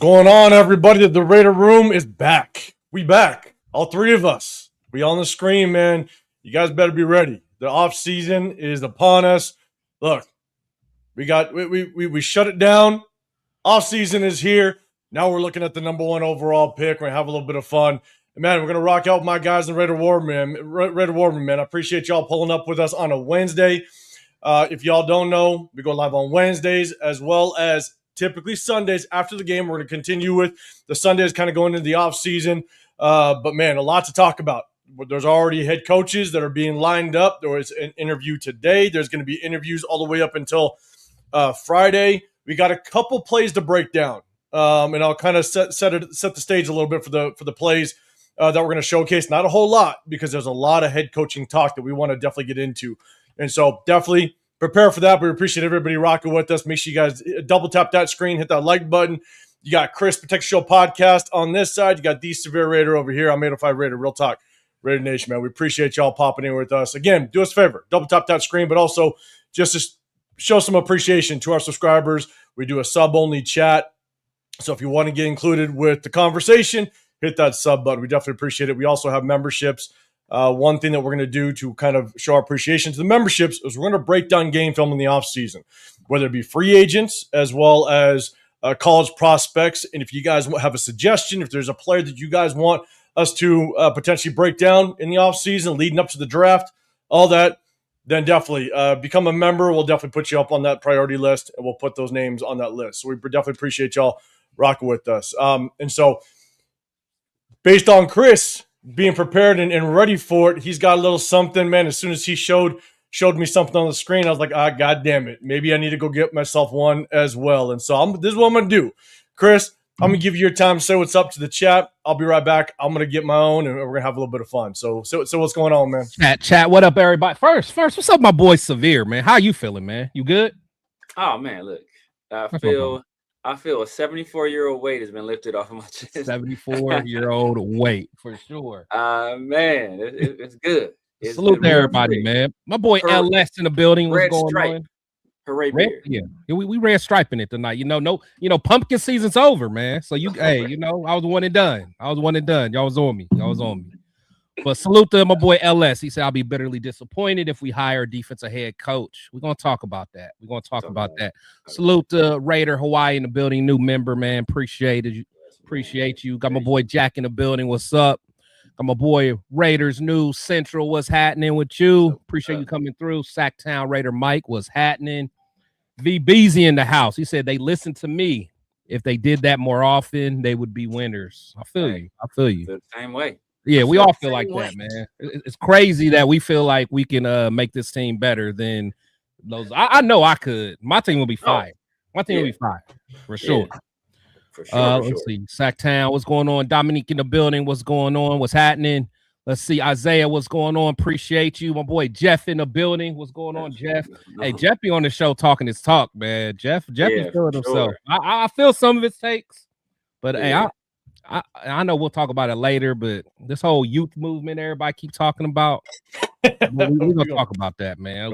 going on, everybody? The Raider Room is back. We back. All three of us. We on the screen, man. You guys better be ready. The off season is upon us. Look, we shut it down. Off season is here. Now we're looking at the number one overall pick. We're gonna have a little bit of fun. And man, we're gonna rock out with my guys in Raider War Room, man. I appreciate y'all pulling up with us on a Wednesday. If y'all don't know, we go live on Wednesdays as well as typically Sundays after the game. We're going to continue with the Sundays kind of going into the off season. But man, a lot to talk about. There's already head coaches that are being lined up. There was an interview today. There's going to be interviews all the way up until Friday. We got a couple plays to break down. And I'll kind of set the stage a little bit for the plays that we're going to showcase. Not a whole lot because there's a lot of head coaching talk that we want to definitely get into. And so definitely prepare for that. We appreciate everybody rocking with us. Make sure you guys double tap that screen, hit that like button. You got Chris Protect Show podcast on this side. You got the Severe Raider over here. I'm 805 Raider, Real Talk, Raider Nation, man. We appreciate y'all popping in with us. Again, do us a favor, double tap that screen, but also just to show some appreciation to our subscribers. We do a sub-only chat. So if you want to get included with the conversation, hit that sub button. We definitely appreciate it. We also have memberships. One thing that we're going to do to kind of show our appreciation to the memberships is we're going to break down game film in the offseason, whether it be free agents as well as college prospects. And if you guys have a suggestion, if there's a player that you guys want us to potentially break down in the offseason leading up to the draft, all that, then definitely become a member. We'll definitely put you up on that priority list, and we'll put those names on that list. So we definitely appreciate y'all rocking with us. And so based on Chris being prepared and ready for it, he's got a little something, man. As soon as he showed me something on the screen, I was like, God damn it. Maybe I need to go get myself one as well. And so this is what I'm going to do. Chris, I'm going to give you your time to say what's up to the chat. I'll be right back. I'm going to get my own, and we're going to have a little bit of fun. So what's going on, man? Chat, what up, everybody? First, what's up, my boy Severe, man? How you feeling, man? You good? Oh, man, look. I feel a 74-year-old weight has been lifted off of my chest. 74-year-old weight, for sure. Man, it's good. Salute to everybody, man. My boy LS in the building. What's going on? Hooray, red, yeah, we red striping it tonight. Pumpkin season's over, man. So hey, I was one and done. Y'all was on me. But salute to my boy LS. He said, I'll be bitterly disappointed if we hire a defensive head coach. We're going to talk about that. Salute to Raider Hawaii in the building, new member, man. Appreciate you. Got my boy Jack in the building. What's up? Got my boy RaidersNews Central. What's happening with you? Appreciate you coming through. Sacktown Raider Mike. What's happening? VBZ in the house. He said they listen to me. If they did that more often, they would be winners. I feel you. The same way. Yeah, we all feel like that, man. It's crazy that we feel like we can make this team better than those. I know I could. My team will be fine. My team will be fine for sure. Yeah. For sure. Let's see. Sacktown, what's going on? Dominique in the building, what's going on? What's happening? Let's see. Isaiah, what's going on? Appreciate you. My boy Jeff in the building. What's going on, Jeff? Hey, Jeff be on the show talking his talk, man. Jeff is feeling himself. I feel some of his takes, but hey, I know we'll talk about it later, but this whole youth movement everybody keep talking about, we're gonna talk about that, man.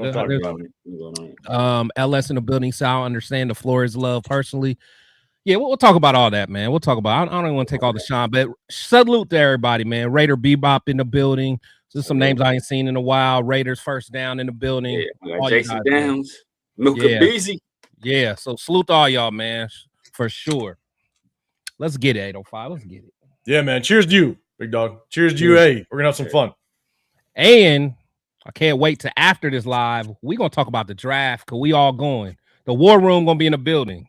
LS in the building, so I understand the floor is love personally. Yeah, we'll talk about all that, man. We'll talk about. I don't even want to take all the shine, but salute to everybody, man. Raider Bebop in the building. Just some names I ain't seen in a while. Raiders first down in the building. Yeah, Jason Downs, Milka Beasy. Yeah, so salute to all y'all, man, for sure. Let's get it, 805. Let's get it. Yeah, man. Cheers to you, big dog. Cheers to you. Hey, we're gonna have some fun. And I can't wait to after this live. We're gonna talk about the draft because we all going. The war room gonna be in the building.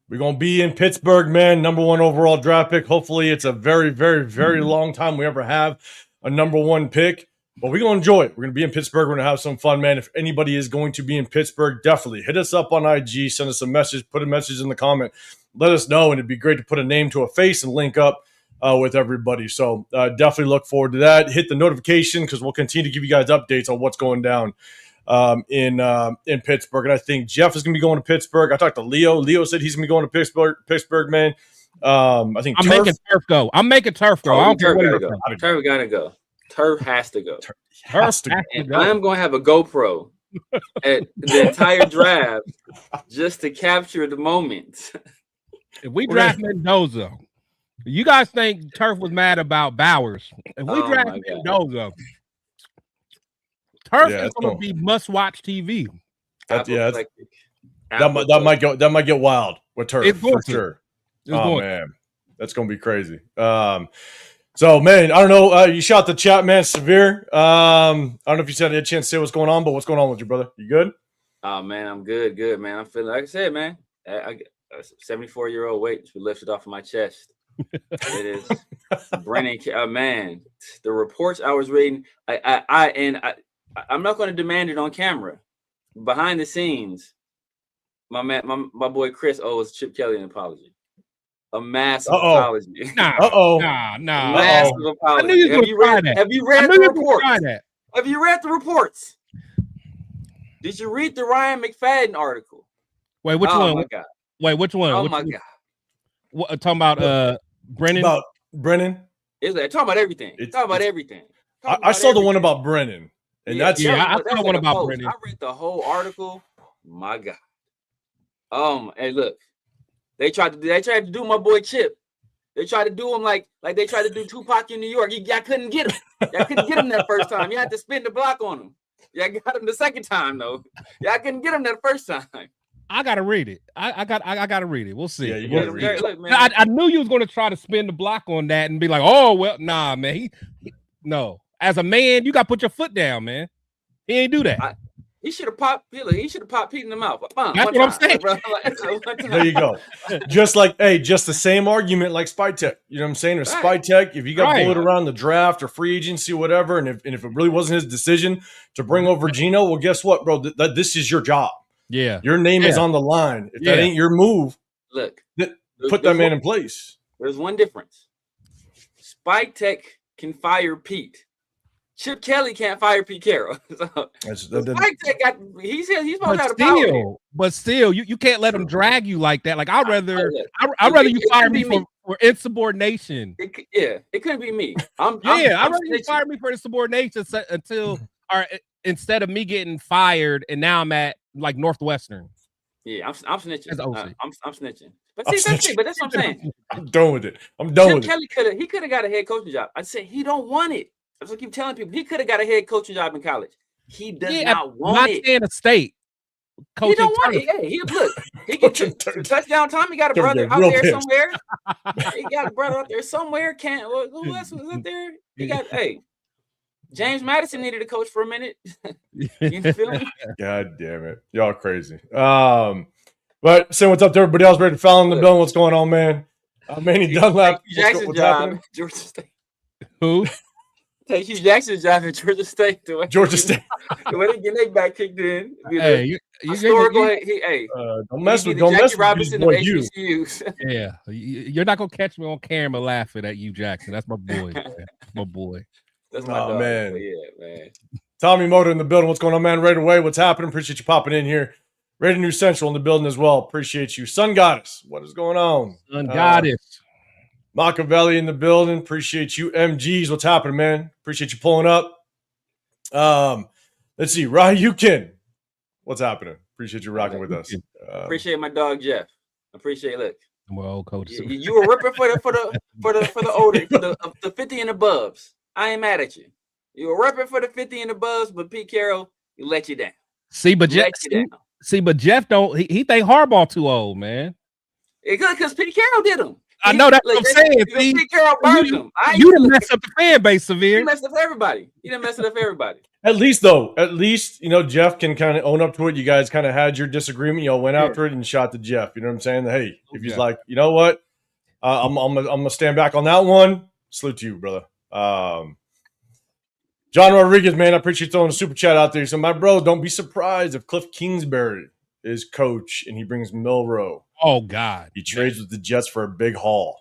We're gonna be in Pittsburgh, man. Number one overall draft pick. Hopefully, it's a very, very, very long time we ever have a number one pick. But we're gonna enjoy it. We're gonna be in Pittsburgh. We're gonna have some fun, man. If anybody is going to be in Pittsburgh, definitely hit us up on IG. Send us a message. Put a message in the comment. Let us know, and it'd be great to put a name to a face and link up with everybody. So definitely look forward to that. Hit the notification because we'll continue to give you guys updates on what's going down in Pittsburgh. And I think Jeff is going to be going to Pittsburgh. I talked to Leo. Leo said he's going to be going to Pittsburgh, man. I think I'm making Turf go. I'm making Turf go. Turf gotta go. Turf has to go. And I'm going to have a GoPro at the entire draft just to capture the moment. If we draft Mendoza, you guys think Turf was mad about Bowers? If we draft Mendoza, Turf is going to be must-watch TV. That might get wild with Turf for sure. Man, that's going to be crazy. So, man, I don't know. You shot the chat, man, severe. I don't know if you had a chance to say what's going on, but what's going on with you, brother? You good? Oh, man, I'm good, man. I'm feeling, like I said, man, I 74-year-old weight to be lifted off of my chest. It is Brennan. Man, the reports I was reading, I'm not going to demand it on camera. Behind the scenes, my boy Chris owes Chip Kelly an apology. A massive apology. Nah. Massive apology. I knew you were going to try that. Have you read the reports? Have you read the reports? Did you read the Ryan McFadden article? Wait, which one? My God. Wait, which one? Oh my God. What, talking about Brennan? About Brennan? Talking about everything. Everything. I saw the one about Brennan. And I saw the one about Brennan. I read the whole article. My God. Hey, look. They tried to do my boy Chip. They tried to do him like they tried to do Tupac in New York. Y'all couldn't get him. Y'all couldn't get him that first time. You had to spin the block on him. Y'all got him the second time though. Y'all couldn't get him that first time. I gotta read it. I gotta read it. We'll see. Yeah, you gotta read it. Look, man. I knew you was gonna try to spin the block on that and be like, oh well, nah, man. No. As a man, you gotta put your foot down, man. He ain't do that. He should have popped Pete in the mouth. That's what I'm saying. There you go. Just the same argument like Spytek. You know what I'm saying? Or Spytek, if you got bullied around the draft or free agency, whatever, and if it really wasn't his decision to bring over Gino, well, guess what, bro? This is your job. Yeah. Your name is on the line. If that ain't your move, look, put that man in place. There's one difference. Spytek can fire Pete. Chip Kelly can't fire Pete Carroll. He's supposed to have power. But still, you can't let him drag you like that. Like I'd rather you fire me for insubordination. It couldn't be me. I'd rather you fire me for insubordination instead of me getting fired and now I'm at like Northwestern. Yeah, I'm snitching. I'm snitching. But see, that's what I'm saying. I'm done with it. Chip Kelly could have got a head coaching job. I said he don't want it. That's what I keep telling people. He could have got a head coaching job in college. He does not want it. Montana State. He don't want it. Hey, he can touchdown time. He got a brother out there somewhere. He got a brother out there somewhere. Who else was out there? He got James Madison needed a coach for a minute. You feel me? God damn it. Y'all crazy. But say what's up to everybody else. Ready to follow in the building. What's going on, man? Manny Dunlap. Jackson's job, Georgia State. Who? Take Hugh Jackson's job at Georgia State. Georgia State. When they get their back kicked in. Hey, don't mess with Robinson of HBCUs. Yeah, you're not gonna catch me on camera laughing at you, Jackson. That's my boy. Man. My boy. That's my dog. Man. Yeah, man. Tommy Motor in the building. What's going on, man? Right away. What's happening? Appreciate you popping in here. Raider News Central in the building as well. Appreciate you. Sun Goddess. What is going on? Sun Goddess. Machiavelli in the building. Appreciate you. MGs. What's happening, man? Appreciate you pulling up. Let's see. Ryukin. What's happening? Appreciate you rocking with us. Appreciate my dog Jeff. Appreciate look. Well, coach. You were ripping for the older for the 50 and above. I ain't mad at you. You were ripping for the 50 and above, but Pete Carroll, he let you down. But Jeff don't. He think Harbaugh too old, man. Because Pete Carroll did him. I know that's what I'm saying. Pete Carroll burned him. You done messed up the fan base, Severe. He messed up everybody. At least, Jeff can kind of own up to it. You guys kind of had your disagreement. Y'all went after it and shot to Jeff. You know what I'm saying? Hey, if he's like, you know what? I'm gonna stand back on that one. Salute to you, brother. John Rodriguez, man, I appreciate you throwing a super chat out there. So, my bro, don't be surprised if Cliff Kingsbury is coach and he brings Milroe. Oh God, he trades with the Jets for a big haul.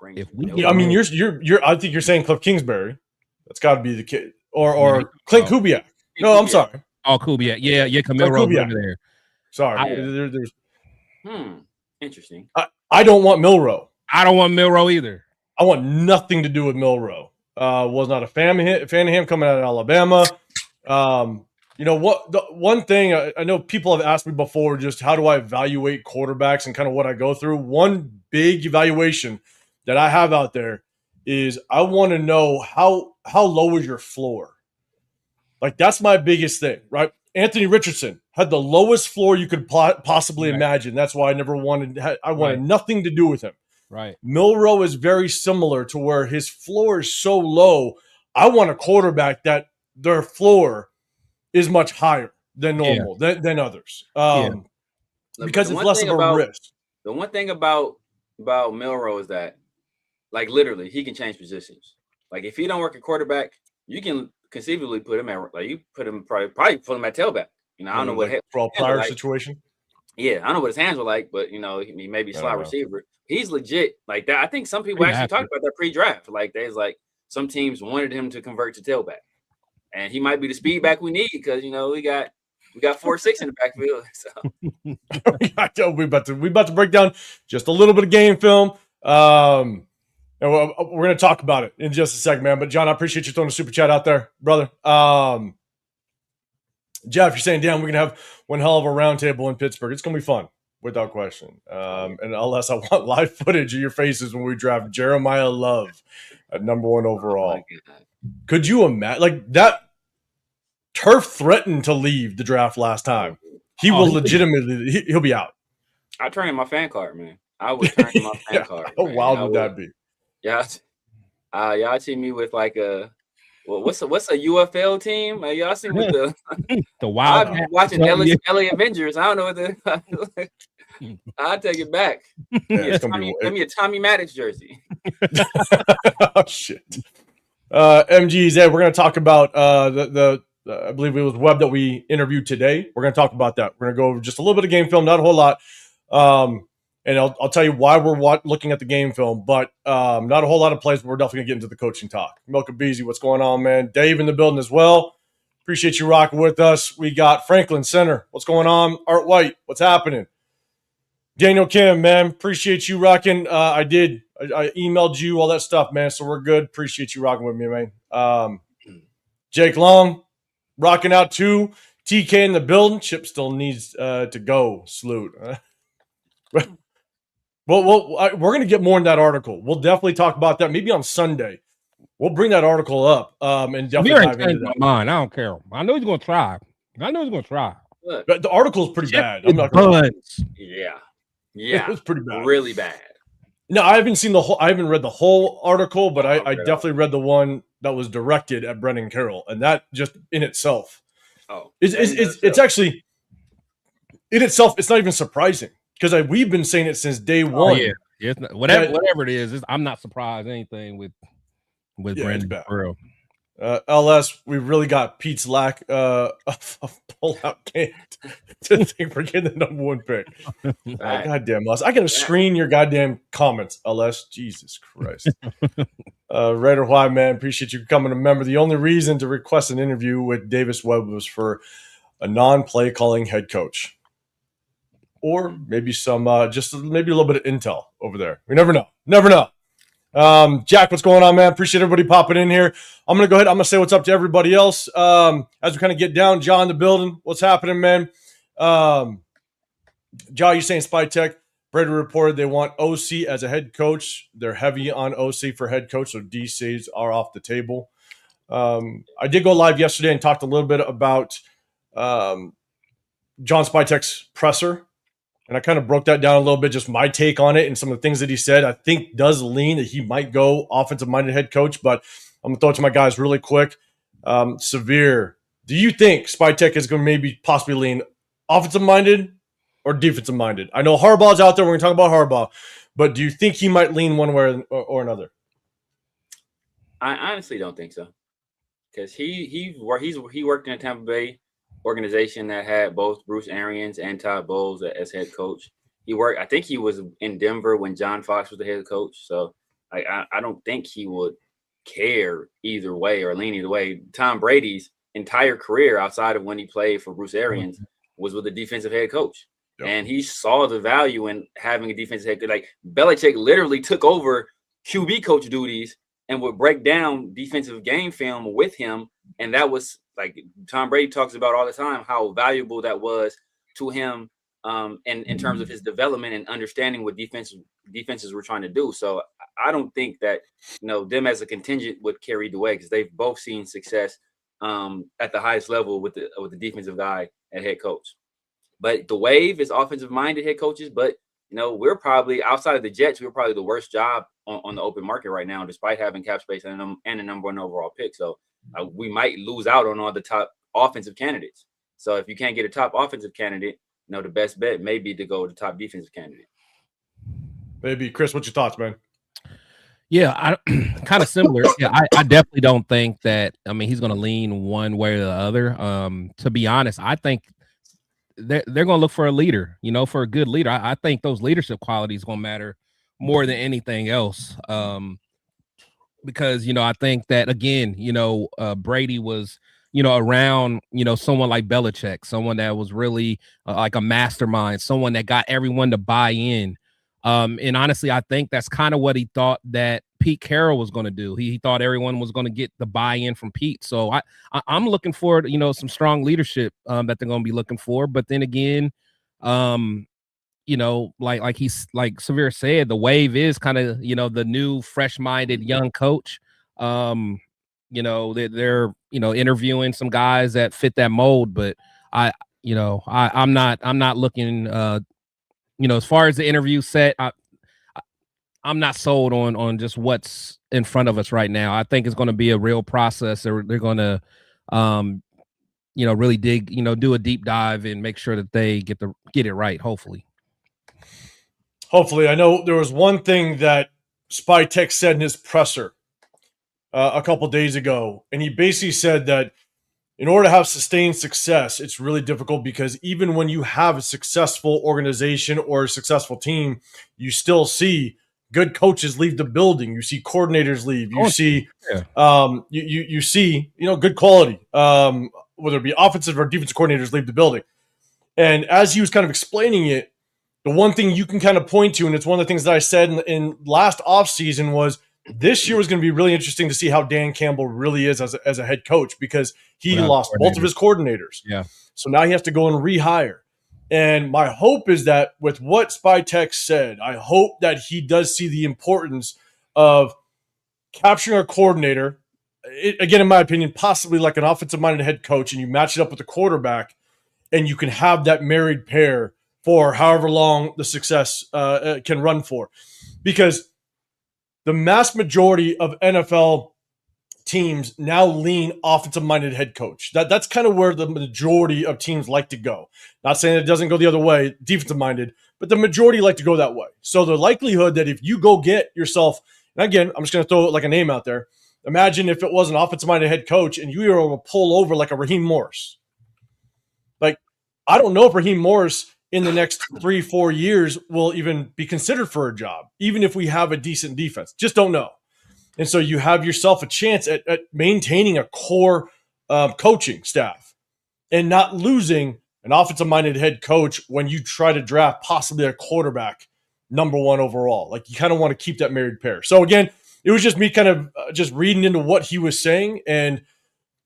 If we I think you're saying Cliff Kingsbury. That's got to be the kid, or Clint Kubiak. No, I'm sorry. Oh, Kubiak. Yeah, Camille Rose over there. Sorry, there's. Interesting. I don't want Milroe. I don't want Milroe either. I want nothing to do with Milroe. Was not a fan of him coming out of Alabama. You know what? The one thing I know people have asked me before, just how do I evaluate quarterbacks and kind of what I go through. One big evaluation that I have out there is I want to know how low is your floor. Like that's my biggest thing, right? Anthony Richardson had the lowest floor you could possibly imagine. That's why I never wanted. I wanted nothing to do with him. Right. Milroe is very similar to where his floor is so low. I want a quarterback that their floor is much higher than normal than others, because it's less of a risk. The one thing about Milroe is that, like, literally, he can change positions. Like, if he don't work at quarterback, you can conceivably put him at, like, you put him probably put him at tailback. You know, I don't know what for all prior situation. Yeah, I don't know what his hands were like, but you know, he may be slot receiver. He's legit like that. I think some people actually talked about that pre-draft. Like, there's like some teams wanted him to convert to tailback. And he might be the speed back we need because, you know, we got 4-6 in the backfield. So we about to break down just a little bit of game film. And we're going to talk about it in just a second, man. But John, I appreciate you throwing a super chat out there, brother. Jeff, you're saying, damn, we're going to have one hell of a roundtable in Pittsburgh. It's going to be fun, without question. And unless I want live footage of your faces when we draft Jeremiah Love at number 1 overall. Could you imagine? Like, that turf threatened to leave the draft last time. He will legitimately, he'll be out. I turn in my fan card, man. I would turn in my fan card. How wild would that be? Yeah. Y'all see me with like a, what's a UFL team? Y'all see with the Wild. I've been watching LA Avengers. I don't know what I'll take it back. Yeah, give me a Tommy Maddox jersey. Oh, shit. MGZ, we're going to talk about the I believe it was Webb that we interviewed today. We're going to talk about that. We're going to go over just a little bit of game film, not a whole lot. And I'll tell you why we're looking at the game film, but not a whole lot of plays, but we're definitely going to get into the coaching talk. Milka Beezy, what's going on, man? Dave in the building as well. Appreciate you rocking with us. We got Franklin Center. What's going on? Art White, what's happening? Daniel Kim, man, appreciate you rocking. I emailed you all that stuff, man, so we're good. Appreciate you rocking with me, man. Jake Long, rocking out too. TK in the building. Chip still needs to go. Salute. Well, we're going to get more in that article. We'll definitely talk about that maybe on Sunday. We'll bring that article up and definitely dive into that. Mine. I don't care. I know he's going to try. But the article is pretty bad. I'm not Yeah, it's pretty bad. Really bad. No, I haven't read the whole article, but I definitely read the one that was directed at Brendan Carroll, and that just in itself, it's actually in itself. It's not even surprising because we've been saying it since day one. Yeah, whatever it is, I'm not surprised anything with Brendan Carroll. LS, we really got Pete's lack of pullout game to think we're getting the number 1 pick. Goddamn, LS. I gotta screen your goddamn comments, LS. Jesus Christ. Raider White, man, appreciate you becoming a member. The only reason to request an interview with Davis Webb was for a non-play calling head coach. Or maybe just maybe a little bit of intel over there. We never know. Jack, what's going on, man? Appreciate everybody popping in here. I'm going to go ahead. I'm going to say what's up to everybody else as we kind of get down. John in the building. What's happening, man? John, you're saying SpyTek. Brady reported they want OC as a head coach. They're heavy on OC for head coach, so DCs are off the table. I did go live yesterday and talked a little bit about John SpyTek's presser. And I kind of broke that down a little bit, just my take on it and some of the things that he said. I think does lean that he might go offensive-minded head coach, but I'm going to throw it to my guys really quick. Severe, do you think SpyTek is going to maybe possibly lean offensive-minded or defensive-minded? I know Harbaugh's out there. We're going to talk about Harbaugh. But do you think he might lean one way or another? I honestly don't think so. Because he worked in a Tampa Bay organization that had both Bruce Arians and Todd Bowles as head coach. I think he was in Denver when John Fox was the head coach. So I don't think he would care either way or lean either way. Tom Brady's entire career outside of when he played for Bruce Arians was with a defensive head coach. Yep. And he saw the value in having a defensive head coach. Like, Belichick literally took over QB coach duties and would break down defensive game film with him And that was like Tom Brady talks about all the time, how valuable that was to him in terms of his development and understanding what defenses were trying to do. So I don't think that, them as a contingent would carry the way, because they've both seen success at the highest level with the defensive guy at head coach. But the Wave is offensive minded head coaches, but we're probably, outside of the Jets, we're probably the worst job on the open market right now, despite having cap space and a number one overall pick. So we might lose out on all the top offensive candidates. So if you can't get a top offensive candidate, the best bet may be to go with the top defensive candidate. Maybe. Chris, what's your thoughts, man? Yeah, I kind of similar. Yeah, I definitely don't think that. I mean, he's going to lean one way or the other. To be honest, I think they're going to look for a leader. For a good leader. I think those leadership qualities going to matter more than anything else. Because I think that again, Brady was around someone like Belichick, someone that was really like a mastermind, someone that got everyone to buy in. And honestly, I think that's kind of what he thought that Pete Carroll was going to do. He thought everyone was going to get the buy-in from Pete. So I'm looking forward to, some strong leadership that they're going to be looking for. But then again, like Severe said, the Wave is kind of, the new fresh-minded young coach. They're interviewing some guys that fit that mold, but I'm not looking, as far as the interview set, I'm not sold on just what's in front of us right now. I think it's going to be a real process. They're going to, really dig, do a deep dive and make sure that they get it right. Hopefully, I know there was one thing that Spytek said in his presser a couple days ago, and he basically said that in order to have sustained success, it's really difficult because even when you have a successful organization or a successful team, you still see good coaches leave the building. You see coordinators leave. You see, you see, good quality, whether it be offensive or defensive coordinators leave the building. And as he was kind of explaining it, the one thing you can kind of point to, and it's one of the things that I said in last offseason, was this year was going to be really interesting to see how Dan Campbell really is as a head coach, because he lost both of his coordinators. Yeah. So now he has to go and rehire. And my hope is that with what Spytek said, I hope that he does see the importance of capturing a coordinator, again, in my opinion, possibly like an offensive-minded head coach, and you match it up with the quarterback, and you can have that married pair for however long the success can run for. Because the mass majority of NFL teams now lean offensive-minded head coach. That's kind of where the majority of teams like to go. Not saying it doesn't go the other way, defensive-minded, but the majority like to go that way. So the likelihood that if you go get yourself, and again, I'm just going to throw like a name out there. Imagine if it was an offensive-minded head coach and you were able to pull over like a Raheem Morris. Like, I don't know if Raheem Morris in the next 3-4 years will even be considered for a job, even if we have a decent defense. Just don't know. And so you have yourself a chance at maintaining a core coaching staff and not losing an offensive-minded head coach when you try to draft possibly a quarterback number one overall. Like, you kind of want to keep that married pair. So again, it was just me kind of just reading into what he was saying. And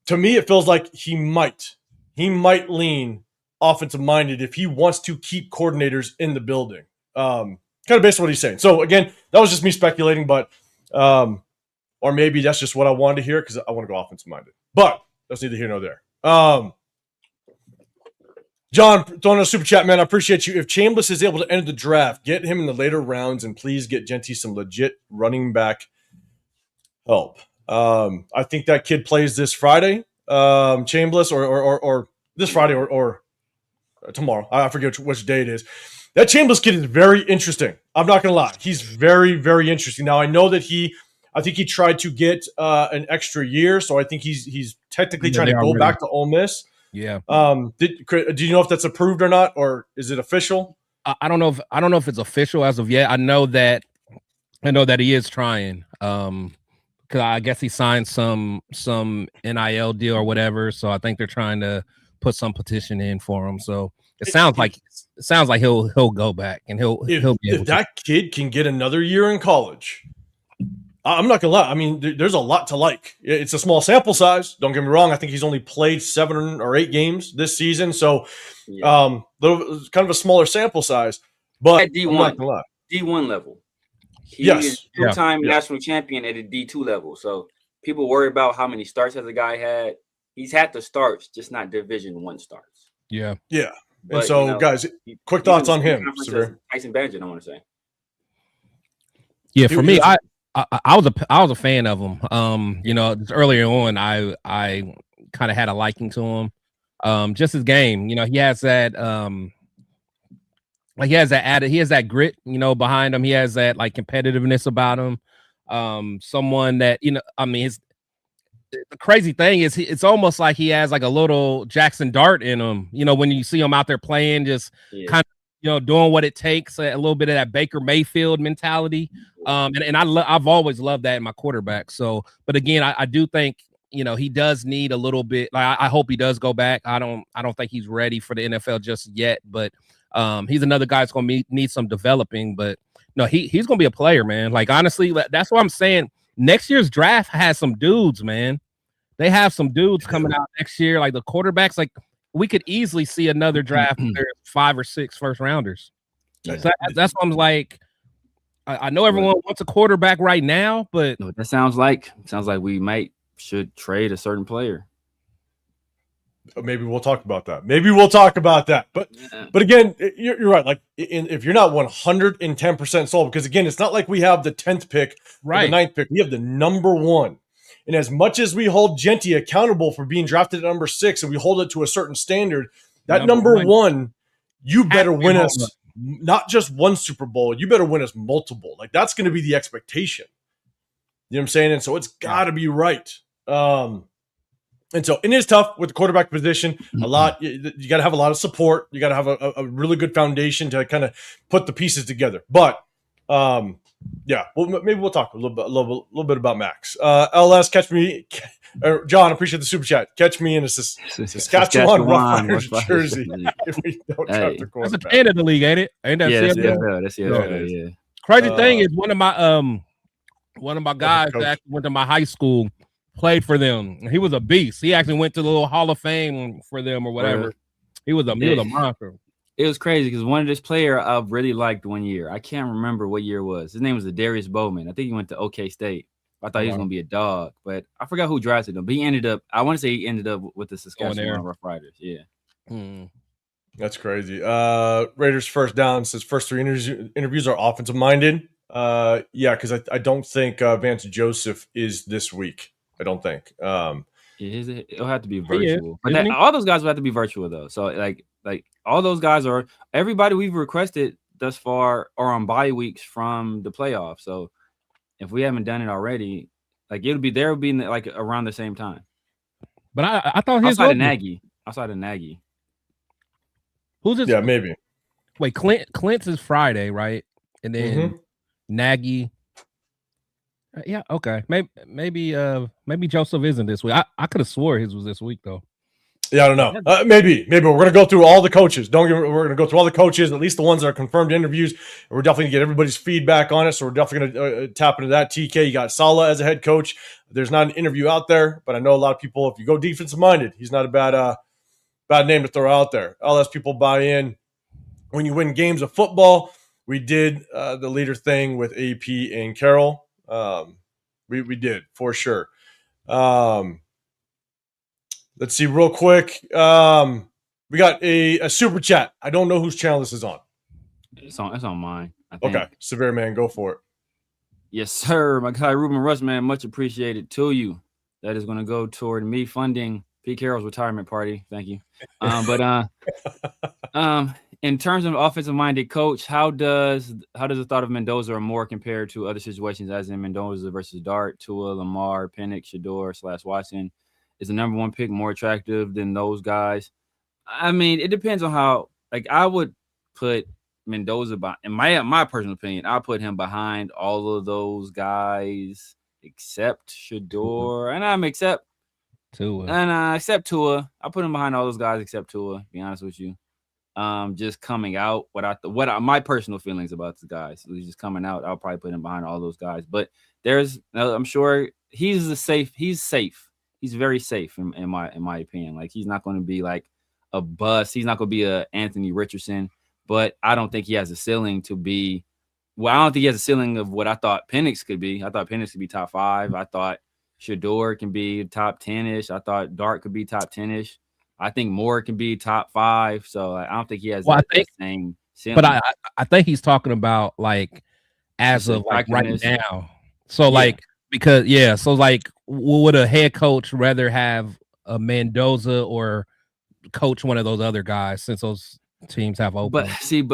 to me, it feels like he might lean offensive-minded if he wants to keep coordinators in the building. Kind of based on what he's saying. So again, that was just me speculating, but or maybe that's just what I wanted to hear because I want to go offensive-minded. But that's neither here nor there. John, throwing a super chat, man. I appreciate you. If Chambliss is able to enter the draft, get him in the later rounds, and please get Genty some legit running back help. I think that kid plays this Friday, Chambliss, or this Friday or tomorrow. I forget which day it is. That Chambliss kid is very interesting. I'm not going to lie. He's very, very interesting. Now, I know that I think he tried to get an extra year, so I think he's technically trying to go back to Ole Miss. Yeah. Do you know if that's approved or not, or is it official? I don't know if it's official as of yet. I know that he is trying. Because I guess he signed some NIL deal or whatever. So I think they're trying to put some petition in for him. So it sounds like he'll go back and he'll be able if that kid can get another year in college. I'm not gonna lie. I mean, there's a lot to like. It's a small sample size. Don't get me wrong. I think he's only played 7 or 8 games this season, so kind of a smaller sample size. But at D1, I'm not gonna lie. D1 level. He Yes. is two-time national champion at a D2 level. So people worry about how many starts has the guy had. He's had the starts, just not Division 1 starts. Yeah. But, and so, guys, quick thoughts on him. Tyson Badger, I want to say. Yeah, for me, I was a fan of him. You know, earlier on, I kind of had a liking to him. Just his game, you know, he has that like he has that grit, you know, behind him. He has that like competitiveness about him. Someone that, you know, I mean, the crazy thing is it's almost like he has like a little Jackson Dart in him. You know, when you see him out there playing, just kind of, you know, doing what it takes, a little bit of that Baker Mayfield mentality. And I've always loved that in my quarterback. So, but again, I do think, you know, he does need a little bit. Like, I hope he does go back. I don't think he's ready for the NFL just yet. But he's another guy that's going to need some developing. But no, he's going to be a player, man. Like, honestly, that's what I'm saying. Next year's draft has some dudes, man. They have some dudes coming out next year, like the quarterbacks. Like, we could easily see another draft where there's 5 or 6 first rounders. Yeah. So that's what I'm like. I know everyone wants a quarterback right now, but no, that sounds like we should trade a certain player. Maybe we'll talk about that. But again, you're right. Like, if you're not 110% sold, because again, it's not like we have the 10th pick, or the 9th pick. We have the number 1. And as much as we hold Genty accountable for being drafted at number 6, and we hold it to a certain standard, that number one, you better win us not just one Super Bowl. You better win us multiple. Like, that's going to be the expectation. You know what I'm saying? And so it's got to be right. And so it is tough with the quarterback position. You got to have a lot of support. You got to have a really good foundation to kind of put the pieces together. But yeah, well, maybe we'll talk a little bit about Max. LS, catch me, John. Appreciate the super chat. Catch me in a Saskatchewan Roughriders jersey if we don't draft the quarterback. That's at the end of the league, ain't it? Ain't that yeah. Crazy thing is one of my guys that actually went to my high school played for them. He was a beast. He actually went to the little Hall of Fame for them or whatever. He was a monster. It was crazy because one of this player I really liked one year. I can't remember what year it was. His name was Darius Bowman. I think he went to OK State. I thought he was going to be a dog, but I forgot who drafted him. But he ended up with the Saskatchewan Roughriders. Yeah. That's crazy. Raiders first down says first 3 interviews are offensive minded. Yeah, because I don't think Vance Joseph is this week. I don't think. It'll have to be virtual. But all those guys will have to be virtual though. So like all those guys are everybody we've requested thus far are on bye weeks from the playoffs. So if we haven't done it already, like they'll be like around the same time. But I thought his outside of Nagy. Who's this? Yeah, maybe. Wait, Clint's is Friday, right? And then Nagy. Yeah, okay. Maybe Joseph isn't this week. I could have swore his was this week though. Yeah, I don't know. Maybe we're gonna go through all the coaches. We're gonna go through all the coaches, at least the ones that are confirmed interviews. We're definitely gonna get everybody's feedback on it. So we're definitely gonna tap into that. TK, you got Saleh as a head coach. There's not an interview out there, but I know a lot of people. If you go defensive minded, he's not a bad name to throw out there. LS people buy in. When you win games of football, we did the leader thing with AP and Carroll. We did for sure. Let's see real quick. We got a super chat. I don't know whose channel this is on. It's on mine. I think. Okay, Severe Man, go for it. Yes, sir. My guy Ruben Russ, man, much appreciated to you. That is going to go toward me funding Pete Carroll's retirement party. Thank you. In terms of offensive-minded coach, how does the thought of Mendoza or Moore compare to other situations, as in Mendoza versus Dart, Tua, Lamar, Penix, Shador / Watson? Is the number 1 pick more attractive than those guys? I mean, it depends on how. Like, I would put Mendoza in my personal opinion. I'll put him behind all of those guys except Shador, and except Tua. I'll put him behind all those guys except Tua. To be honest with you. just coming out. My personal feelings about the guys, he's just coming out. I'll probably put him behind all those guys. But I'm sure he's safe. He's very safe in my opinion. Like, he's not going to be like a bust. He's not going to be a Anthony Richardson. But I don't think he has a ceiling to be. Well, I don't think he has a ceiling of what I thought Penix could be. I thought Penix could be top 5. I thought Shador can be top 10-ish. I thought Dart could be top 10-ish. I think Moore can be top 5. So I don't think he has that same ceiling. But I think he's talking about like as of like right now. So like because so like would a head coach rather have a Mendoza or coach one of those other guys since those teams have open? But you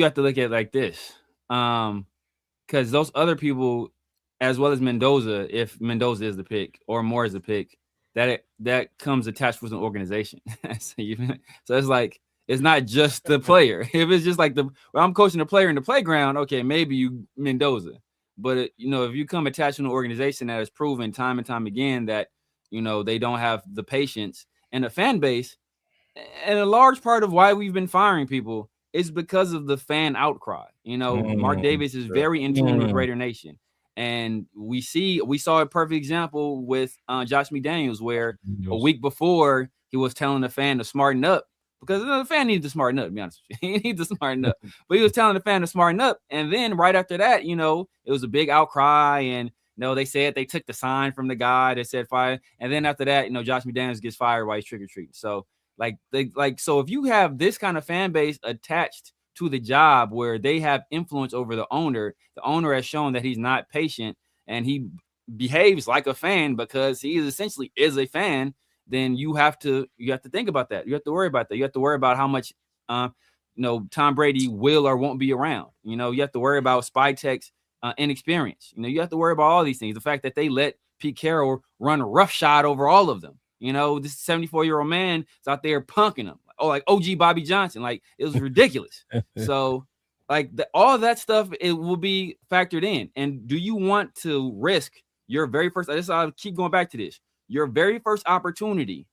have to look at it like this. Because those other people, as well as Mendoza, if Mendoza is the pick or Moore is the pick, that comes attached with an organization. So it's like, it's not just the player. If it's just like I'm coaching the player in the playground, okay, maybe you Mendoza. But if you come attached to an organization that has proven time and time again that they don't have the patience and the fan base, and a large part of why we've been firing people is because of the fan outcry. Markdavis is very in tune with Raider Nation. And we saw a perfect example with Josh McDaniels, where a week before he was telling the fan to smarten up, because the fan needs to smarten up, to be honest with you. He needs to smarten up. But he was telling the fan to smarten up. And then right after that, it was a big outcry. And they said they took the sign from the guy that said fire. And then after that, Josh McDaniels gets fired while he's trick-or-treating. So so if you have this kind of fan base attached to the job where they have influence over the owner has shown that he's not patient and he behaves like a fan because he essentially is a fan, then you have to think about that. You have to worry about that. You have to worry about how much Tom Brady will or won't be around. You have to worry about Spytek's inexperience. You have to worry about all these things. The fact that they let Pete Carroll run roughshod over all of them. This 74-year-old man is out there punking them. Like OG Bobby Johnson. Like, it was ridiculous. So, like, all of that stuff, it will be factored in. And do you want to risk your very first? I'll keep going back to this. Your very first opportunity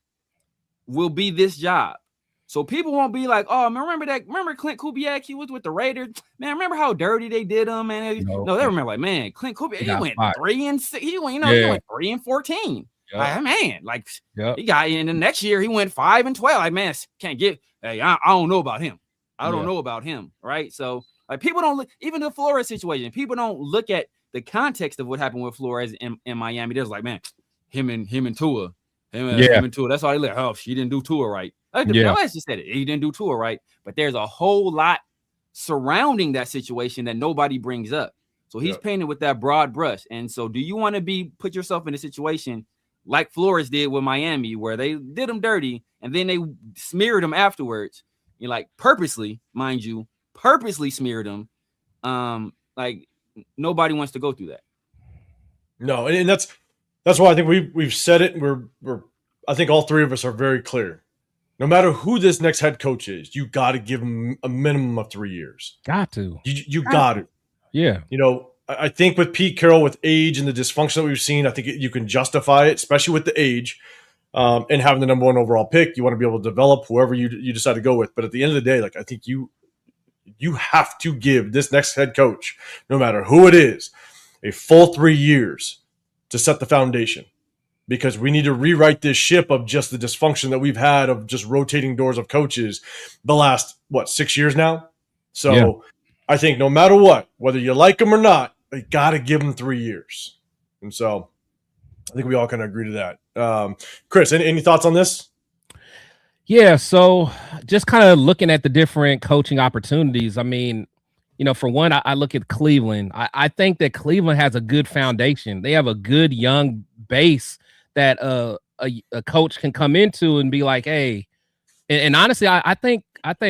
will be this job. So people won't be like, oh, man, remember Clint Kubiak? He was with the Raiders. Man, remember how dirty they did him? Man, no, they remember, like, man, Clint Kubiak, he went 3-6. He went 3-14. Yep. Like, man, like, he got in the next year, he went 5-12. Like, man, can't get. Hey, I don't know about him. I don't know about him, right? So, like, people don't look, even the Flores situation, people don't look at the context of what happened with Flores in Miami. There's like, man, him and Tua. Him and Tua. That's all they look. Oh, she didn't do Tua right. Let's just said it. He didn't do Tua right. But there's a whole lot surrounding that situation that nobody brings up. So he's painted with that broad brush. And so, do you want to put yourself in a situation like Flores did with Miami, where they did him dirty and then they smeared him afterwards? You like purposely, mind you, smeared him. Like, nobody wants to go through that. No, and that's why I think we've said it. I think all three of us are very clear. No matter who this next head coach is, you got to give him a minimum of 3 years. Got to. You got to. Yeah. I think with Pete Carroll, with age and the dysfunction that we've seen, I think you can justify it, especially with the age and having the number 1 overall pick. You want to be able to develop whoever you decide to go with. But at the end of the day, like, I think you have to give this next head coach, no matter who it is, a full 3 years to set the foundation, because we need to rewrite this ship of just the dysfunction that we've had of just rotating doors of coaches the last, 6 years now. So I think no matter what, whether you like them or not, they got to give them 3 years. And so I think we all kind of agree to that. Chris, any thoughts on this? Yeah, so just kind of looking at the different coaching opportunities. I mean, for one, I look at Cleveland. I think that Cleveland has a good foundation. They have a good young base that a coach can come into and be like, hey, and honestly, I think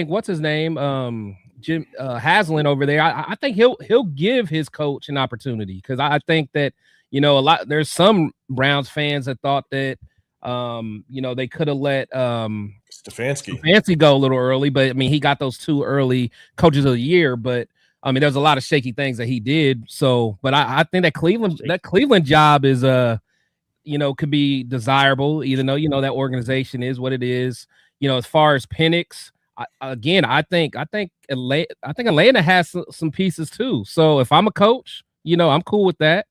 what's his name? Jim Haslam over there. I think he'll give his coach an opportunity, because I think that there's some Browns fans that thought that they could have let Stefanski go a little early, but I mean, he got those 2 early coaches of the year, but I mean, there's a lot of shaky things that he did. So, but I think that Cleveland job is could be desirable, even though that organization is what it is. as far as Penix, I think Atlanta has some pieces too. So if I'm a coach, I'm cool with that.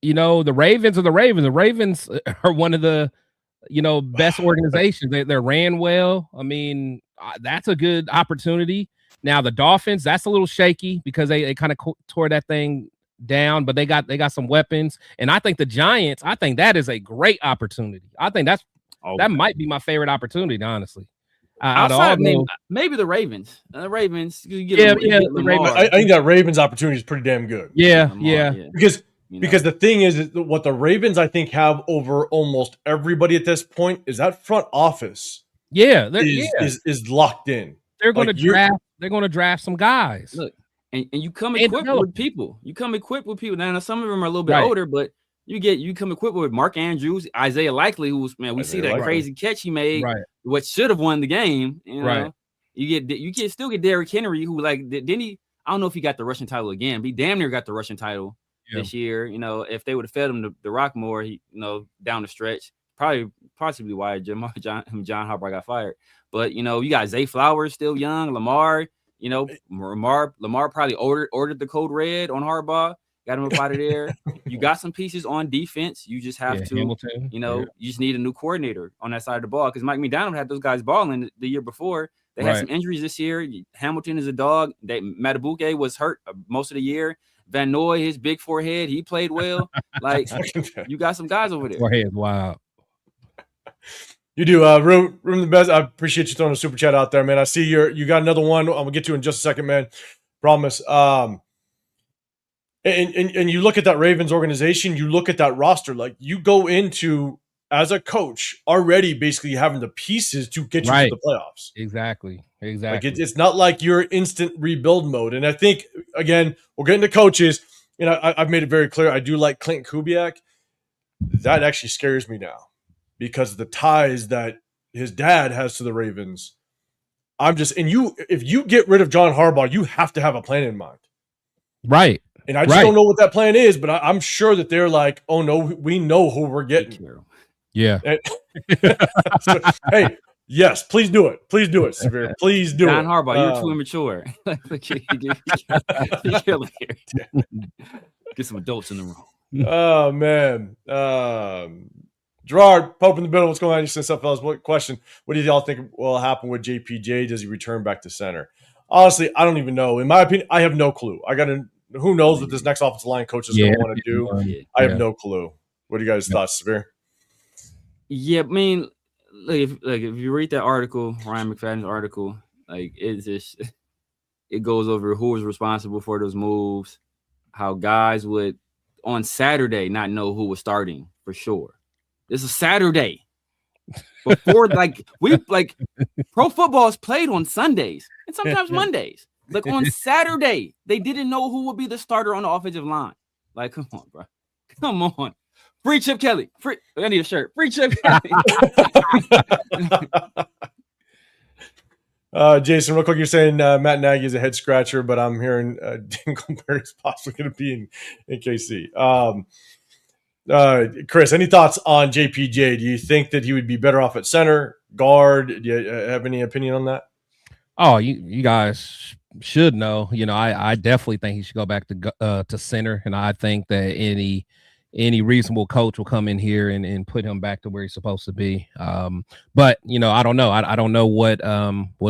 The Ravens are the Ravens. The Ravens are one of the best organizations. They ran well. I mean, that's a good opportunity. Now the Dolphins, that's a little shaky because they kind of tore that thing down, but they got some weapons. And I think the Giants, I think that is a great opportunity. I think that might be my favorite opportunity, honestly. Outside, maybe the Ravens. The Ravens. The Ravens. I think that Ravens opportunity is pretty damn good. Yeah. Because the thing is what the Ravens, I think, have over almost everybody at this point is that front office. Yeah, is locked in. They're going to draft. They're going to draft some guys. Look, and you come equipped with people. You come equipped with people. Now some of them are a little bit older, but you come equipped with Mark Andrews, Isaiah Likely, who's we see that crazy catch he made, what should have won the game. You still get Derrick Henry, who didn't he? I don't know if he got the rushing title again, but he damn near got the rushing title this year. If they would have fed him the rock more, down the stretch, possibly why John Harbaugh got fired. But you got Zay Flowers still young, Lamar. Lamar probably ordered the code red on Harbaugh, got him up out of there. You got some pieces on defense. You just have to, Hamilton, you just need a new coordinator on that side of the ball because Mike McDonald had those guys balling the year before. They had some injuries this year. Hamilton is a dog. Matabuke was hurt most of the year. Van Noy, his big forehead, he played well. You got some guys over there. Forehead, wow. You do, room the best. I appreciate you throwing a super chat out there, man. I see you got another one. I'm gonna get to in just a second, man. Promise. And you look at that Ravens organization, you look at that roster, like you go into as a coach already basically having the pieces to get you to the playoffs. Exactly. Like it's not like you're instant rebuild mode. And I think again, we're getting to coaches. I've made it very clear. I do like Clint Kubiak. That actually scares me now because of the ties that his dad has to the Ravens. If you get rid of John Harbaugh, you have to have a plan in mind. Right. And I just don't know what that plan is, but I'm sure that they're like, oh no, we know who we're getting. Yeah. So, hey, yes, please do it. Please do it, Severe. Please do John it. Harbaugh, you're too immature. Get some adults in the room. Oh man. Gerard, Pope in the middle. What's going on? You sent stuff, fellas. What question? What do y'all think will happen with JPJ? Does he return back to center? Honestly, I don't even know. In my opinion, I have no clue. Who knows what this next offensive line coach is going to want to do? I have no clue. What are you guys' thoughts, Severe? Yeah, I mean, if you read that article, Ryan McFadden's article, it goes over who was responsible for those moves, how guys would on Saturday not know who was starting for sure. This is Saturday. Before pro football is played on Sundays and sometimes Mondays. Like on Saturday, they didn't know who would be the starter on the offensive line. Like, come on, bro. Come on. Free Chip Kelly. I need a shirt. Free Chip Kelly. Jason, real quick, you're saying Matt Nagy is a head scratcher, but I'm hearing Dingleberry is possibly going to be in KC. Chris, any thoughts on JPJ? Do you think that he would be better off at center, guard? Do you have any opinion on that? Oh, you guys should know. I definitely think he should go back to center, and I think that any reasonable coach will come in here and put him back to where he's supposed to be. But I don't know. I don't know what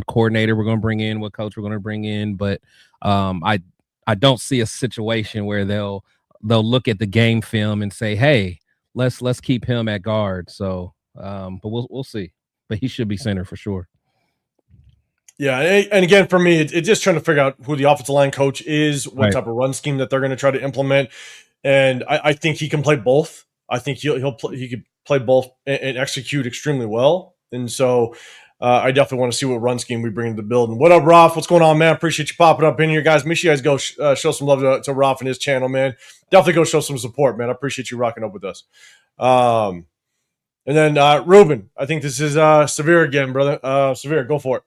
coordinator we're going to bring in, what coach we're going to bring in. But I don't see a situation where they'll look at the game film and say, hey, let's keep him at guard. So, but we'll see. But he should be center for sure. Yeah, and again, for me, it's just trying to figure out who the offensive line coach is, what type of run scheme that they're going to try to implement. And I think he can play both. I think he could play both and execute extremely well. And so I definitely want to see what run scheme we bring to the building. What up, Ralph? What's going on, man? Appreciate you popping up in here, guys. Make sure you guys go show some love to Ralph and his channel, man. Definitely go show some support, man. I appreciate you rocking up with us. And then Ruben, I think this is Severe again, brother. Severe, go for it.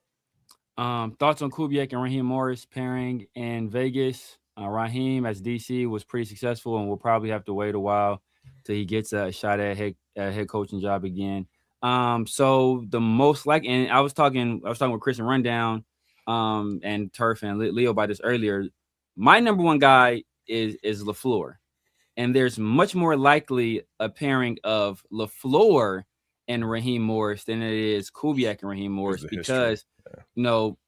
Thoughts on Kubiak and Raheem Morris pairing in Vegas? Raheem as DC was pretty successful and will probably have to wait a while till he gets a shot at head coaching job again. So the most like, and I was talking with Chris and Rundown, and Turf and Leo about this earlier. My number one guy is LaFleur, and there's much more likely a pairing of LaFleur and Raheem Morris than it is Kubiak and Raheem Morris, because you know,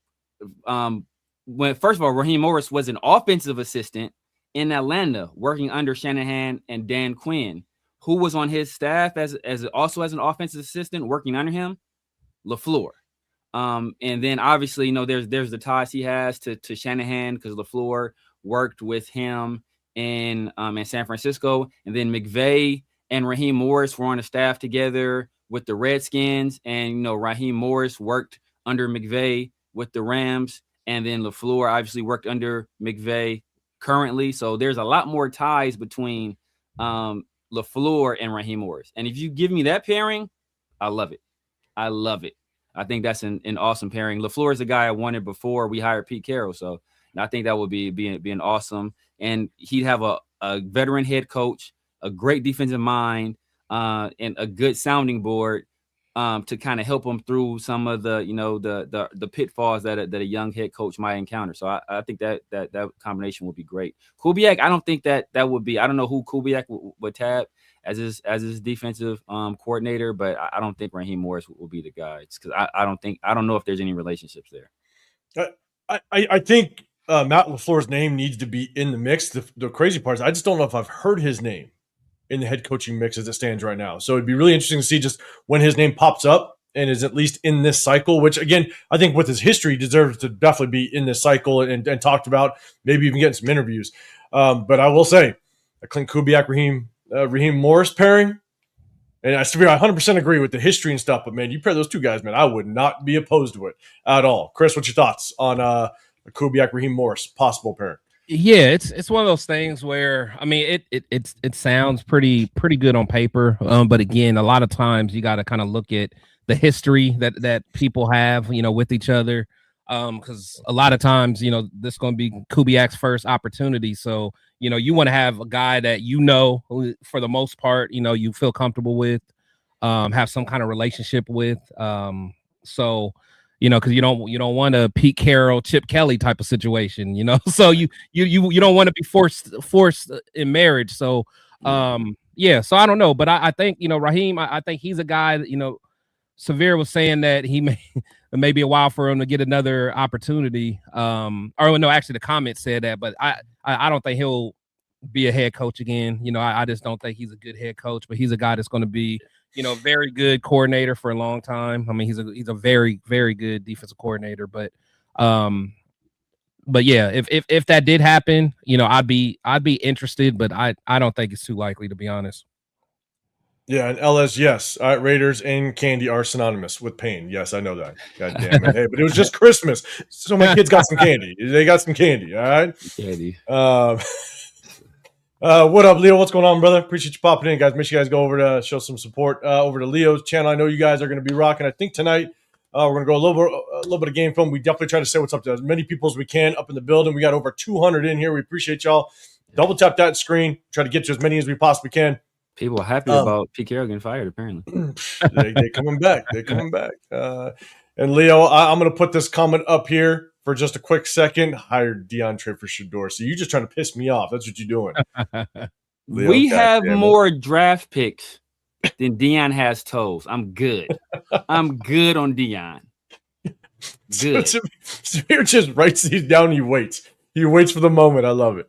when first of all, Raheem Morris was an offensive assistant in Atlanta working under Shanahan and Dan Quinn. Who was on his staff as also as an offensive assistant working under him? LaFleur. And then obviously, you know, there's the ties he has to Shanahan, because LaFleur worked with him in San Francisco, and then McVay and Raheem Morris were on the staff together with the Redskins, and you know, Raheem Morris worked under McVay with the Rams, and then LaFleur obviously worked under McVay currently. So there's a lot more ties between LaFleur and Raheem Morris. And if you give me that pairing, I love it. I love it. I think that's an awesome pairing. LaFleur is the guy I wanted before we hired Pete Carroll. So I think that would be an awesome. And he'd have a veteran head coach, a great defensive mind, and a good sounding board to kind of help him through some of the, you know, the pitfalls that a young head coach might encounter. So I think that combination would be great. Kubiak, I don't think that would be. I don't know who Kubiak would tab as his defensive coordinator, but I don't think Raheem Morris will be the guy, because I don't know if there's any relationships there. I think Matt LaFleur's name needs to be in the mix. The crazy part is I just don't know if I've heard his name in the head coaching mix as it stands right now. So it'd be really interesting to see just when his name pops up and is at least in this cycle, which again, I think with his history deserves to definitely be in this cycle and talked about, maybe even getting some interviews. But I will say a Clint Kubiak, Raheem Morris pairing, and I 100% agree with the history and stuff, but man, you pair those two guys, man, I would not be opposed to it at all. Chris, what's your thoughts on the Kubiak, Raheem Morris possible pairing? Yeah, it's one of those things where, I mean, it sounds pretty good on paper, but again, a lot of times you got to kind of look at the history that people have, you know, with each other, because a lot of times, you know, this is going to be Kubiak's first opportunity, so you know, you want to have a guy that you know, who, for the most part, you know, you feel comfortable with, have some kind of relationship with, so. You know, because you don't want a Pete Carroll, Chip Kelly type of situation, you know. So you don't want to be forced in marriage. So yeah. So I don't know, but I think, you know, Raheem, I think he's a guy that, you know, Severe was saying that he may be a while for him to get another opportunity. Or no, actually the comment said that, but I don't think he'll be a head coach again. You know, I just don't think he's a good head coach, but he's a guy that's going to be, you know, very good coordinator for a long time. I mean, he's a very, very good defensive coordinator, but yeah, if that did happen, you know, I'd be interested, but I don't think it's too likely, to be honest. Yeah, and LS, yes. Raiders and candy are synonymous with pain. Yes, I know that. God damn it. Hey, but it was just Christmas, so my kids got some candy. They got some candy, all right? Candy. What up, Leo? What's going on, brother? Appreciate you popping in, guys. Make sure you guys go over to show some support over to Leo's channel. I know you guys are going to be rocking. I think tonight we're going to go a little bit of game film. We definitely try to say what's up to as many people as we can up in the building. We got over 200 in here. We appreciate y'all. Double tap that screen. Try to get to as many as we possibly can. People are happy about Pete Carroll getting fired, apparently. They're coming back. They're coming back. And Leo, I'm going to put this comment up here for just a quick second. Hired DeAndre for Shedeur. So you're just trying to piss me off. That's what you're doing. Leo, we have more draft picks than Deion has toes. I'm good. I'm good on Deion. Good. So Samir just writes these down. He waits. He waits for the moment. I love it.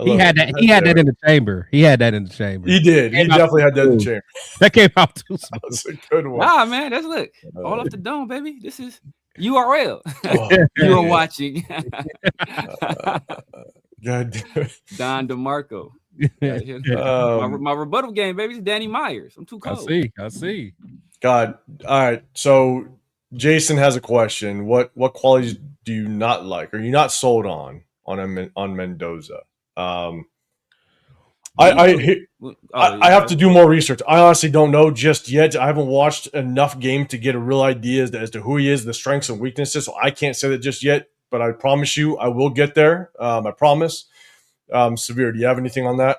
He had that in the chamber. He had that in the chamber. He did. He definitely had that in the chamber. That came out too smooth. That's a good one. Nah, man. That's look. All off the dome, baby. This is URL. You are watching. God. Don DeMarco. My rebuttal game, baby, is Danny Myers. I'm too cold. I see. God. All right. So Jason has a question. What qualities do you not like? Are you not sold on Mendoza? I have to do more research. I honestly don't know just yet. I haven't watched enough game to get a real idea as to who he is, the strengths and weaknesses. So I can't say that just yet, but I promise you I will get there. I promise. Severe, do you have anything on that?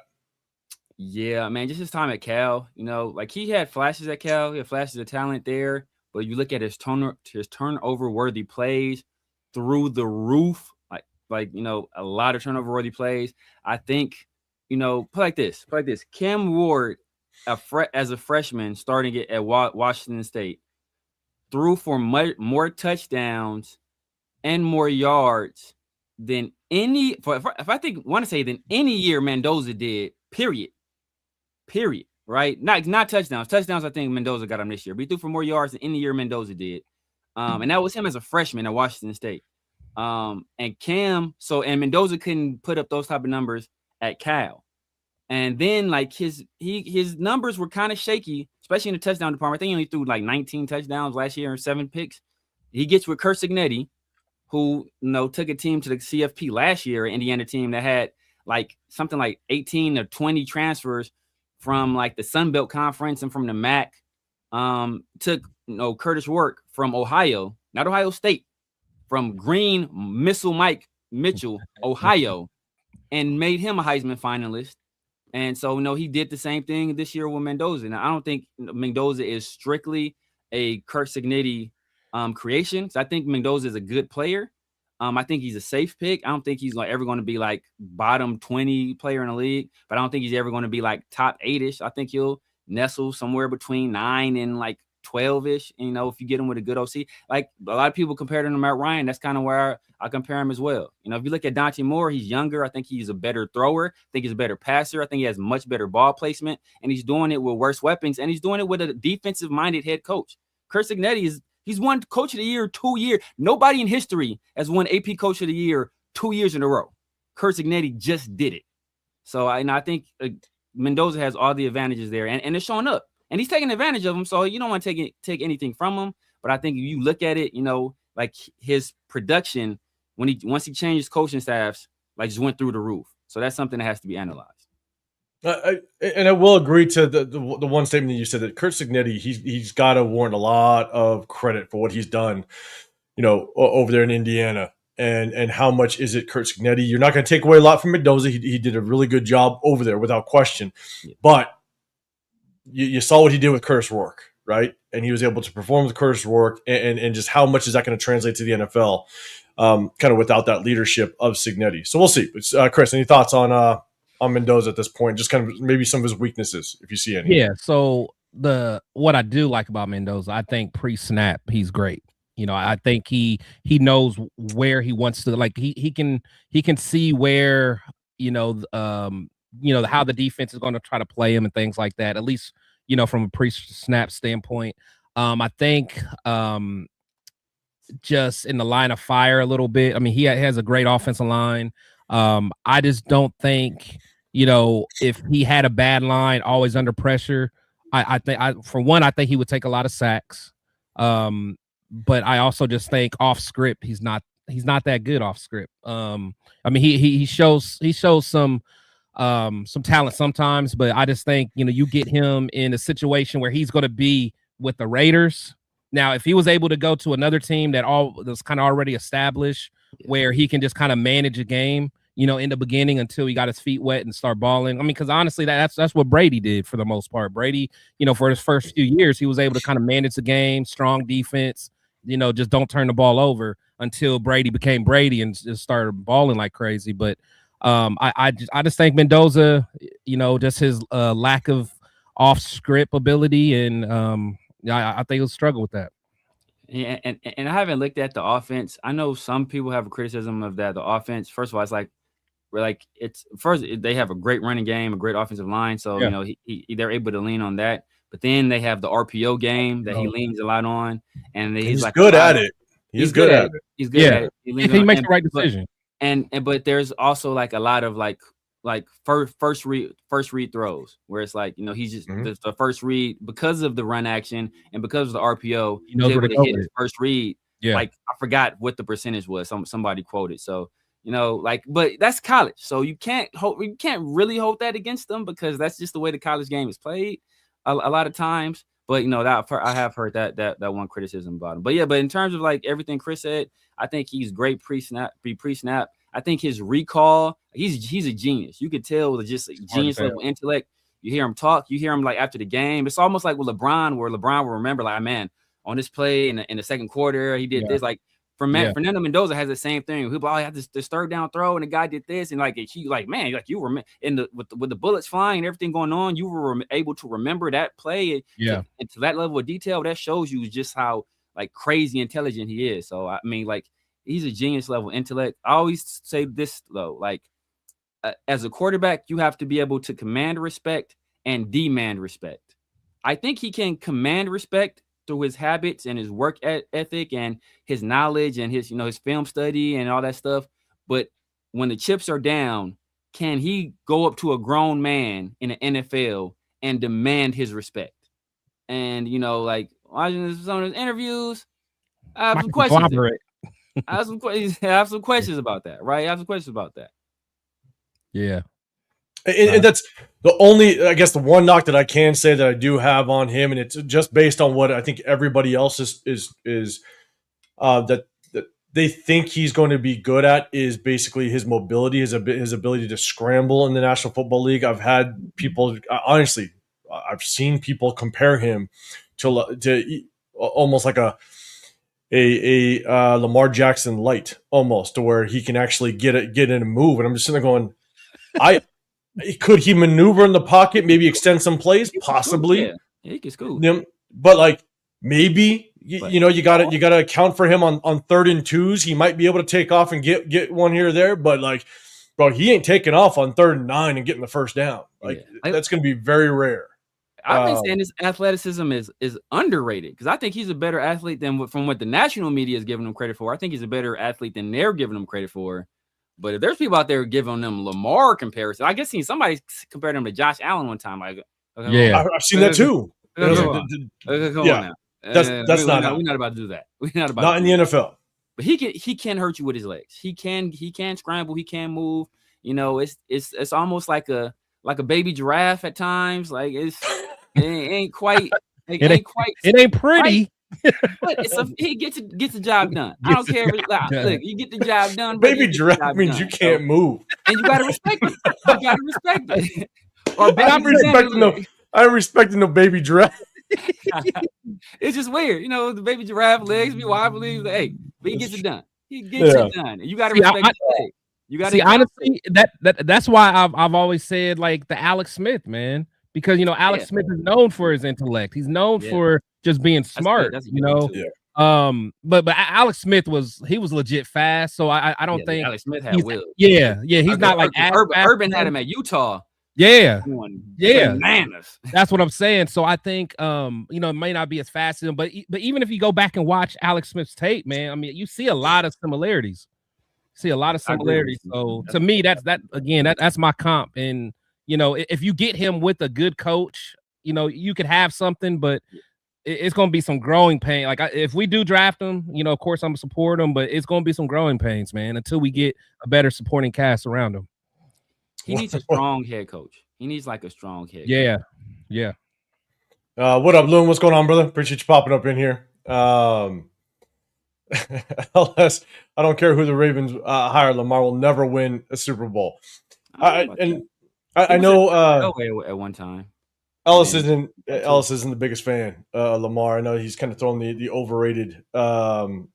Yeah, man, just his time at Cal, like he had flashes at Cal, he had flashes of talent there, but you look at his turnover worthy plays through the roof, a lot of turnover worthy plays. I think, put like this. Cam Ward, as a freshman starting it at Washington State, threw for more touchdowns and more yards than any than any year Mendoza did, period, right? Not touchdowns. I think Mendoza got him this year, but he threw for more yards than any year Mendoza did. And that was him as a freshman at Washington State. And Mendoza couldn't put up those type of numbers at Cal. And then like his numbers were kind of shaky, especially in the touchdown department. I think he only threw like 19 touchdowns last year and 7 picks. He gets with Kurt Signetti, who took a team to the CFP last year, an Indiana team that had like something like 18 or 20 transfers from like the Sun Belt Conference and from the MAC. Took Curtis Work from Ohio, not Ohio State, from Green Missile Mike Mitchell, Ohio, and made him a Heisman finalist. And so he did the same thing this year with Mendoza. Now I don't think Mendoza is strictly a Kurt Signetti creation. So I think Mendoza is a good player. I think he's a safe pick. I don't think he's ever going to be like bottom 20 player in the league, but I don't think he's ever going to be like top 8-ish. I think he'll nestle somewhere between 9 and like 12-ish. If you get him with a good OC, like a lot of people compared him to Matt Ryan, that's kind of where I compare him as well. If you look at Dante Moore, he's younger. I think he's a better thrower. I think he's a better passer. I think he has much better ball placement, and he's doing it with worse weapons, and he's doing it with a defensive-minded head coach. Kurt Signetti he's won Coach of the Year 2 years. Nobody in history has won AP Coach of the Year 2 years in a row. Kurt Signetti just did it. So I think Mendoza has all the advantages there, and it's showing up. And he's taking advantage of them, so you don't want to take anything from him. But I think if you look at it, like his production once he changed coaching staffs, like just went through the roof. So that's something that has to be analyzed. And I will agree to the one statement that you said that Kurt Signetti, he's got to warrant a lot of credit for what he's done, over there in Indiana. And how much is it Kurt Signetti? You're not going to take away a lot from Mendoza. He did a really good job over there without question. Yeah. But you saw what he did with Curtis Rourke, right? And he was able to perform with Curtis Rourke, and just how much is that going to translate to the NFL, kind of without that leadership of Signetti. So we'll see. Chris, any thoughts on Mendoza at this point? Just kind of maybe some of his weaknesses, if you see any. Yeah. So what I do like about Mendoza, I think pre-snap he's great. I think he knows where he wants to. Like he can see where how the defense is going to try to play him and things like that. At least from a pre-snap standpoint. I think just in the line of fire a little bit. I mean, he has a great offensive line. I just don't think if he had a bad line, always under pressure. I think he would take a lot of sacks. But I also just think off script, he's not that good off script. I mean, he shows some talent sometimes, but I just think you get him in a situation where he's going to be with the Raiders. Now, if he was able to go to another team that's kind of already established, where he can just kind of manage a game, in the beginning until he got his feet wet and start balling. I mean, because honestly, that's what Brady did for the most part. Brady, for his first few years, he was able to kind of manage the game, strong defense. Just don't turn the ball over until Brady became Brady and just started balling like crazy. But I just think Mendoza, just his lack of off script ability, and I think he'll struggle with that. Yeah, and I haven't looked at the offense. I know some people have a criticism of that. The offense, first of all, they have a great running game, a great offensive line, so they're able to lean on that. But then they have the RPO game that he leans a lot on, and he's like good at it. He's good at it. He's good at it. He makes the right decision. But there's also like a lot of like first read throws where it's like he's just the first read because of the run action and because of the RPO. He's able to hit his first read. Yeah. Like I forgot what the percentage was. Somebody quoted. So but that's college. So you can't really hold that against them because that's just the way the college game is played a lot of times. But I have heard that one criticism about him. But yeah, but in terms of like everything Chris said, I think he's great pre-snap. I think his recall, he's a genius. You could tell with just genius level intellect. You hear him talk. You hear him like after the game. It's almost like with LeBron, where LeBron will remember like, man, on this play in the second quarter, he did this. Like Fernando Mendoza has the same thing. He'll have this third down throw, and the guy did this, and like he like, man, like you remember with the bullets flying and everything going on, you were able to remember that play. And to that level of detail, that shows you just how like crazy intelligent he is. So I mean, like he's a genius level intellect. I always say this though, like as a quarterback, you have to be able to command respect and demand respect. I think he can command respect through his habits and his work ethic and his knowledge and his, his film study and all that stuff. But when the chips are down, can he go up to a grown man in the NFL and demand his respect? And, like watching some of his interviews, I have some questions. I have some questions about that, right? I have some questions about that. Yeah. And that's the only, I guess, the one knock that I can say that I do have on him, and it's just based on what I think everybody else is that they think he's going to be good at is basically his mobility, his ability to scramble in the National Football League. I've had people, honestly, I've seen people compare him to almost like a Lamar Jackson light, almost, to where he can actually get in and move. And I'm just sitting there going, could he maneuver in the pocket, maybe extend some plays? Possibly. Yeah, he can scoot. But like maybe you gotta account for him on 3rd and 2s. He might be able to take off and get one here or there, but like, bro, he ain't taking off on 3rd and 9 and getting the first down. Like that's gonna be very rare. I've been saying his athleticism is underrated because I think he's a better athlete than from what the national media is giving him credit for. I think he's a better athlete than they're giving him credit for. But if there's people out there giving them Lamar comparison, I guess somebody compared him to Josh Allen one time. Like, I've seen that too. Come on now. That's not. We're not about to do that. We're not about. Not in the NFL. But he can hurt you with his legs. He can scramble. He can move. It's almost like a baby giraffe at times. Like it ain't quite. It ain't pretty. Right? But he gets the job done. I don't care if it's loud. Look, you get the job done. Baby giraffe means you can't move, and you gotta respect it. You gotta respect it. Or I'm respecting no baby giraffe. It's just weird, the baby giraffe legs be wobbly. Hey, but he gets it done. He gets it done. And you gotta respect the leg. You gotta honestly that's why I've always said like the Alex Smith, man, because Alex Smith is known for his intellect. He's known for just being smart, but Alex Smith was legit fast, so I don't think Alex Smith had will. He's not like Urban had him at Utah. Bananas. That's what I'm saying. So I think it may not be as fast as him, but even if you go back and watch Alex Smith's tape, man, I mean, you see a lot of similarities. So to me, that's my comp. And if you get him with a good coach, you could have something, but it's going to be some growing pain. Like if we do draft him, of course I'm going to support him, but it's going to be some growing pains, man, until we get a better supporting cast around him. He needs a strong head coach. He needs like a strong head coach. Yeah. What up, Loon? What's going on, brother? Appreciate you popping up in here. LS, I don't care who the Ravens hire. Lamar will never win a Super Bowl. I know at one time. Ellis isn't the biggest fan of Lamar. I know he's kind of throwing the overrated comment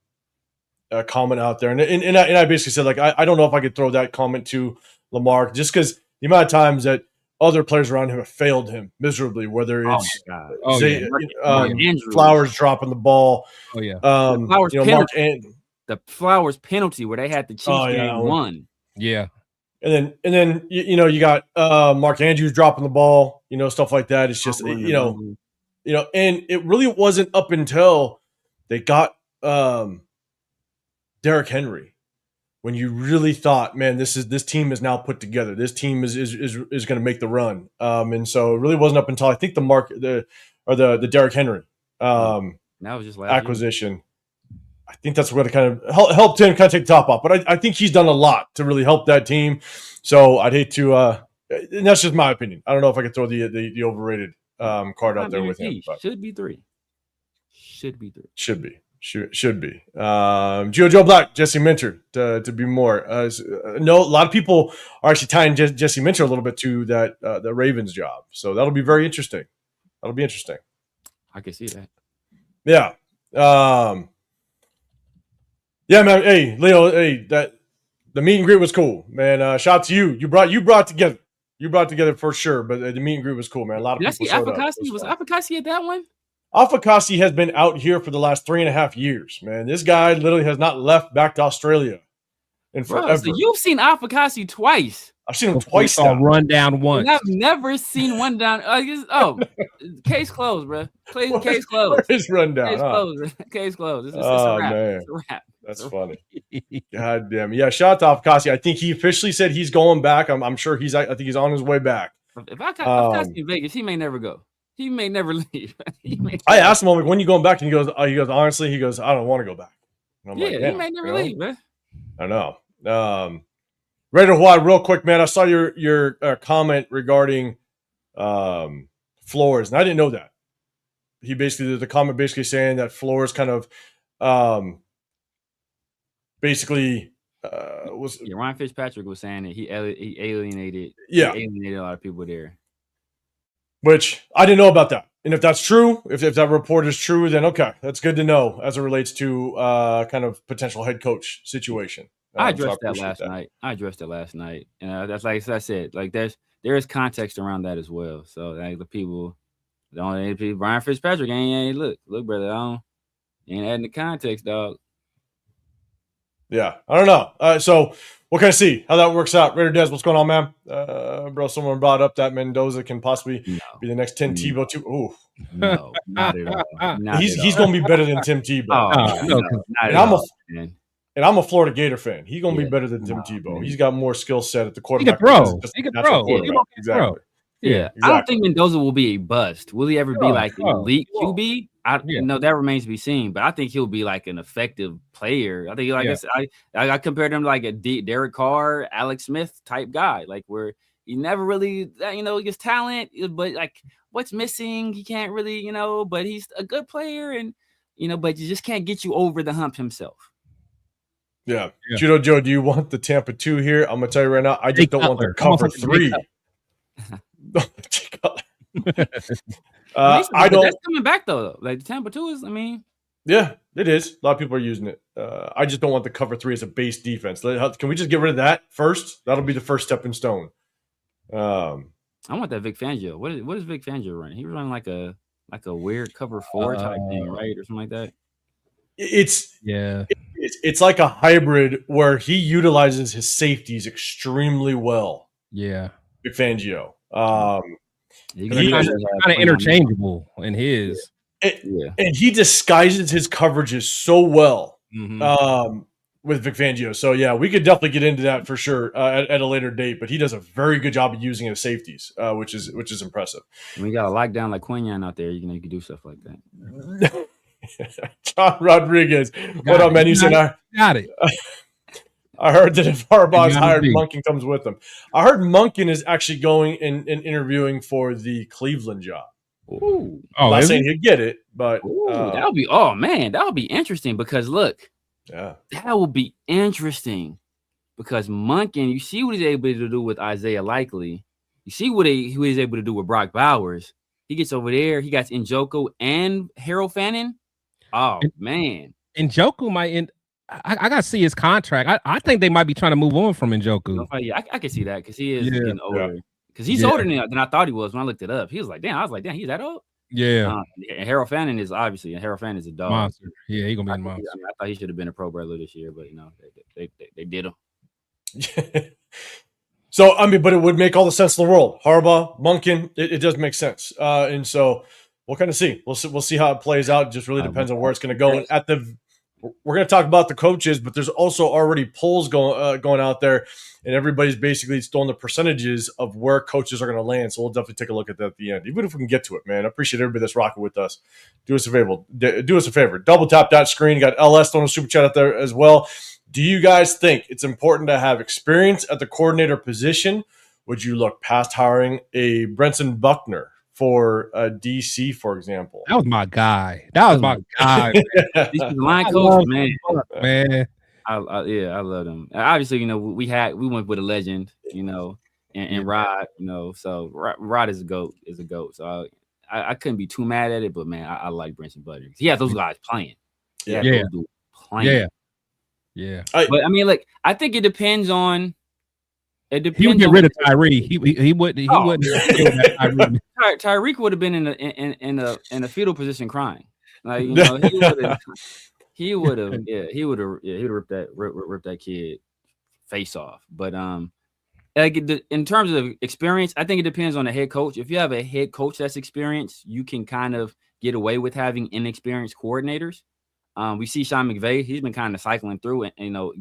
out there, and I basically said like I don't know if I could throw that comment to Lamar just because the amount of times that other players around him have failed him miserably, whether it's Flowers dropping the ball. The Flowers penalty where they had the Chiefs game won. Yeah. And then you got Mark Andrews dropping the ball, stuff like that. It's just and it really wasn't up until they got Derrick Henry when you really thought, man, this team is now put together. This team is going to make the run. And so it really wasn't up until I think the Derrick Henry that was just last acquisition. Year. I think that's what kind of helped him kind of take the top off. But I think he's done a lot to really help that team. So I'd hate to and that's just my opinion. I don't know if I could throw the overrated card out there with him. But. Should be 3. Should be. Should be. Joe Black, Jesse Minter to be more. No, a lot of people are actually tying Jesse Minter a little bit to that the Ravens job. So that'll be very interesting. That'll be interesting. I can see that. Yeah. Yeah, man. Hey, Leo. Hey, that the meet and greet was cool, man. Shout out to you. You brought together for sure. But the meet and greet was cool, man. A lot of people showed up. Was Afakasi at that one? Afakasi has been out here for the last 3.5 years, man. This guy literally has not left back to Australia in forever. So you've seen Afakasi twice. I've seen him twice now. Run down once. I've never seen one down. Case closed, bro. Case closed. His rundown. Case closed. Case closed. It's a wrap. Man. It's a wrap. That's funny. God damn. Yeah, shout out to Afakasi. I think he officially said he's going back. I'm sure I think he's on his way back. If Afakasi in Vegas, he may never go. He may never leave. I asked him, I'm like, when you going back? And he goes, honestly, I don't want to go back. And I'm like, he may never leave, man. I know. Raider Hawaii, real quick, man. I saw your comment regarding Flores, and I didn't know that. The comment basically saying that Flores kind of was. Yeah, Ryan Fitzpatrick was saying that he alienated. Yeah, he alienated a lot of people there. Which I didn't know about that. And if that's true, if that report is true, then okay, that's good to know as it relates to kind of potential head coach situation. I addressed that last night. And that's like I said, like there is context around that as well. So like the people, Brian Fitzpatrick ain't look, brother, ain't adding the context, dog. Yeah, I don't know. So we'll kind of see how that works out. Raider Des, what's going on, man? Bro, someone brought up that Mendoza can possibly be the next Tim Tebow too. Ooh. No, not at all. He's going to be better than Tim Tebow. And I'm a Florida Gator fan. He's going to be better than Tim Tebow. Man. He's got more skill set at the quarterback. He can throw. Exactly. Yeah. Exactly. I don't think Mendoza will be a bust. Will he ever be like an elite QB? That remains to be seen. But I think he'll be like an effective player. I think I compared him to like a Derek Carr, Alex Smith type guy, like where he never really, his talent, but like what's missing, he can't really, but he's a good player and, but you just can't get you over the hump himself. Yeah. Judo Joe, do you want the Tampa 2 here? I'm going to tell you right now, I just don't want the cover 3. I don't. That's coming back though. Like the Tampa 2 is. Yeah, it is. A lot of people are using it. I just don't want the cover 3 as a base defense. Can we just get rid of that first? That'll be the first step in stone. I want that Vic Fangio. What is Vic Fangio running? He was running like a weird cover 4 type thing, right, or something like that. It's like a hybrid where he utilizes his safeties extremely well. Yeah, Vic Fangio. He's kind of interchangeable in his. And he disguises his coverages so well with Vic Fangio. So, yeah, we could definitely get into that for sure at a later date. But he does a very good job of using his safeties, which is impressive. When you got a lockdown like Quinyon out there, you can do stuff like that. John Rodriguez. What up, man? You said I got it. I heard that if Harbaugh's hired, Monken comes with him. I heard Monken is actually going and interviewing for the Cleveland job. Ooh. I'm not saying he'd get it, but that would be interesting because look, that would be interesting because Monken, you see what he's able to do with Isaiah Likely. You see what he's able to do with Brock Bowers. He gets over there. He got Njoku and Harold Fannin. Oh, man. Njoku might end. I gotta see his contract. I think they might be trying to move on from Njoku. Yeah, I can see that because he is getting older. Because he's older than I thought he was when I looked it up. He was like, damn, he's that old? Yeah. And Harold Fannin is obviously, and Harold Fannin is a dog. Monster. Yeah, he's gonna be a monster. I thought he should have been a Pro Bowler this year, but they did him. So but it would make all the sense in the world. Harbaugh, Monken, it does make sense. And so we'll kind of see. We'll see how it plays out. It just really depends on where it's going to go. And we're going to talk about the coaches, but there's also already polls going out there, and everybody's basically throwing the percentages of where coaches are going to land. So we'll definitely take a look at that at the end, even if we can get to it, man. I appreciate everybody that's rocking with us. Do us a favor. Double tap that screen. You got LS throwing a super chat out there as well. Do you guys think it's important to have experience at the coordinator position? Would you look past hiring a Brenson Buckner for DC, for example. That was my guy. That was my guy. This is the line I coach, love man. Man. I love him. Obviously, we went with a legend, and Rod, so Rod is a goat. So I couldn't be too mad at it, but man, I like Brinson Butter. He had those guys playing. Yeah. Those dudes playing. Yeah. But I mean, like, I think it depends on. It depends. He would get rid of Tyree. He wouldn't. He wouldn't. Tyreek would have been in a fetal position crying. Like, he would have ripped that kid face off. But like in terms of experience, I think it depends on the head coach. If you have a head coach that's experienced, you can kind of get away with having inexperienced coordinators. We see Sean McVay; he's been kind of cycling through it,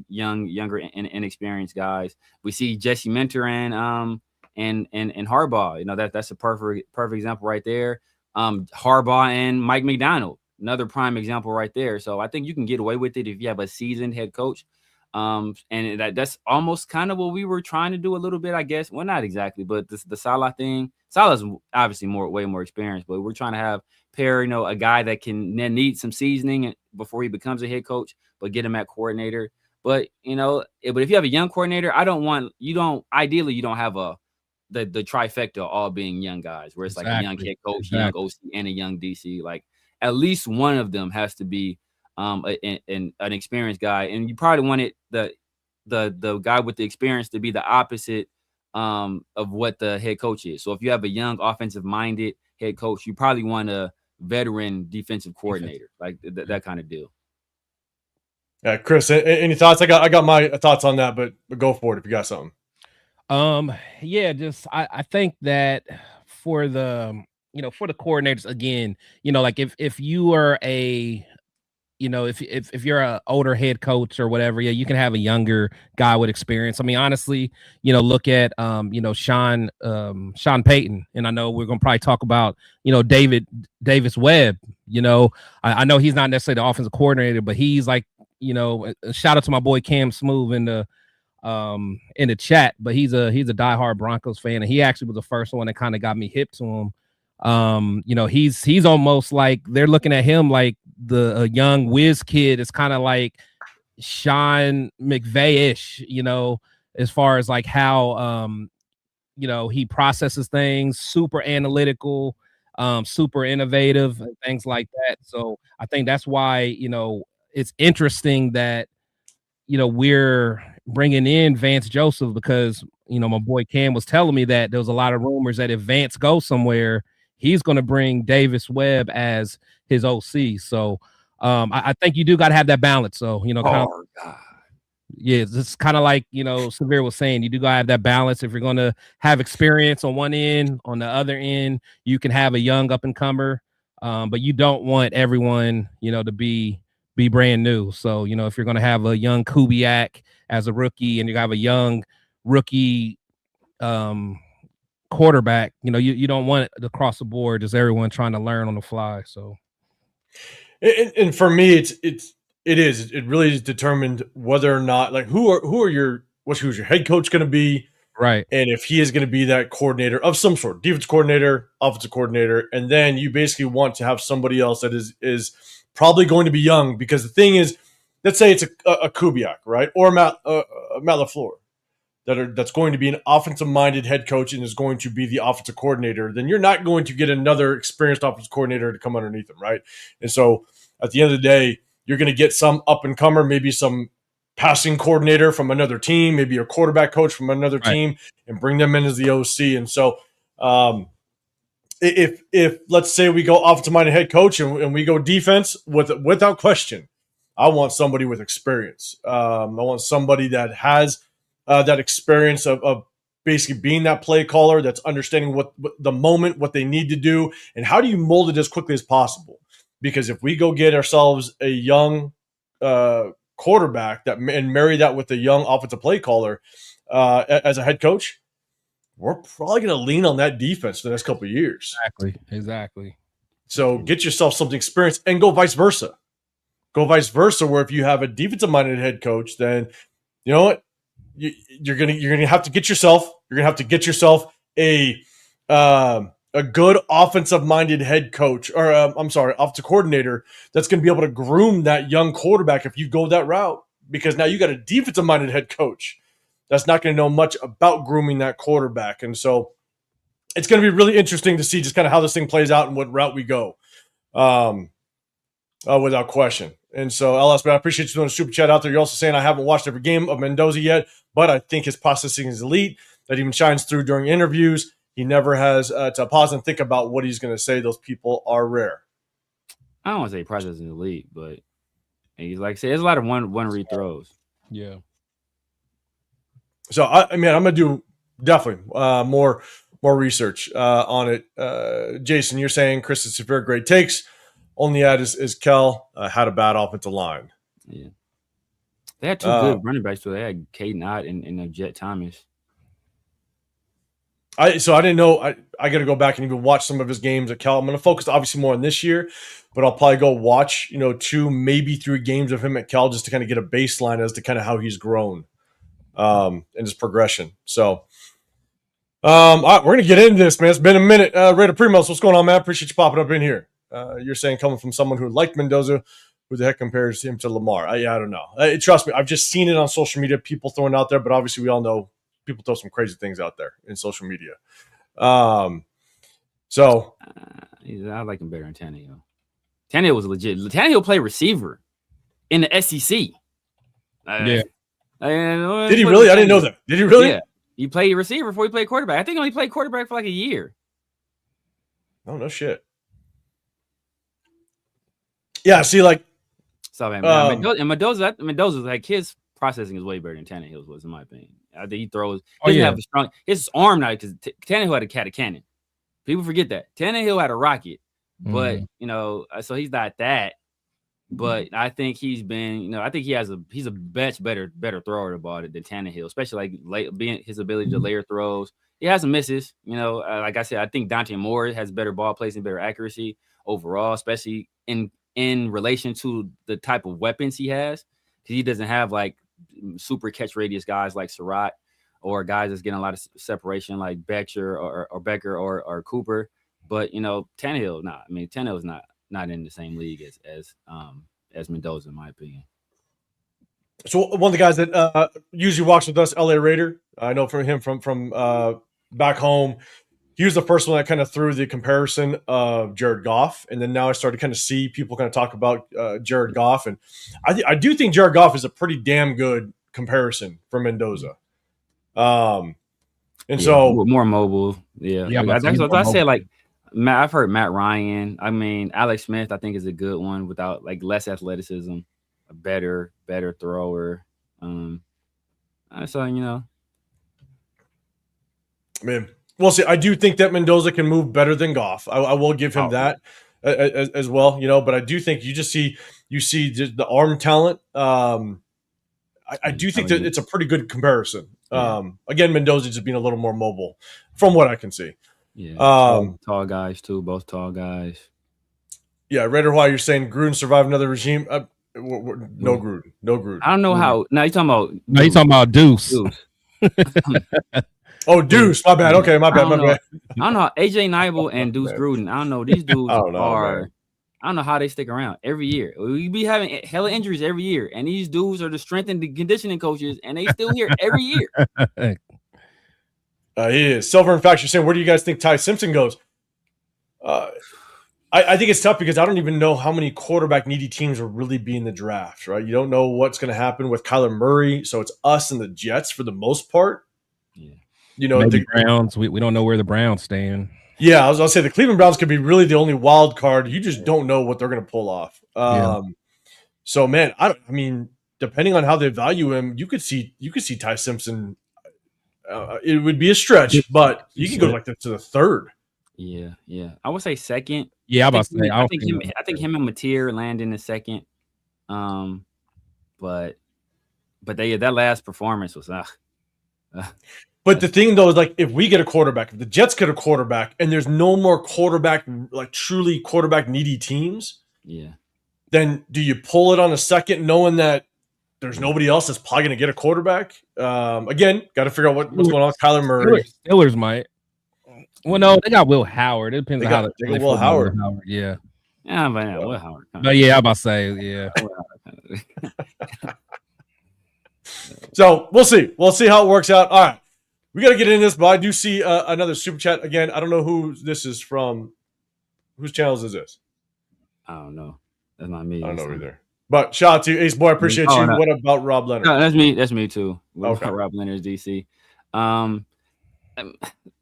younger and inexperienced guys. We see Jesse Minter and Harbaugh. That's a perfect example right there. Harbaugh and Mike McDonald, another prime example right there. So I think you can get away with it if you have a seasoned head coach. And that's almost kind of what we were trying to do a little bit, I guess. Well, not exactly, but the Salah thing. Salah's obviously way more experienced, but we're trying to pair a guy that can need some seasoning before he becomes a head coach, but get him at coordinator. But but if you have a young coordinator, ideally you don't have the trifecta all being young guys, where it's like a young head coach, young OC, and a young DC. Like at least one of them has to be an experienced guy, and you probably wanted the guy with the experience to be the opposite of what the head coach is. So if you have a young offensive minded head coach, you probably want a veteran defensive coordinator, like that kind of deal. Yeah, Chris, any thoughts? I got my thoughts on that, but go for it if you got something. I think that for the coordinators, again, like if you are if you're an older head coach or whatever, you can have a younger guy with experience. I mean, honestly, look at Sean Payton, and I know we're gonna probably talk about Davis Webb. I know he's not necessarily the offensive coordinator, but he's like, shout out to my boy Cam Smooth in the chat, but he's a diehard Broncos fan, and he actually was the first one that kind of got me hip to him. He's almost like they're looking at him like the young whiz kid. It's kind of like Sean McVay-ish, as far as like how he processes things, super analytical, super innovative, and things like that. So I think that's why it's interesting that we're bringing in Vance Joseph, because my boy Cam was telling me that there was a lot of rumors that if Vance goes somewhere, he's going to bring Davis Webb as his OC. So I think you do got to have that balance. So, it's kind of like, Severe was saying, you do got to have that balance. If you're going to have experience on one end, on the other end, you can have a young up and comer, but you don't want everyone, to be brand new. So, if you're going to have a young Kubiak as a rookie and you have a young rookie quarterback, you don't want it across the board, just everyone trying to learn on the fly. So, and for me, it really is determined whether or not, like, who's your head coach going to be, right? And if he is going to be that coordinator of some sort, defense coordinator, offensive coordinator, and then you basically want to have somebody else that is probably going to be young, because the thing is, let's say it's a Kubiak, right, or Matt LaFleur, that's going to be an offensive-minded head coach and is going to be the offensive coordinator. Then you're not going to get another experienced offensive coordinator to come underneath him, right? And so at the end of the day, you're going to get some up-and-comer, maybe some passing coordinator from another team, maybe a quarterback coach from another team, and bring them in as the OC. And so if let's say we go offensive-minded head coach and we go defense, without question, I want somebody with experience. I want somebody that has that experience of basically being that play caller, that's understanding what the moment, what they need to do, and how do you mold it as quickly as possible. Because if we go get ourselves a young quarterback and marry that with a young offensive play caller as a head coach, we're probably going to lean on that defense for the next couple of years. Exactly. So get yourself something experienced and go vice versa. Where if you have a defensive-minded head coach, then you know what? You're gonna have to get yourself a a good offensive-minded head coach, or offensive coordinator that's going to be able to groom that young quarterback if you go that route. Because now you got a defensive-minded head coach that's not going to know much about grooming that quarterback. And so it's going to be really interesting to see just kind of how this thing plays out and what route we go, without question. And so, LS, but I appreciate you doing a super chat out there. You're also saying I haven't watched every game of Mendoza yet, but I think his processing is elite. That even shines through during interviews. He never has to pause and think about what he's going to say. Those people are rare. I don't want to say processing is elite, but he's like I said, there's a lot of one read throws. Yeah. So I mean, I'm going to do definitely more research on it. Jason, you're saying Chris is very great takes. Only add is Kel had a bad offensive line. Yeah, they had two good running backs too. They had Caden Ott and Jet Thomas. I didn't know. I got to go back and even watch some of his games at Cal. I'm going to focus obviously more on this year, but I'll probably go watch 2, maybe 3 games of him at Cal just to kind of get a baseline as to kind of how he's grown and his progression. So, all right, we're going to get into this, man. It's been a minute. Raider Primos, what's going on, man? Appreciate you popping up in here. You're saying coming from someone who liked Mendoza, who the heck compares him to Lamar? I don't know. Trust me, I've just seen it on social media, people throwing out there, but obviously we all know people throw some crazy things out there in social media. So I like him better than Tannehill. Tannehill was legit. Tannehill played receiver in the SEC. Yeah. Did he really? I didn't know that. Did he really? Yeah. He played receiver before he played quarterback. I think he only played quarterback for like a year. Oh, no shit. Yeah, see, like, so Mendoza, like his processing is way better than Tannehill's was, in my opinion. I think he throws. He doesn't have the strong. His arm now because Tannehill had a cannon. People forget that Tannehill had a rocket, but so he's not that. But I think he's been, I think he's a much better thrower of the ball than Tannehill, especially like being his ability to layer throws. He has some misses, like I said, I think Dante Moore has better ball placement, better accuracy overall, especially in relation to the type of weapons he has, because he doesn't have like super catch radius guys like Surratt or guys that's getting a lot of separation like Becker or Cooper. But Tannehill, Tannehill's not in the same league as Mendoza, in my opinion. So one of the guys that usually walks with us, LA Raider, I know from him from back home. He was the first one that kind of threw the comparison of Jared Goff, and then now I started to kind of see people kind of talk about Jared Goff, and I do think Jared Goff is a pretty damn good comparison for Mendoza. So more mobile, that's what I said. Like I've heard Matt Ryan. I mean, Alex Smith, I think is a good one without like less athleticism, a better thrower. Man. We'll see. I do think that Mendoza can move better than Goff. I will give him that as well, but I do think you see the arm talent. I do think that it's a pretty good comparison. Again, Mendoza just being a little more mobile from what I can see. Yeah. Tall guys too, both tall guys. Yeah. Raider, why you're saying Gruden survived another regime? No Gruden. I don't know how. No, you're talking about Deuce. Oh, Deuce. My bad. Okay, my bad. I don't know. AJ Neibel and Deuce Gruden. I don't know. These dudes I don't know how they stick around every year. We be having hella injuries every year, and these dudes are the strength and the conditioning coaches, and they still here every year. He is. Silver and Facts, you're saying, where do you guys think Ty Simpson goes? I think it's tough because I don't even know how many quarterback needy teams will really be in the draft, right? You don't know what's going to happen with Kyler Murray, so it's us and the Jets for the most part. Yeah. The Browns. We don't know where the Browns stand. Yeah, I was going to say the Cleveland Browns could be really the only wild card. You just don't know what they're going to pull off. So, man, I mean, depending on how they value him, you could see Ty Simpson. It would be a stretch, but you could go like to the third. Yeah. I would say second. Yeah, I think him and Mateer land in the second. But that last performance was But the thing though is like if we get a quarterback, if the Jets get a quarterback, and there's no more quarterback like truly quarterback needy teams, then do you pull it on a second, knowing that there's nobody else that's probably going to get a quarterback? Again, got to figure out what's going on with Kyler Murray. Steelers might. Well, no, they got Will Howard. It depends They on how got they Will Howard. Yeah. Yeah, but yeah, Will Howard. But yeah, I'm about to say, yeah. So we'll see. We'll see how it works out. All right. We got to get into this, but I do see another super chat. Again, I don't know who this is from. Whose channels is this? I don't know. That's not me. I don't know either. But shout out to you, Ace Boy. I appreciate you. No. What about Rob Leonard? No, that's me. That's me too. What Okay. about Rob Leonard's DC?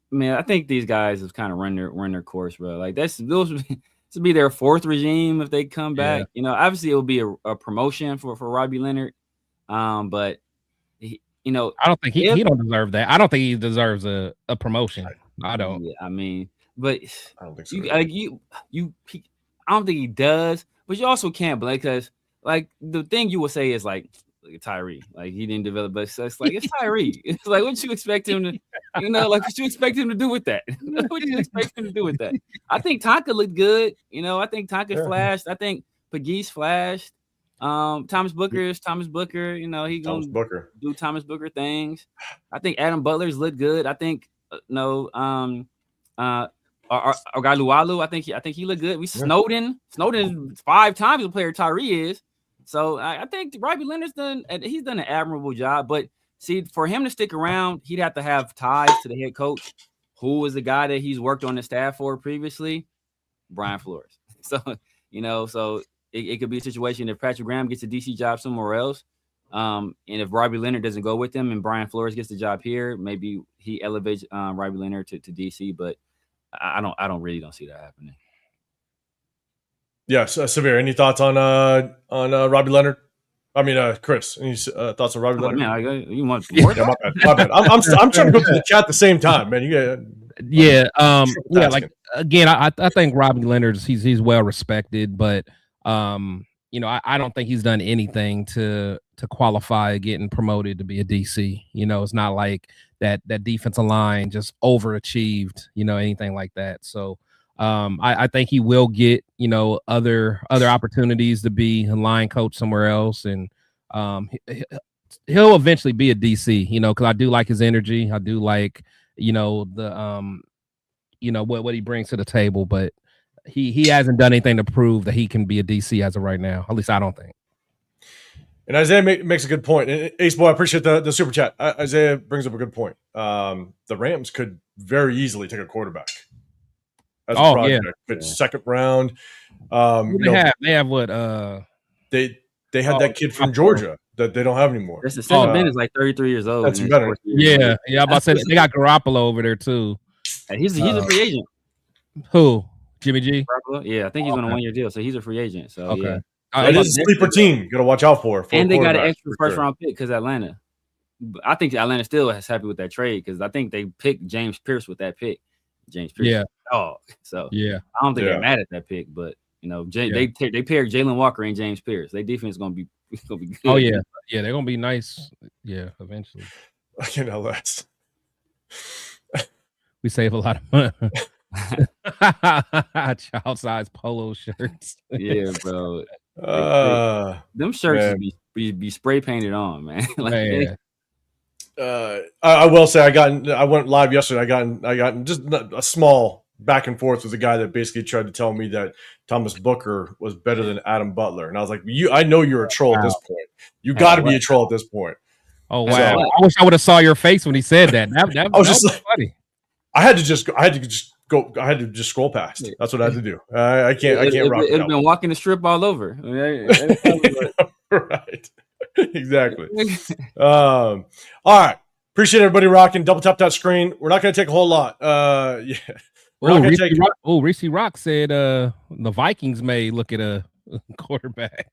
Man, I think these guys have kind of run their course, bro. Like those to be their fourth regime if they come back. Yeah. You know, obviously it will be a promotion for Robbie Leonard. But he, you know, I don't think he don't deserve that. I don't think he deserves a promotion. I don't. Yeah, I mean, but I don't think so. I don't think he does. But you also can't blame because like the thing you would say is like Tyree, like he didn't develop, but it's like it's Tyree. It's like what you expect him to, you know, like what you expect him to do with that? What you expect him to do with that? I think Tonka looked good. You know, I think Tonka flashed. I think Pegues flashed. Thomas Booker is Thomas Booker. You know, he gonna do Thomas Booker things. I think Adam Butler's looked good. I think Ogalualu, I think he looked good. Snowden 5 times the player Tyree is. So I think Robbie Leonard's done an admirable job. But see, for him to stick around, he'd have to have ties to the head coach, who was the guy that he's worked on the staff for previously, Brian Flores. So, you know, it could be a situation if Patrick Graham gets a DC job somewhere else. And if Robbie Leonard doesn't go with him and Brian Flores gets the job here, maybe he elevates Robbie Leonard to DC. But I don't see that happening. Yes, Severe. Any thoughts on Robbie Leonard? I mean, Chris. Any thoughts on Robbie Leonard? Man, you want more? Yeah, my bad. I'm trying to go through the chat at the same time, man. Like again, I think Robbie Leonard he's well respected, but you know, I don't think he's done anything to qualify getting promoted to be a DC. You know, it's not like that defensive line just overachieved, you know, anything like that. So I think he will get, you know, other opportunities to be a line coach somewhere else, and he'll eventually be a DC, you know, because I do like his energy. I do like, you know, the you know, what he brings to the table, but he hasn't done anything to prove that he can be a DC as of right now. At least I don't think. And Isaiah makes a good point. And Ace Boy, I appreciate the super chat. Isaiah brings up a good point. The Rams could very easily take a quarterback. As a project. Second round. They have what? They had that kid from Georgia that they don't have anymore. The second Ben is like 33 years old. That's better. Yeah. I'm about to say they got Garoppolo over there too. He's a free agent. Who? Jimmy G? Yeah, I think he's on a 1-year deal, so he's a free agent. So okay. It is a sleeper team. You got to watch out for. And they got an extra first-round pick because Atlanta. I think Atlanta still is happy with that trade because I think they picked James Pierce with that pick. James Pierce, So I don't think they're mad at that pick, but you know, they paired Jalen Walker and James Pierce. Their defense is gonna be good. Oh yeah, they're gonna be nice. Yeah, eventually. You know, that's we save a lot of money. Child size polo shirts. Yeah, bro. Them shirts be spray painted on, man. I will say I went live yesterday. I got just a small back and forth with a guy that basically tried to tell me that Thomas Booker was better than Adam Butler, and I was like, I know you're a troll at this point. You got to be a troll at this point. Oh wow! So, I wish I would have saw your face when he said that. That was like, funny. I had to just scroll past. That's what I had to do. I can't. It's been walking the strip all over. Right. Exactly. All right. Appreciate everybody rocking. Double tap that screen. We're not going to take a whole lot. Reese Rock said the Vikings may look at a quarterback.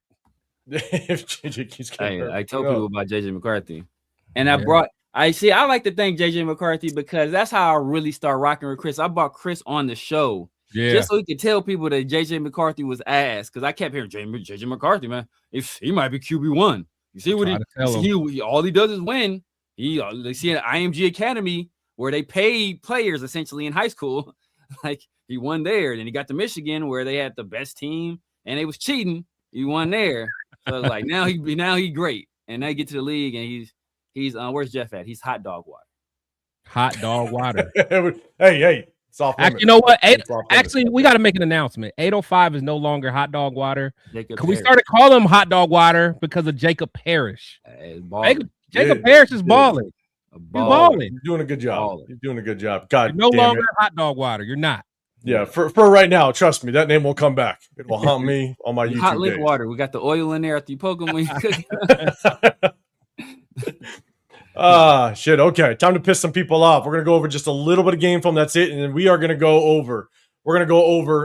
If JJ keeps I told people about JJ McCarthy, and I like to thank JJ McCarthy because that's how I really start rocking with Chris. I brought Chris on the show just so he could tell people that JJ McCarthy was ass because I kept hearing JJ McCarthy, man. If he might be QB1. You see what he all he does is win. They see an IMG Academy where they pay players essentially in high school. Like he won there. Then he got to Michigan where they had the best team and they was cheating. He won there. So like now he great. And now he get to the league and he's where's Jeff at? He's hot dog water. Hot dog water. Hey, Soft Actually, limit. you know what? It's off limit. Actually, we got to make an announcement. 805 is no longer hot dog water. Jacob We Harris. started calling him hot dog water because of Jacob Parrish. Jacob Parrish is balling. He's balling. You're doing a good job. Baller. You're doing a good job. God, You're no damn longer it. hot dog water. You're not. Yeah, for right now, trust me, that name will come back. It will haunt me on my YouTube Hot link days. water. We got the oil in there after you poke them when you cook. Shit. Okay, time to piss some people off. We're gonna go over just a little bit of game film. That's it, and then we're gonna go over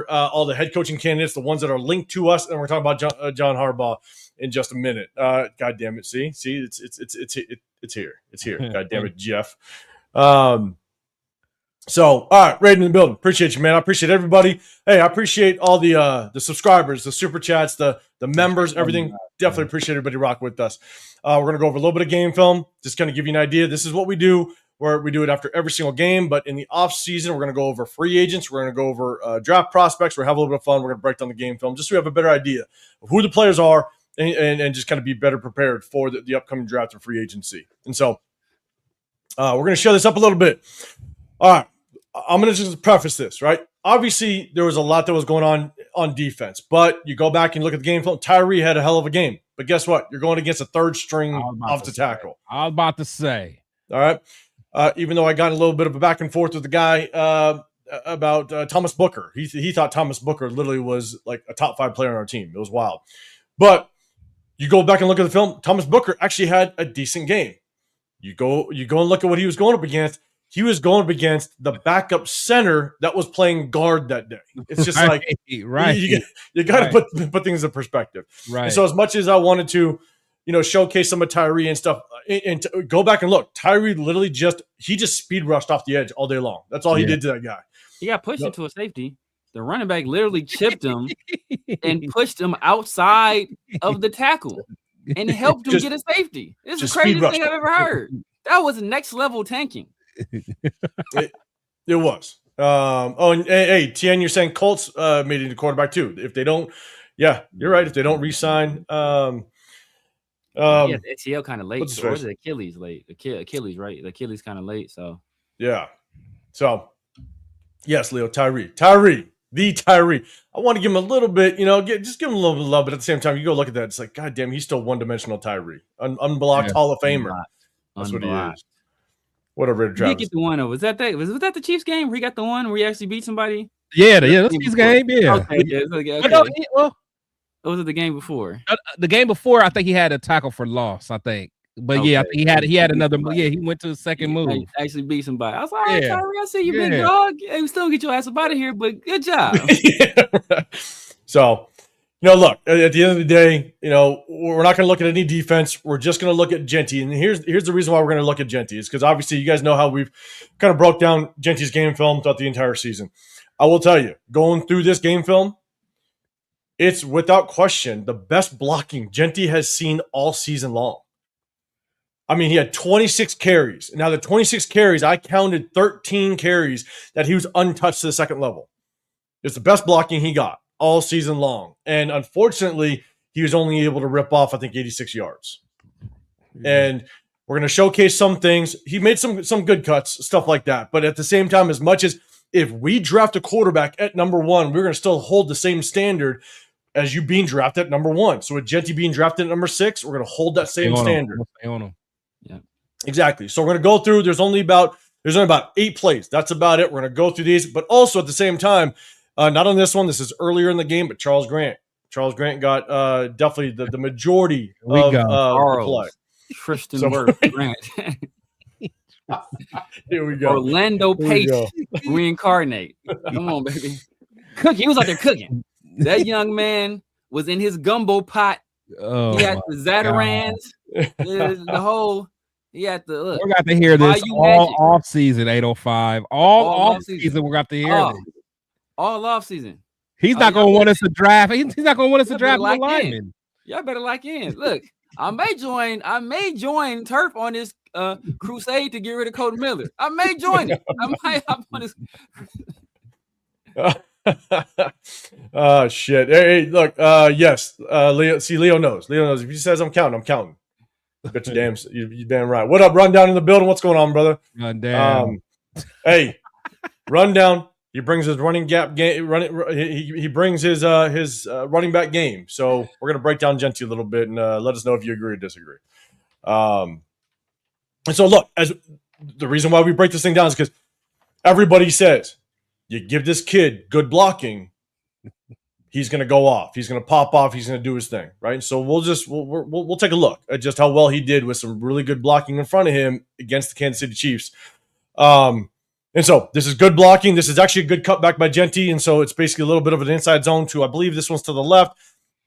all the head coaching candidates, the ones that are linked to us, and we're talking about John Harbaugh in just a minute. God damn it! See, it's here. It's here. God damn it, Jeff. So, all right, Raiden in the building. Appreciate you, man. I appreciate everybody. Hey, I appreciate all the subscribers, the super chats, the members, everything. Definitely appreciate everybody rocking with us. We're gonna go over a little bit of game film, just kind of give you an idea. This is what we do. Where we do it after every single game, but in the off season, we're gonna go over free agents. We're gonna go over draft prospects. We're gonna have a little bit of fun. We're gonna break down the game film, just so we have a better idea of who the players are, and just kind of be better prepared for the upcoming draft and free agency. And so, we're gonna show this up a little bit. All right. I'm going to just preface this, right? Obviously, there was a lot that was going on defense, but you go back and look at the game film. Tyree had a hell of a game, but guess what? You're going against a third string off the tackle. I was about to say. All right. Even though I got a little bit of a back and forth with the guy about Thomas Booker. He thought Thomas Booker literally was like a top 5 player on our team. It was wild. But you go back and look at the film. Thomas Booker actually had a decent game. You go and look at what he was going up against. He was going up against the backup center that was playing guard that day. It's just right, you got to put things in perspective. Right. And so as much as I wanted to, showcase some of Tyree and stuff, and to go back and look, Tyree literally just speed rushed off the edge all day long. That's all he did to that guy. He got pushed into a safety. The running back literally chipped him and pushed him outside of the tackle and helped him get a safety. This is the craziest thing I've ever heard. That was next level tanking. It was. And hey, Tien, you're saying Colts made it a quarterback too. If they don't, yeah, you're right. If they don't re-sign, ACL kind of late. Or was it Achilles late? Achilles, right? The Achilles kind of late. So yeah. So yes, Leo, Tyree. I want to give him a little bit, just give him a little bit of love, but at the same time, you go look at that. It's like, God damn, he's still one-dimensional Tyree, unblocked Hall of Famer. That's what he is. Whatever. He did get the one. Was that the Chiefs game where he got the one where he actually beat somebody? Yeah, that's Chiefs game. Yeah. Okay. Well, or was it the game before? The game before, I think he had a tackle for loss. I think, but yeah, I think he had another. Yeah, he went to the second move. Actually beat somebody. I was like, all right, Tyree, I see you, big dog. Hey, we still get your ass up out of here, but good job. So. Look, at the end of the day, we're not going to look at any defense. We're just going to look at Genty. And here's the reason why we're going to look at Genty is because obviously you guys know how we've kind of broke down Genty's game film throughout the entire season. I will tell you, going through this game film, it's without question the best blocking Genty has seen all season long. I mean, he had 26 carries. Now, the 26 carries, I counted 13 carries that he was untouched to the second level. It's the best blocking he got all season long. And unfortunately, he was only able to rip off, I think, 86 yards. And we're going to showcase some things. He made some good cuts, stuff like that. But at the same time, as much as if we draft a quarterback at number 1, we're going to still hold the same standard as you being drafted at number 1. So with Genty being drafted at number 6, we're going to hold that same standard. Stay on him. Yeah, exactly. So we're going to go through. There's only about 8 plays. That's about it. We're going to go through these. But also at the same time, not on this one. This is earlier in the game, but Charles Grant. Charles Grant got definitely the majority of the play. Tristan Wirth Grant. Here we go. Orlando Pace reincarnate. Come on, baby. He was out there cooking. That young man was in his gumbo pot. Oh, he had the Zatarans, the whole. He had the look. We got to hear this all off season. 805. All off season. We got to hear this. All off season. He's not going to want us to draft. He's not going to want us to draft no linemen. Y'all better lock in. Look, I may join Turf on this crusade to get rid of Cody Miller. I may join it. I might hop on this. Shit. Hey, look. Yes. Leo. See, Leo knows. If he says I'm counting, I'm counting. Bet you damn right. What up, Rundown in the building? What's going on, brother? Rundown. Hey, Rundown. He brings his running gap game. He brings his running back game. So we're gonna break down Genty a little bit and let us know if you agree or disagree. And so look, as the reason why we break this thing down is because everybody says you give this kid good blocking, he's gonna go off. He's gonna pop off. He's gonna do his thing, right? So we'll take a look at just how well he did with some really good blocking in front of him against the Kansas City Chiefs. And so this is good blocking. This is actually a good cutback by Genty. And so it's basically a little bit of an inside zone to, I believe this one's to the left.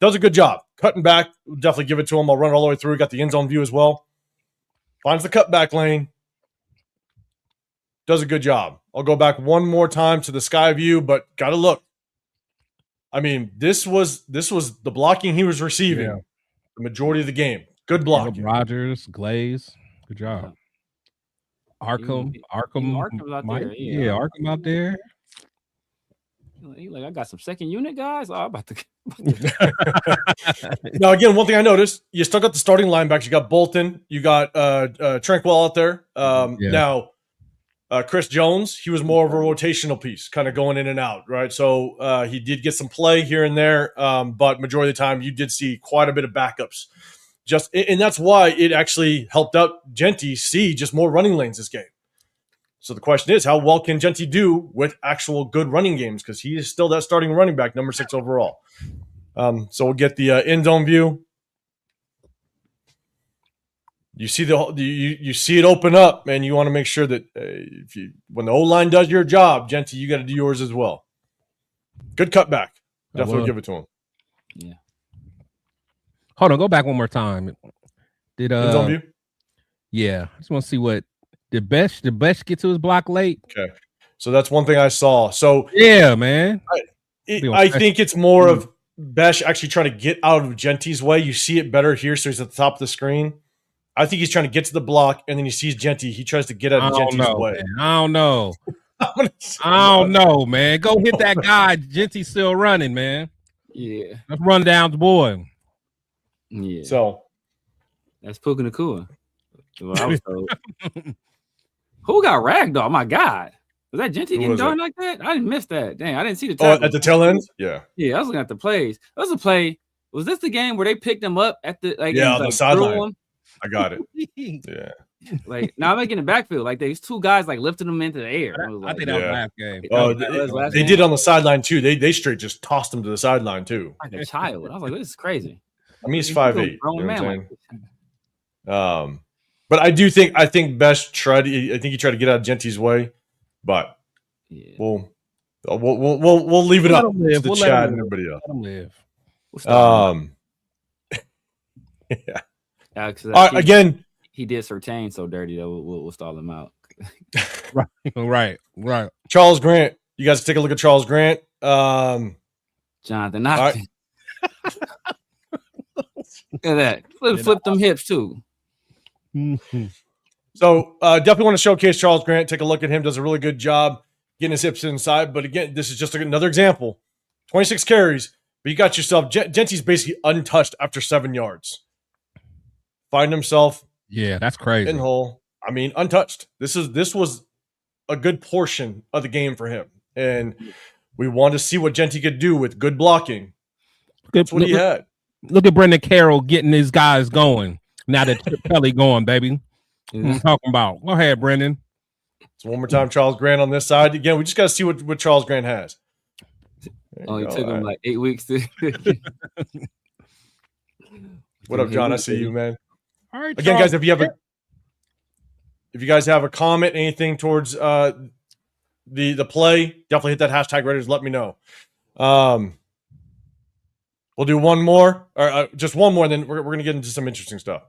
Does a good job. Cutting back. We'll definitely give it to him. I'll run it all the way through. Got the end zone view as well. Finds the cutback lane. Does a good job. I'll go back one more time to the sky view, but got to look. I mean, this was the blocking he was receiving the majority of the game. Good blocking. Rogers, Glaze. Good job. Arkham out there. Yeah, Arkham out there. He like, I got some second unit guys. Oh, I'm about to. Now, again, one thing I noticed, you still got the starting linebackers. You got Bolton. You got Tranquil out there. Now, Chris Jones, he was more of a rotational piece, kind of going in and out, right? So he did get some play here and there, but majority of the time you did see quite a bit of backups. And that's why it actually helped out Genty see just more running lanes this game. So the question is, how well can Genty do with actual good running games? Because he is still that starting running back, number 6 overall. So we'll get the end zone view. You see you see it open up, man. You want to make sure that when the O-line does your job, Genty, you got to do yours as well. Good cutback. Definitely give it to him. Yeah. Hold on, go back one more time. Did end zone view? Yeah, I just want to see what did Besh get to his block late. Okay, so that's one thing I saw. So yeah, man, I think it's more of Besh actually trying to get out of Genty's way. You see it better here, so he's at the top of the screen. I think he's trying to get to the block, and then he sees Genty. He tries to get out of Genty's way. Man. I don't know. I don't know, man. Go hit that guy. Genty's still running, man. Yeah, let's run down the boy. Yeah. So that's Puka Nakua. I was told. Who got ragdoll? My God. Was that Genty getting done like that? I didn't miss that. Dang, I didn't see the tackle. Oh, at the tail end? Yeah. Yeah, I was looking at the plays. That was a play. Was this the game where they picked him up at the on the sideline? I got it. Yeah. Like now I'm making the backfield. Like these two guys like lifting them into the air. I think that was last game. They did on the sideline too. They straight just tossed him to the sideline too. Like a child. I was like, this is crazy. I mean, he's 5'8". But I think Besh tried. I think he tried to get out of Genty's way, but we'll leave it up to the chat and everybody else. Let him live. Yeah. Again, he did Surtain so dirty that we'll stall him out. Right. Charles Grant. You guys take a look at Charles Grant. Jonathan Hopkins. Look at that. Flip them hips too. So definitely want to showcase Charles Grant. Take a look at him. Does a really good job getting his hips inside. But again, this is just another example. 26 carries, but you got yourself. Genty's basically untouched after 7 yards. Find himself. Yeah, that's crazy. In hole. I mean, untouched. This was a good portion of the game for him, and we want to see what Genty could do with good blocking. That's what he had. Look at Brendan Carroll getting his guys going. Now that Pelly going, baby. What I'm talking about. Go ahead, Brendan. So one more time, Charles Grant on this side. Again, we just got to see what Charles Grant has. Only took him like 8 weeks to. What up, John? I see you, man. All right, again, guys. If you guys have a comment, anything towards the play, definitely hit that hashtag Raiders. Let me know. We'll do one more, or just one more, and then we're gonna get into some interesting stuff.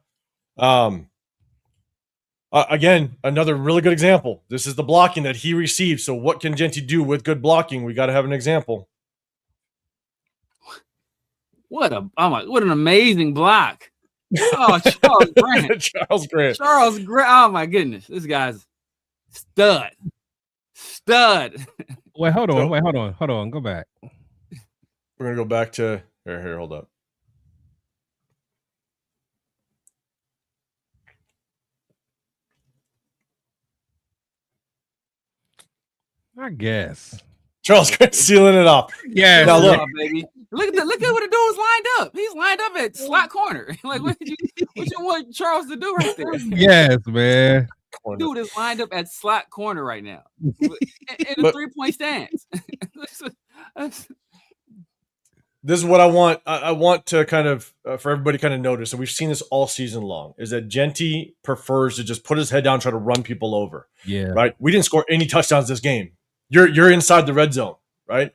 Again, another really good example. This is the blocking that he received. So what can Genty do with good blocking? We got to have an example. What an amazing block. Oh, Charles Grant. Charles Grant. Oh my goodness. This guy's stud. Wait, hold on. Go back. We're gonna go back to here, hold up. I guess. Charles Grant sealing it off. Yeah. Now look, baby. Look at what the dude's lined up. He's lined up at slot corner. Like, what you want Charles to do right there? Yes, man. Dude is lined up at slot corner right now in a 3-point stance. This is what I want. I want to kind of for everybody kind of notice, and we've seen this all season long, is that Genty prefers to just put his head down, try to run people over. Yeah. Right. We didn't score any touchdowns this game. You're inside the red zone, right?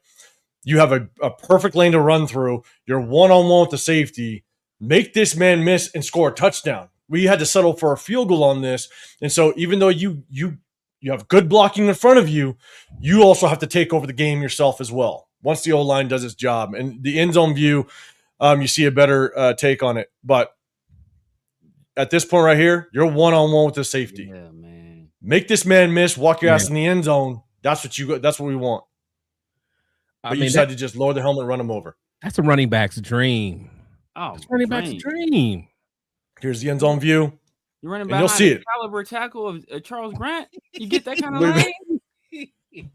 You have a perfect lane to run through. You're one-on-one with the safety. Make this man miss and score a touchdown. We had to settle for a field goal on this. And so even though you have good blocking in front of you, you also have to take over the game yourself as well. Once the O-line does its job. And the end zone view, you see a better take on it. But at this point right here, you're one-on-one with the safety. Yeah, man. Make this man miss, walk your ass in the end zone. That's what we want. But you decide to just lower the helmet and run him over. That's a running back's dream. Oh, that's running back's dream. Here's the end zone view. You're running back. You'll see it. Caliber tackle of Charles Grant. You get that kind of lane.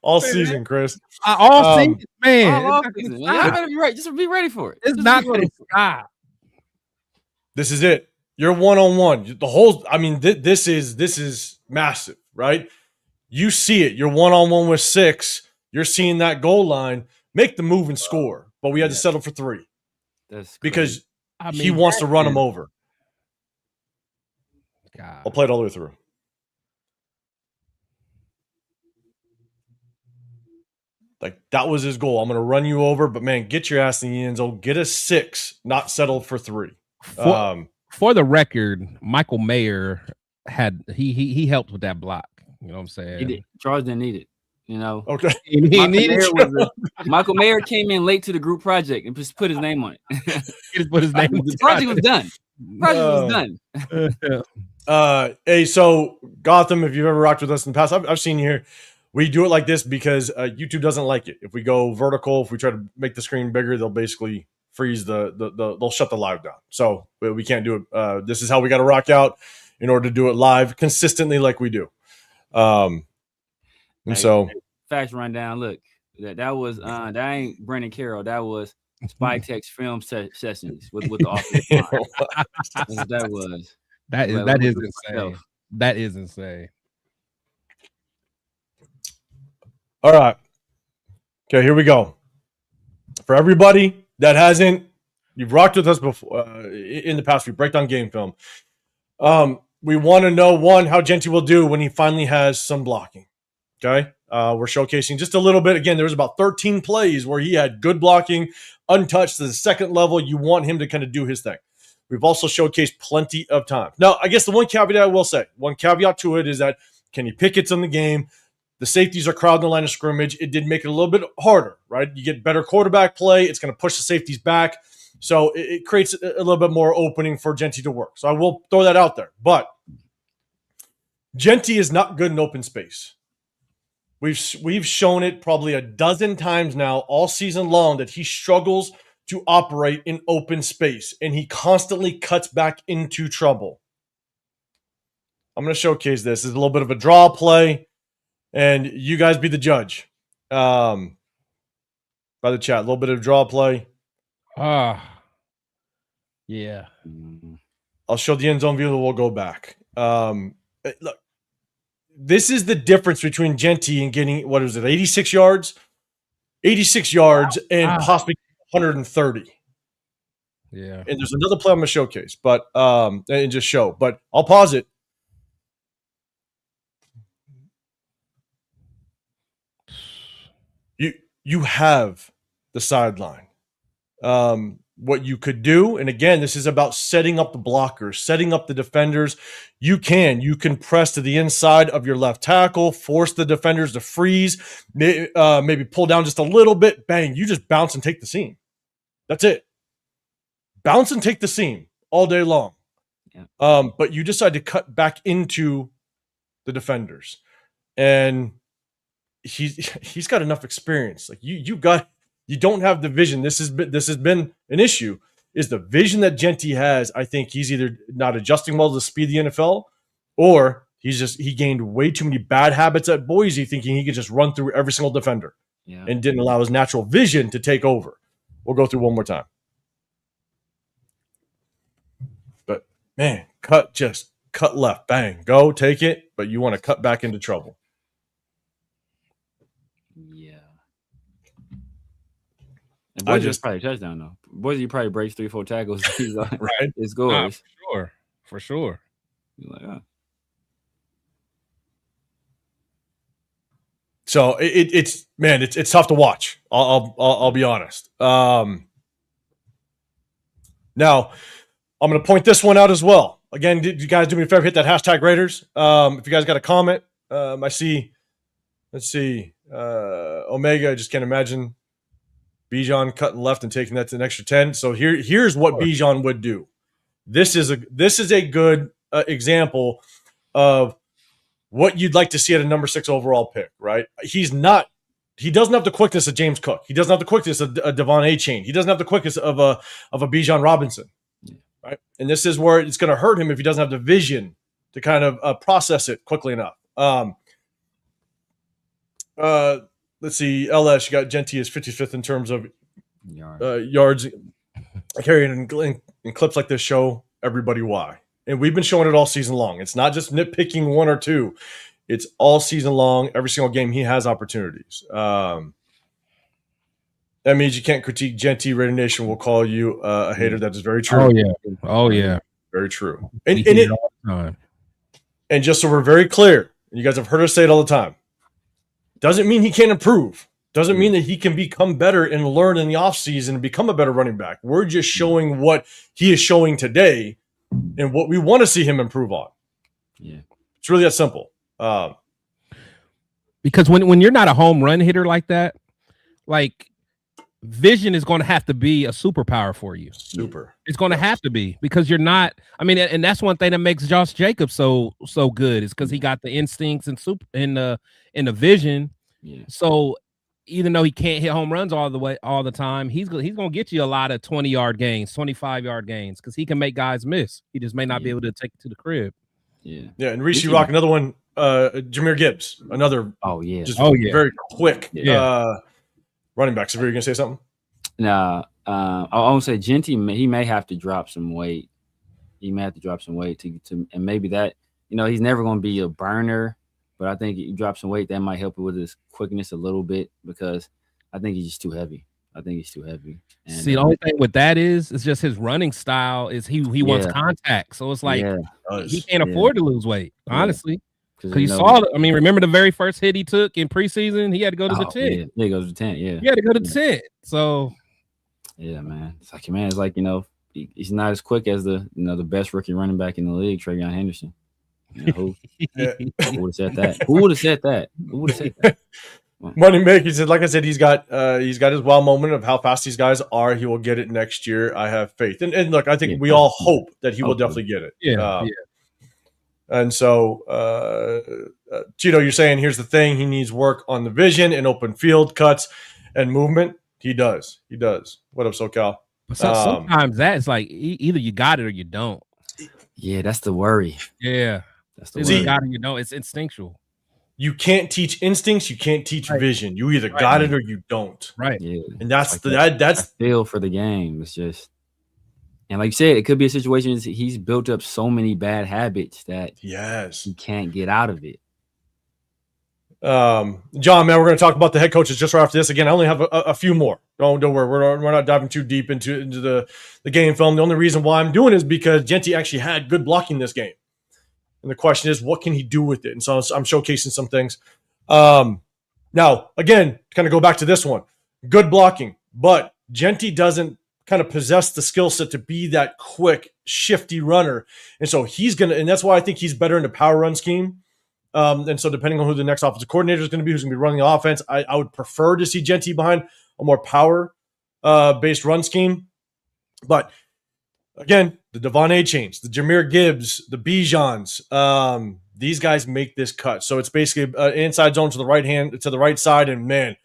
All season, Chris. All season, man. All season. Y'all better be ready. Just be ready for it. It's not going to stop. This is it. You're one-on-one. The whole. I mean, this is massive, right? You see it. You're one-on-one with 6. You're seeing that goal line. Make the move and score. But we had to settle for 3. That's because he wants to run him over. God. I'll play it all the way through. Like, that was his goal. I'm going to run you over, but, man, get your ass in the end zone. Get a 6, not settle for 3. For the record, Michael Mayer he helped with that block. You know what I'm saying? He did. Charles didn't need it. You know. Okay. Michael Mayer came in late to the group project and just put his name on it. He just put his name on the project was done. Hey, so Gotham, if you've ever rocked with us in the past, I've seen you here. We do it like this because YouTube doesn't like it. If we go vertical, if we try to make the screen bigger, they'll basically freeze they'll shut the live down. So we can't do it. This is how we got to rock out in order to do it live consistently like we do. And so facts rundown. Look, that was that ain't Brendan Carroll. That was SpyTek's film sessions with the office. That was. That is insane. That is insane. All right. Okay, here we go. For everybody that you've rocked with us before in the past, we break down game film. We want to know, one, how Genty will do when he finally has some blocking. Okay. We're showcasing just a little bit. Again, there was about 13 plays where he had good blocking, untouched to the second level. You want him to kind of do his thing. We've also showcased plenty of time. Now, I guess the one caveat I will say, one caveat to it is that Kenny Pickett's in the game. The safeties are crowding the line of scrimmage. It did make it a little bit harder, right? You get better quarterback play. It's going to push the safeties back. So it creates a little bit more opening for Genty to work. So I will throw that out there. But Genty is not good in open space. We've shown it probably a dozen times now all season long that he struggles to operate in open space, and he constantly cuts back into trouble. I'm going to showcase this. It's a little bit of a draw play, and you guys be the judge. By the chat, a little bit of draw play. Yeah. I'll show the end zone view, and we'll go back. Look, this is the difference between Genty and getting, 86 yards? 86 yards and possibly 130. Yeah. And there's another play I'm going to showcase, but and just show. But I'll pause it. You have the sideline. What you could do, and again, this is about setting up the blockers, setting up the defenders. You can press to the inside of your left tackle, force the defenders to freeze, maybe pull down just a little bit, bang, you just bounce and take the seam. That's it. Bounce and take the seam all day long. Yeah. But you decide to cut back into the defenders. And he's got enough experience. Like you don't have the vision. This has been an issue. Is the vision that Genty has? I think he's either not adjusting well to the speed of the NFL, or He gained way too many bad habits at Boise, thinking he could just run through every single defender, and didn't allow his natural vision to take over. We'll go through one more time. But man, cut left, bang, go take it, but you want to cut back into trouble. Yeah. And Boise just probably a touchdown though. Boise probably breaks 3-4 tackles. He's like, right? It scores. For sure. You're like, oh. So it's tough to watch. I'll be honest. Now I'm going to point this one out as well. Again, did you guys do me a favor? Hit that hashtag Raiders. If you guys got a comment, I see. Let's see. Omega. I just can't imagine Bijan cutting left and taking that to an extra 10. So here's what Bijan would do. This is a good example of what you'd like to see at a number 6 overall pick, right? He doesn't have the quickness of James Cook. He doesn't have the quickness of a Devon A-Chain. He doesn't have the quickness of a Bijan Robinson, right? And this is where it's going to hurt him if he doesn't have the vision to kind of process it quickly enough. Let's see. LS, you got Genty as 55th in terms of yards carried, and clips like this show everybody why. And we've been showing it all season long. It's not just nitpicking one or two. It's all season long. Every single game he has opportunities. That means you can't critique Genty. Raider Nation will call you a hater. That is very true. Oh yeah. Very true. And just so we're very clear, you guys have heard us say it all the time, doesn't mean he can't improve. Doesn't mean that he can become better and learn in the offseason and become a better running back. We're just showing what he is showing today and what we want to see him improve on. Yeah. It's really that simple. Because when you're not a home run hitter like that, like vision is going to have to be a superpower for you. It's going to have to be, because you're not. I mean, and that's one thing that makes Josh Jacobs so good, is because he got the instincts and in the vision. Yeah. So even though he can't hit home runs all the time, he's going to get you a lot of 20-yard gains, 25-yard gains, because he can make guys miss. He just may not be able to take it to the crib. Yeah. And Reese Rock, another one. Jahmyr Gibbs, another. Very quick. Running back. So, were you gonna say something? Nah, I won't say Genty. He may have to drop some weight. He may have to drop some weight to and maybe that, he's never going to be a burner, but I think he drops some weight that might help with his quickness a little bit, because I think he's just too heavy. And, see, the only thing with that is just his running style is he wants contact. So it's like he can't afford to lose weight, honestly. Because you saw, remember the very first hit he took in preseason? He had to go to the tent. Yeah, he goes to the tent. Yeah, he had to go to the tent. So, yeah, man, it's like he's not as quick as the best rookie running back in the league, Travion Henderson. Who would have said that? Who would have said that? Money Maker said, like I said, he's got his wow moment of how fast these guys are. He will get it next year. I have faith, and look, I think we all hope that he will definitely get it. Yeah. And so, Cheeto, you're saying here's the thing: he needs work on the vision and open field cuts and movement. He does. What up, SoCal? Sometimes that's like either you got it or you don't. Yeah, that's the worry. Yeah, that's the worry. You got it, you don't. It's instinctual. You can't teach instincts. You can't teach vision. You either got it or you don't. Right. Yeah. And that's that's feel for the game. It's just. And like you said, it could be a situation he's built up so many bad habits that he can't get out of it. John, man, we're going to talk about the head coaches just right after this. Again, I only have a few more. Don't worry. We're not diving too deep into the game film. The only reason why I'm doing it is because Genty actually had good blocking this game. And the question is, what can he do with it? And so I'm showcasing some things. Now, again, to kind of go back to this one, good blocking, but Genty doesn't kind of possess the skill set to be that quick, shifty runner. And so and that's why I think he's better in the power run scheme. And so depending on who the next offensive coordinator is going to be, who's going to be running the offense, I would prefer to see Genty behind a more power based run scheme. But again, the Devon A-Chains, the Jahmyr Gibbs, the Bijans, these guys make this cut. So it's basically inside zone to the right side. And man,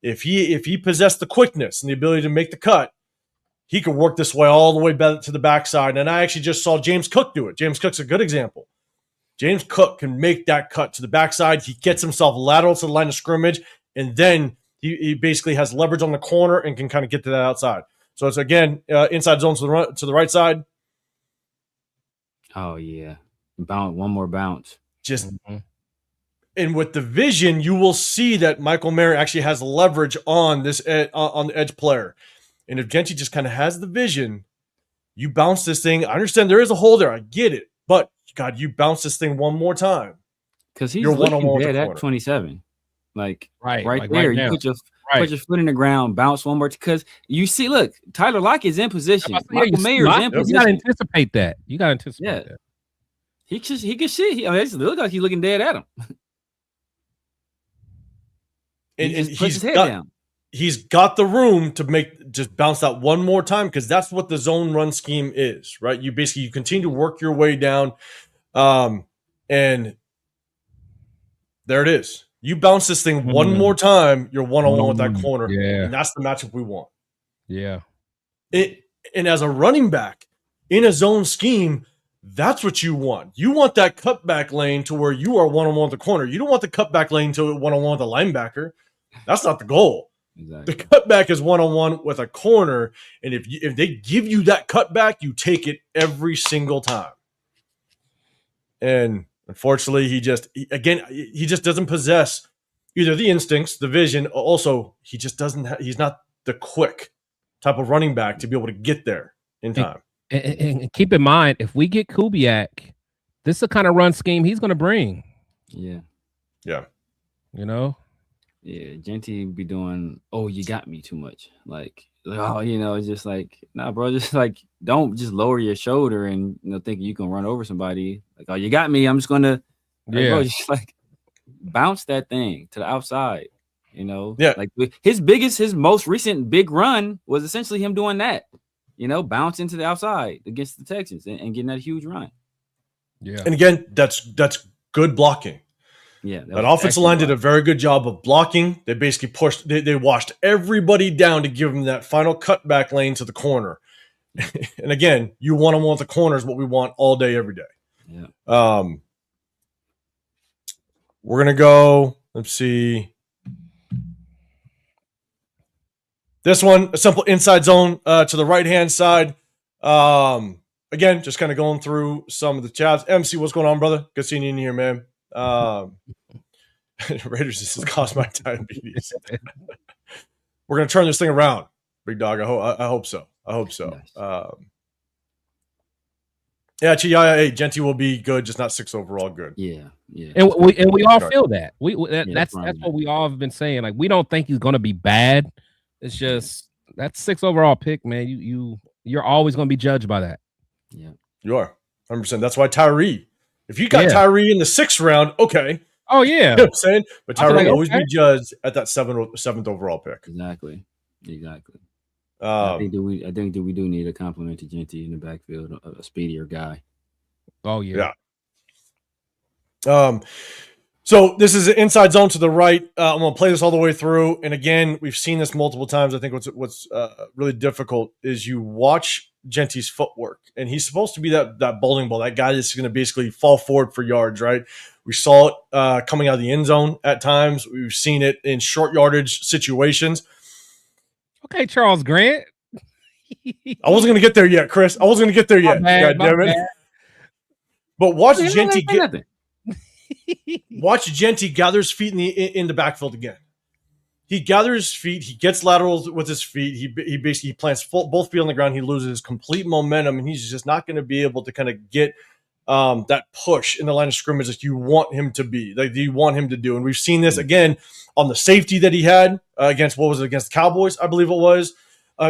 if he possessed the quickness and the ability to make the cut, he could work this way all the way back to the backside. And I actually just saw James Cook do it. James Cook's a good example. James Cook can make that cut to the backside. He gets himself lateral to the line of scrimmage, and then he basically has leverage on the corner and can kind of get to that outside. So it's, again, inside zone to the right side. Oh, yeah. Bounce, one more bounce. Just and with the vision, you will see that Michael Mayer actually has leverage on this on the edge player. And if Genty just kind of has the vision, you bounce this thing. I understand there is a hole there. I get it. But, God, you bounce this thing one more time. Because he's looking dead at 27. Like, right there. You put your foot in the ground, bounce one more. Because you see, look, Tyler Lockett is in position. Michael Mayer is in position. You got to anticipate that. You got to anticipate that. He can see. I mean, it looks like he's looking dead at him. And he's got the room to just bounce that one more time, because that's what the zone run scheme is, right? You continue to work your way down, and there it is. You bounce this thing one more time, you're one-on-one with that corner, and that's the matchup we want. Yeah. And as a running back in a zone scheme, that's what you want. You want that cutback lane to where you are one-on-one with the corner. You don't want the cutback lane to one-on-one with the linebacker. That's not the goal. Exactly. The cutback is one-on-one with a corner, and if they give you that cutback, you take it every single time. And unfortunately, he just doesn't possess either the instincts, the vision. Also, he just doesn't. He's not the quick type of running back to be able to get there in time. And keep in mind, if we get Kubiak, this is the kind of run scheme he's going to bring. Yeah. Yeah. You know? Yeah. Genty be doing, oh, you got me too much. Like, oh, it's just like, nah, bro, just like, don't just lower your shoulder and, think you can run over somebody. Like, oh, you got me. I'm just going to, bro, just like bounce that thing to the outside, Yeah. Like his most recent big run was essentially him doing that. Bouncing to the outside against the Texans and getting that huge run. Yeah. And again, that's good blocking. Yeah. That offensive line did a very good job of blocking. They basically pushed, they washed everybody down to give them that final cutback lane to the corner. And again, you one-on-one with the corner is what we want all day, every day. Yeah. We're going to go, let's see. This one, a simple inside zone to the right-hand side. Again, just kind of going through some of the chats. MC, what's going on, brother? Good seeing you in here, man. Raiders, this has caused my diabetes. We're going to turn this thing around, big dog. I hope so. Nice. Hey, Genty will be good, just not 6 overall good. Yeah. And we all feel that. That's what we all have been saying. Like, we don't think he's going to be bad. It's just that's 6 overall pick, man. You're always going to be judged by that. Yeah, you are 100%. That's why Tyree. If you got Tyree in the 6th round, okay. Oh yeah, you know what I'm saying. But Tyree will always be judged at that 7th overall pick. Exactly. I think that we do need a compliment to Genty in the backfield, a speedier guy. Oh yeah. So this is an inside zone to the right. I'm going to play this all the way through. And again, we've seen this multiple times. I think what's really difficult is you watch Genty's footwork. And he's supposed to be that bowling ball, that guy that's going to basically fall forward for yards, right? We saw it coming out of the end zone at times. We've seen it in short yardage situations. Okay, Charles Grant. I wasn't going to get there yet, Chris. I wasn't going to get there yet. God damn it. But watch Genty get... Watch Genty gather his feet in the backfield again. He gathers his feet. He gets laterals with his feet. He basically plants both feet on the ground. He loses complete momentum, and he's just not going to be able to kind of get that push in the line of scrimmage that you want him to be, like you want him to do. And we've seen this again on the safety that he had against the Cowboys, I believe it was,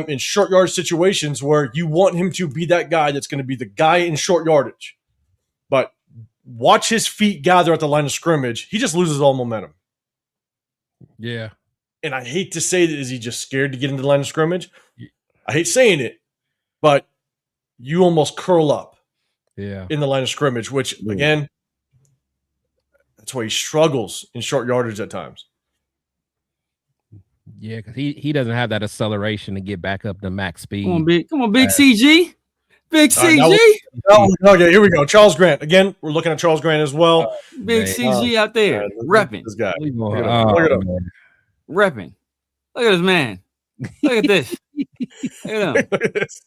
in short yardage situations where you want him to be that guy that's going to be the guy in short yardage. But watch his feet gather at the line of scrimmage. He just loses all momentum. Yeah. And I hate to say that, is he just scared to get into the line of scrimmage? I hate saying it, but you almost curl up in the line of scrimmage, which, again, that's why he struggles in short yardage at times. Yeah, because he doesn't have that acceleration to get back up to max speed. Come on, big CG. Big All right, CG. okay, here we go. Charles Grant. Again, we're looking at Charles Grant as well. Big Man. CG out there. Repping. This guy. Look Look at him. man. Repping. Look at this man. Look at this. Look at him. Look at this.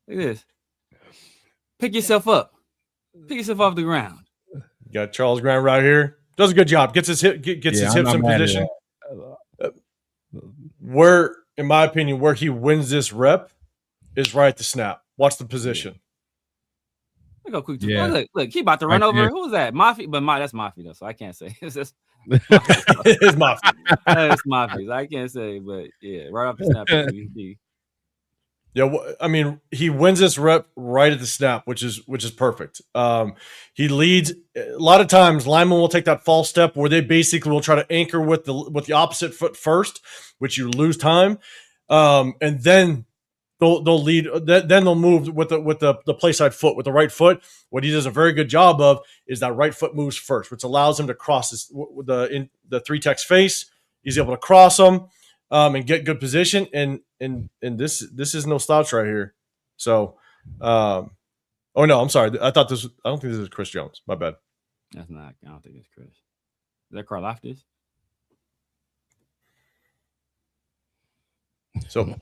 Look at this. Pick yourself up. Pick yourself off the ground. You got Charles Grant right here. Does a good job. Gets his hips in position. Where, in my opinion, where he wins this rep is right at the snap. Watch the position. Look how quick. Yeah. Look, he about to run Right over. there. Who's that? Mafia, but that's Mafia though, so I can't say. It's just It's my fault. it's Mafia. I can't say, but yeah, right off the snap. Yeah, I mean, he wins this rep right at the snap, which is perfect. He leads. A lot of times, linemen will take that false step where they basically will try to anchor with the opposite foot first, which you lose time, and then they'll lead. Then they'll move with the play side foot with the right foot. What he does a very good job of is that right foot moves first, which allows him to cross the three tech's face. He's able to cross them. And get good position, and this is no slouch right here. So, oh no, I'm sorry. I don't think this is Chris Jones. My bad. That's not. I don't think it's Chris. Is that Karlaftis? So,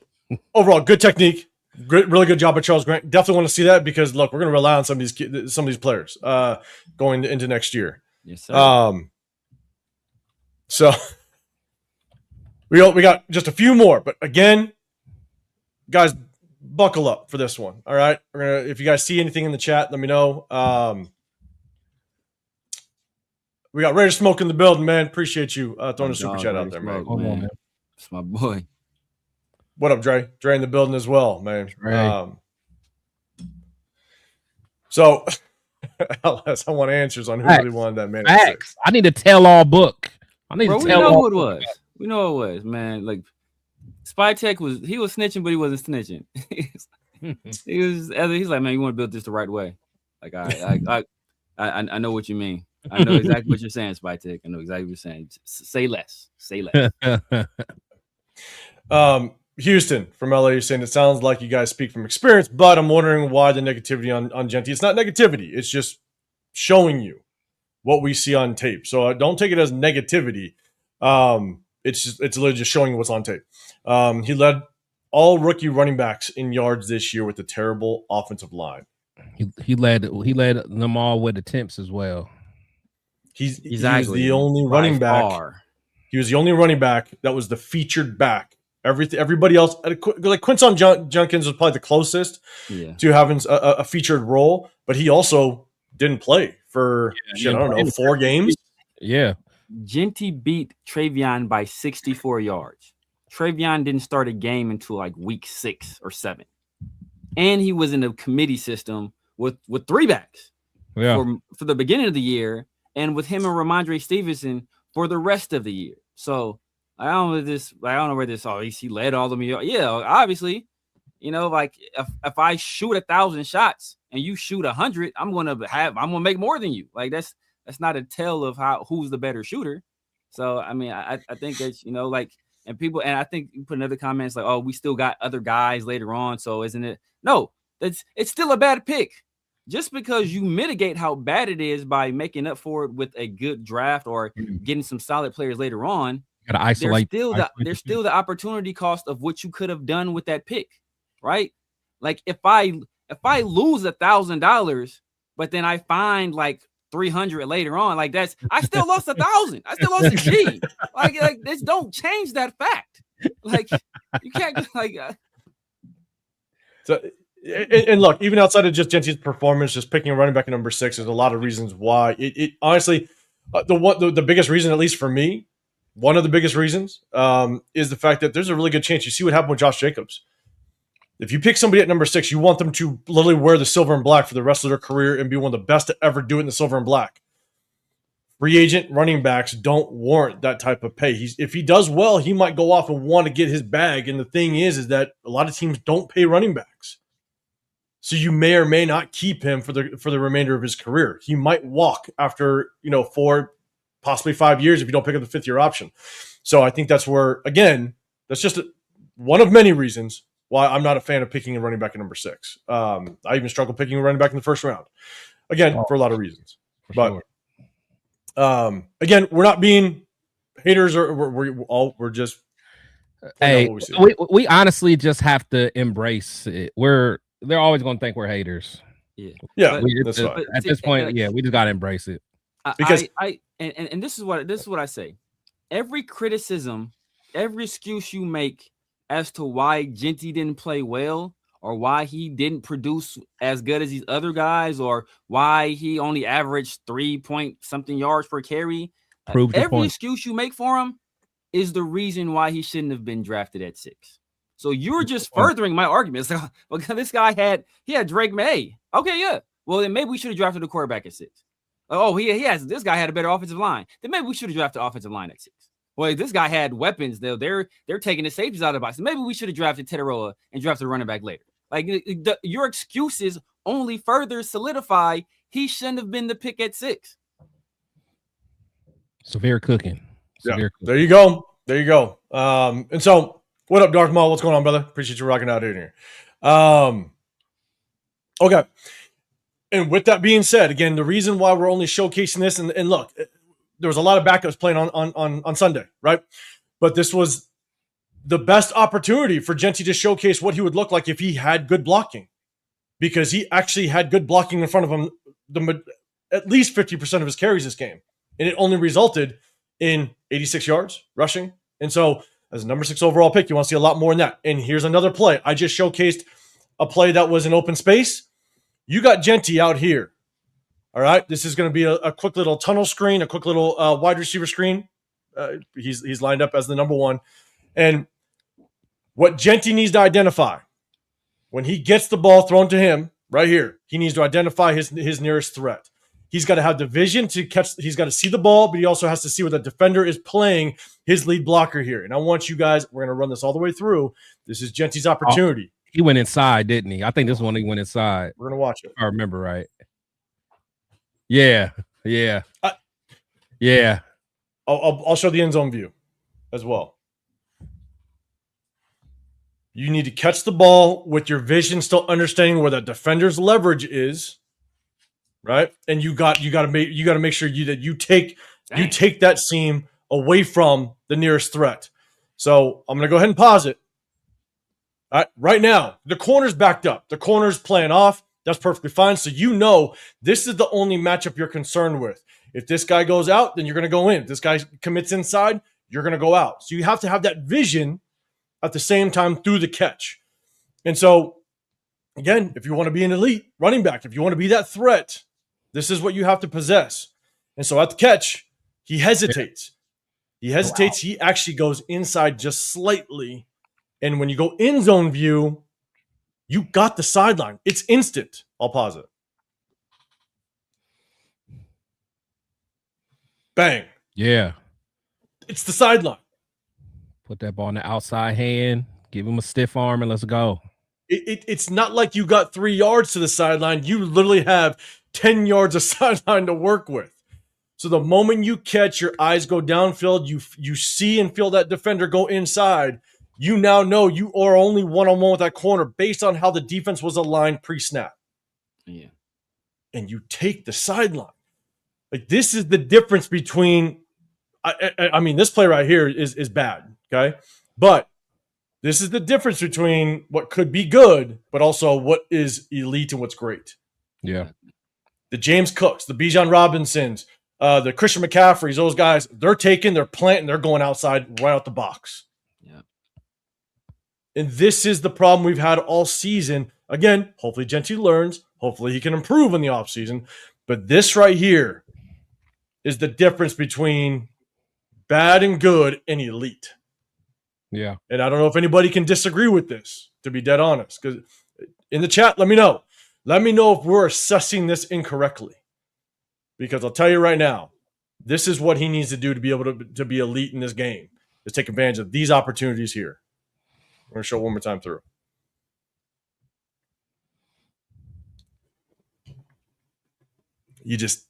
overall, good technique. Really good job by Charles Grant. Definitely want to see that because look, we're going to rely on some of these players going into next year. Yes, sir. So. We got just a few more, but again, guys, buckle up for this one. All right, if you guys see anything in the chat, let me know. We got Raider Smoke in the building, man. Appreciate you throwing a super chat out there, man. Hold on, man. It's my boy. What up, Dre? Dre in the building as well, man. Right. So, LS, I want answers on who really won that man. Facts. I need a tell-all book. I need Bro, to we tell know all. who it was. We know it was, man. Like Spytek was snitching, but he wasn't snitching. He's like, man, you want to build this the right way. Like I know what you mean. I know exactly what you're saying, Spytek. I know exactly what you're saying. Say less. Say less. Houston from LA is saying it sounds like you guys speak from experience, but I'm wondering why the negativity on Genty. It's not negativity. It's just showing you what we see on tape. So don't take it as negativity. It's literally just showing you what's on tape. He led all rookie running backs in yards this year with a terrible offensive line. He led them all with attempts as well. He was the only running back. He was the only running back that was the featured back. Everybody else, like Quinton Junkins, was probably the closest to having a featured role, but he also didn't play for I don't know 4 games. Yeah. Genty beat Travion by 64 yards. Travion didn't start a game until like week 6 or 7. And he was in a committee system with 3 backs for the beginning of the year, and with him and Ramondre Stevenson for the rest of the year. So I don't know where this he led all of them. Yeah, obviously, like if I shoot 1,000 shots and you shoot 100, I'm gonna make more than you. Like that's not a tell of who's the better shooter. So I mean, I think that's and I think you put in other comments like, oh, we still got other guys later on. So isn't it? No, it's still a bad pick. Just because you mitigate how bad it is by making up for it with a good draft or getting some solid players later on, gotta isolate. There's still the opportunity cost of what you could have done with that pick, right? Like if I lose $1,000, but then I find like 300 later on, like I still lost 1,000. I still lost a G. Like this don't change that fact. Like you can't So. And look, even outside of just Genty's performance, just picking a running back at number 6, there's a lot of reasons why. It honestly, the biggest reason, at least for me, one of the biggest reasons, is the fact that there's a really good chance. You see what happened with Josh Jacobs. If you pick somebody at number 6, you want them to literally wear the silver and black for the rest of their career and be one of the best to ever do it in the silver and black. Free agent running backs don't warrant that type of pay. If he does well, he might go off and want to get his bag. And the thing is that a lot of teams don't pay running backs. So you may or may not keep him for the remainder of his career. He might walk after 4, possibly 5 years if you don't pick up the 5th-year option. So I think that's where, again, that's just one of many reasons why I'm not a fan of picking a running back at number 6. I even struggle picking a running back in the first round. Again, for a lot of reasons. But again, we're not being haters, or we're just hey, what we see. We honestly just have to embrace it. They're always going to think we're haters. Yeah, that's right. At this point, we just got to embrace it. Because and this is what I say. Every criticism, every excuse you make as to why Genty didn't play well, or why he didn't produce as good as these other guys, or why he only averaged 3-point-something yards per carry. Every excuse you make for him is the reason why he shouldn't have been drafted at 6. So you're just furthering my argument. So, well, this guy had Drake May. Okay, yeah. Well, then maybe we should have drafted a quarterback at 6. Oh, this guy had a better offensive line. Then maybe we should have drafted offensive line at 6. Well, this guy had weapons. They're taking the safeties out of the box. Maybe we should have drafted Petecarroll and drafted a running back later. Like, your excuses only further solidify he shouldn't have been the pick at 6. Severe cooking. There you go. And so, what up, Darth Maul? What's going on, brother? Appreciate you rocking out in here. Okay. And with that being said, again, the reason why we're only showcasing this, and look, there was a lot of backups playing on Sunday, right? But this was the best opportunity for Genty to showcase what he would look like if he had good blocking, because he actually had good blocking in front of him at least 50% of his carries this game, and it only resulted in 86 yards rushing. And so, as a number 6 overall pick, you want to see a lot more in that. And here's another play. I just showcased a play that was in open space. You got Genty out here. All right, this is going to be a quick little tunnel screen, a quick little wide receiver screen. He's lined up as the number 1. And what Genty needs to identify, when he gets the ball thrown to him right here, he needs to identify his nearest threat. He's got to have the vision to catch. He's got to see the ball, but he also has to see where the defender is playing his lead blocker here. And I want you guys, we're going to run this all the way through. This is Genty's opportunity. He went inside, didn't he? I think this one he went inside. We're going to watch it. If I remember right. Yeah. I'll show the end zone view as well. You need to catch the ball with your vision still understanding where the defender's leverage is, right? And you got to make sure that you take that seam away from the nearest threat. So I'm going to go ahead and pause it. All right, right now, the corner's backed up. The corner's playing off. That's perfectly fine. So you know this is the only matchup you're concerned with. If this guy goes out, then you're going to go in. If this guy commits inside, you're going to go out. So you have to have that vision at the same time through the catch. And so, again, if you want to be an elite running back, if you want to be that threat, this is what you have to possess. And so at the catch, he hesitates. He actually goes inside just slightly. And when you go in zone view, you got the sideline. It's instant. I'll pause it. Bang. Yeah. It's the sideline. Put that ball in the outside hand, give him a stiff arm, and let's go. It's not like you got 3 yards to the sideline. You literally have 10 yards of sideline to work with. So the moment you catch, your eyes go downfield, you see and feel that defender go inside, you now know you are only one-on-one with that corner based on how the defense was aligned pre-snap. Yeah. And you take the sideline. Like, this is the difference between I mean, this play right here is bad, okay? But this is the difference between what could be good, but also what is elite and what's great. Yeah. The James Cooks, the Bijan Robinsons, the Christian McCaffreys, those guys, they're planting, they're going outside right out the box. Yeah. And this is the problem we've had all season. Again, hopefully Genty learns. Hopefully he can improve in the offseason. But this right here is the difference between bad and good and elite. Yeah. And I don't know if anybody can disagree with this, to be dead honest. Because in the chat, let me know. Let me know if we're assessing this incorrectly. Because I'll tell you right now, this is what he needs to do to be able to be elite in this game, is take advantage of these opportunities here. We're going to show it one more time through. You just...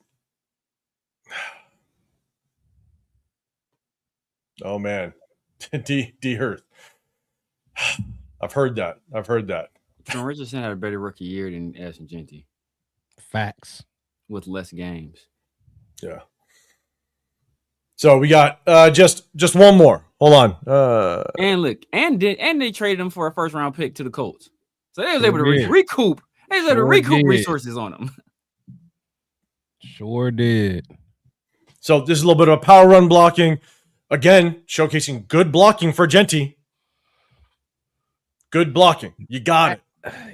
Oh, man. D. Hurth. I've heard that. Trent Richardson had a better rookie year than Ashton Genty Facts. with less games. Yeah. So we got just one more. Hold on. And look, and they traded him for a first round pick to the Colts. So they was able to did. recoup. They was able to recoup did. resources on him. Sure did. So this is a little bit of a power run blocking. Again, showcasing good blocking for Genty. Good blocking. You got it.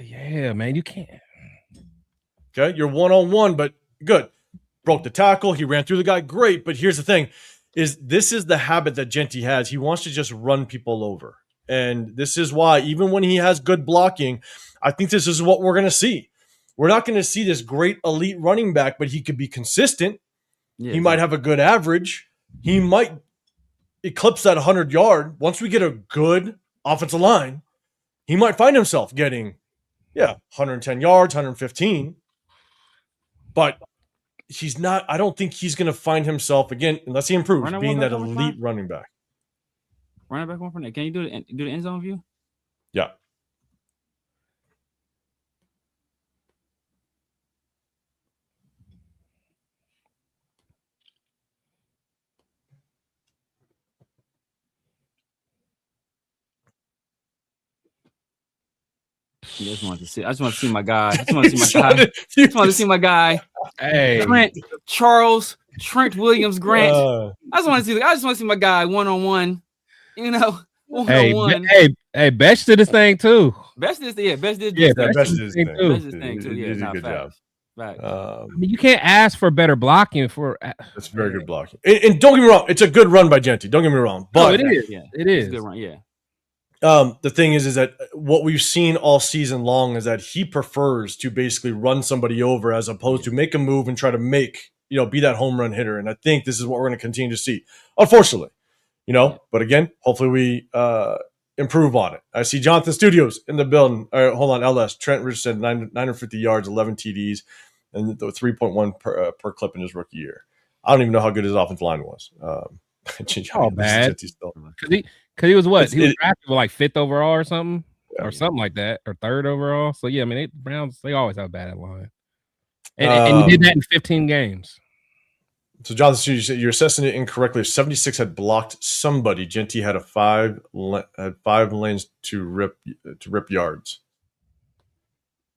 Yeah, man, you can't. Okay, you're one-on-one, but good. Broke the tackle. He ran through the guy. Great. But here's the thing, is this is the habit that Genty has. He wants to just run people over. And this is why, even when he has good blocking, I think this is what we're going to see. We're not going to see this great elite running back, but he could be consistent. Yeah, He might have a good average. He might eclipse that 100-yard. Once we get a good offensive line, he might find himself getting, 110 yards, 115. But he's not, I don't think he's going to find himself, again, unless he improves, being that elite running back. Running back one for that. Can you do the end zone view? Yeah. I just want to see my guy. I just want to see my guy. Hey, Trent Williams Grant. I just want to see my guy one-on-one. You know, one-on-one. Hey, Besh did his thing too. Besh did his Besh did his thing too. Yeah, He did a good job. Right. I mean, you can't ask for better blocking for. That's very good blocking. And don't get me wrong, it's a good run by Genty. Don't get me wrong, but it is. Yeah, it is a good run. Yeah. The thing is that what we've seen all season long is that he prefers to basically run somebody over as opposed to make a move and try to be that home run hitter. And I think this is what we're going to continue to see, unfortunately, but again, hopefully we improve on it. I see Jonathan Studios in the building. All right, hold on. LS Trent Richardson, 950 yards, 11 TDs, and the 3.1 per clip in his rookie year. I don't even know how good his offensive line was. Bad. Because he was what? He was drafted with like 5th overall or something, or something like that, or 3rd overall. So yeah, I mean, Browns, they always have a bad line, and he did that in 15 games. So Jonathan, you're assessing it incorrectly. If 76 had blocked somebody, Genty had 5 lanes to rip yards,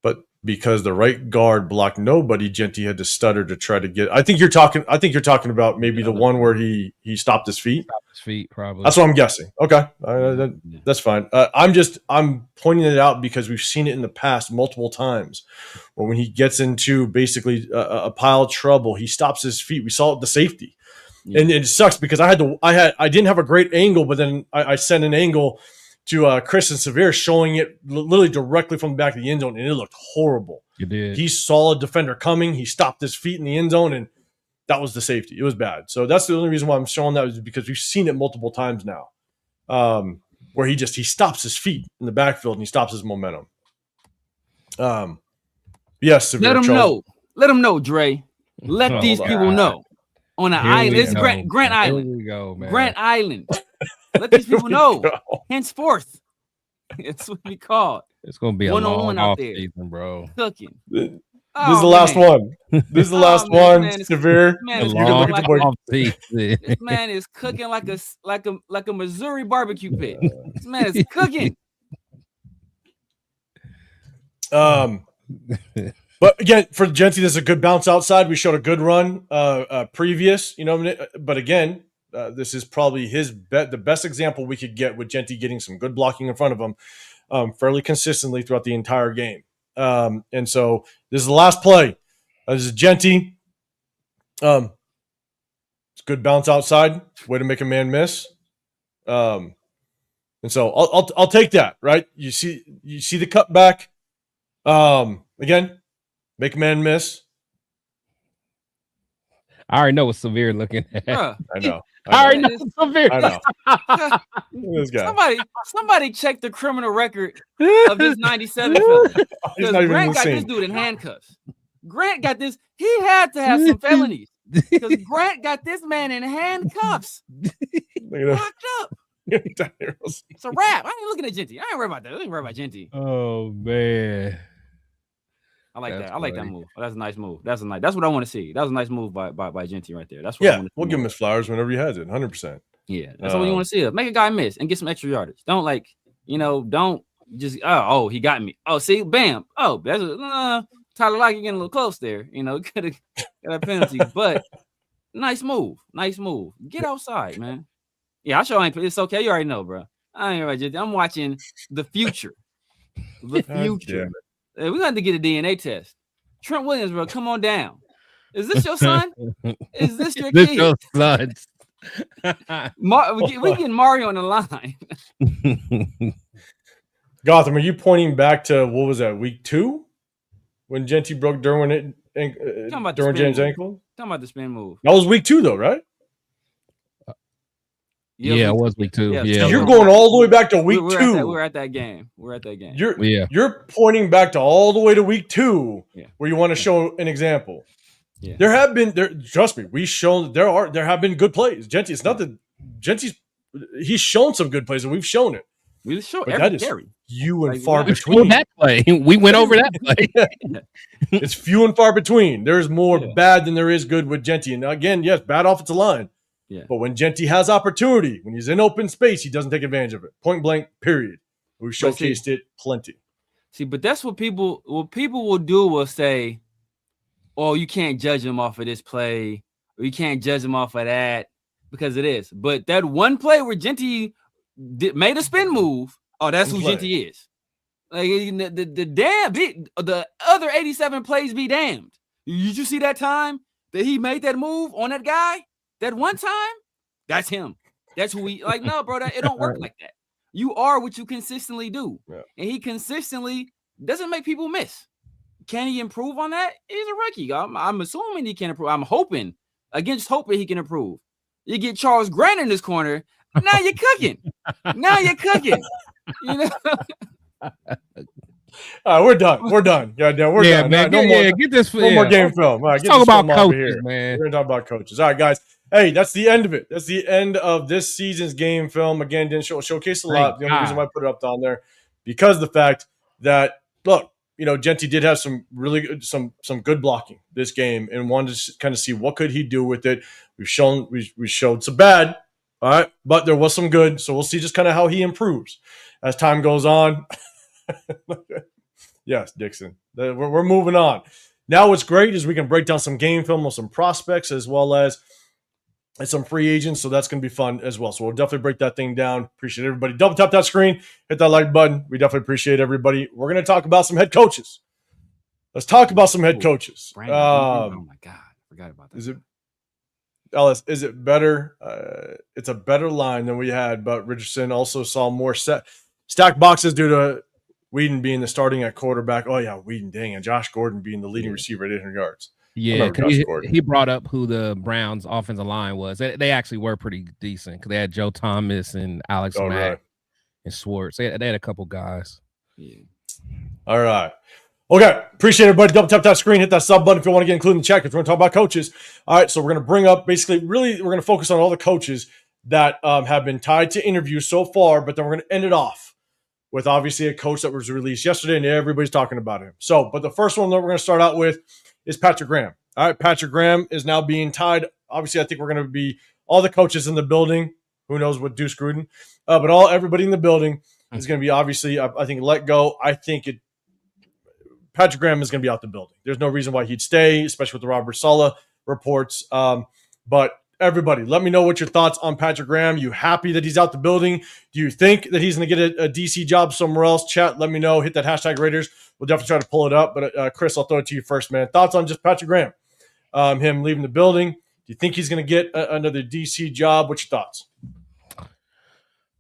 but because the right guard blocked nobody, Genty had to stutter to try to get. I think you're talking about maybe the one where he stopped his feet. Probably. That's what I'm guessing. Okay, that's fine. I'm pointing it out because we've seen it in the past multiple times, where when he gets into basically a pile of trouble, he stops his feet. We saw it with the safety, and it sucks because I didn't have a great angle, but then I sent an angle to Chris and Severe showing it literally directly from the back of the end zone, and it looked horrible. It did. He saw a defender coming. He stopped his feet in the end zone, and that was the safety. It was bad. So that's the only reason why I'm showing that, is because we've seen it multiple times now, where he stops his feet in the backfield and he stops his momentum. Yes, Severe. Let them know, Dre. Let these people know. On an island. This is Grant Island. Here we go, man. Grant Island. Let these people know. Henceforth, it's what we call it. It's gonna be a long off season, bro. Cooking. This is the last one. This is the last one. Severe. This man is cooking like a Missouri barbecue pit. This man is cooking. But again, for Genty, there's a good bounce outside. We showed a good run previous, but again, this is probably the best example we could get with Genty getting some good blocking in front of him fairly consistently throughout the entire game. And so this is the last play. This is Genty. It's good bounce outside. Way to make a man miss. And so I'll take that, right? You see the cutback. Again, make a man miss. I already know what Severe looking at. Bruh. I know. I already know Severe. I know. This guy. Somebody check the criminal record of this 97 fella. He's not even Grant got this dude in handcuffs. Grant got this. He had to have some felonies because Grant got this man in handcuffs. Look at that. Locked up. It's a wrap. I ain't looking at Genty. I ain't worried about that. I ain't worried about Genty. Oh man. I like That's that. I like that funny. move. That's a nice move. That's what I want to see. That was a nice move by Genty right there. That's what I Yeah, want to we'll give him his flowers whenever he has it. 100%. Yeah, that's what you want to see. Make a guy miss and get some extra yardage. Don't don't just he got me. Oh, see, bam. Oh, that's Tyler Lockett getting a little close there. Could have got a penalty, but nice move. Nice move. Get outside, man. Yeah, I sure ain't. It's okay. You already know, bro. I ain't right. I'm watching the future. The future. We're going to have to get a DNA test. Trent Williams, bro, come on down. Is this your son? Is this your kid? Your son? We getting Mario on the line. Gotham, are you pointing back to what was that, week 2 when Genty broke Derwin James' ankle? Talking about the spin move. That was week 2 though, right? Yeah, it was week 2. Yeah, so you're going all the way back to week 2. We're at that game. You're pointing back to all the way to week 2, where you want to show an example. Yeah. Trust me, we've shown there have been good plays. Genty, it's not that he's shown some good plays, and we've shown it. We show but that is carry. Few and far between. That play, we went over that play. It's few and far between. There's more bad than there is good with Genty. And again, yes, bad offensive line. Yeah. But when Genty has opportunity, when he's in open space, he doesn't take advantage of it. Point blank, period. We showcased it plenty. See, but that's what people will do will say, oh, you can't judge him off of this play, or you can't judge him off of that, because it is. But that one play where Genty made a spin move, that's who Genty is. Like the other 87 plays be damned. Did you see that time that he made that move on that guy? That one time, that's him. That's who he no, bro, it don't work like that. You are what you consistently do. Yeah. And he consistently doesn't make people miss. Can he improve on that? He's a rookie. I'm assuming he can improve. I'm hoping he can improve. You get Charles Grant in this corner, now you're cooking. We're done. We're done. We're done. Man. Get this. No more game film. All right, let's talk about coaches, man. We're gonna talk about coaches. All right, guys. Hey, that's the end of it. That's the end of this season's game film. Again, didn't showcase a lot. The only reason why I put it up down there because of the fact that Genty did have some really good, some good blocking this game, and wanted to kind of see what could he do with it. We showed some bad, all right, but there was some good. So we'll see just kind of how he improves as time goes on. Yes, Dixon. We're moving on. Now what's great is we can break down some game film of some prospects as well as some free agents, so that's going to be fun as well. So we'll definitely break that thing down. Appreciate everybody. Double tap that screen. Hit that like button. We definitely appreciate everybody. We're going to talk about some head coaches. Let's talk about some head coaches. Brandon, oh, my God. I forgot about that. Ellis, is it better? It's a better line than we had, but Richardson also saw more stacked boxes due to Whedon being the starting at quarterback. Oh, yeah, Whedon, dang, and Josh Gordon being the leading receiver at 800 yards. Yeah, he brought up who the Browns' offensive line was. They actually were pretty decent because they had Joe Thomas and Alex Mack and Schwartz. They had a couple guys. Yeah. All right. Okay. Appreciate everybody. Double tap that screen. Hit that sub button if you want to get included in the chat because we're going to talk about coaches. All right. So we're going to bring up we're going to focus on all the coaches that have been tied to interviews so far, but then we're going to end it off with obviously a coach that was released yesterday and everybody's talking about him. So, but the first one that we're going to start out with is Patrick Graham. All right, Patrick Graham is now being tied. Obviously, I think we're going to be all the coaches in the building. Who knows what Deuce Gruden? But everybody in the building is going to be obviously, I think, let go. I think Patrick Graham is going to be out the building. There's no reason why he'd stay, especially with the Robert Saleh reports. But everybody, let me know what your thoughts on Patrick Graham. You happy that he's out the building? Do you think that he's going to get a DC job somewhere else? Chat, let me know. Hit that hashtag Raiders. We'll definitely try to pull it up. But Chris, I'll throw it to you first, man. Thoughts on just Patrick Graham? Him leaving the building. Do you think he's going to get another DC job? What's your thoughts?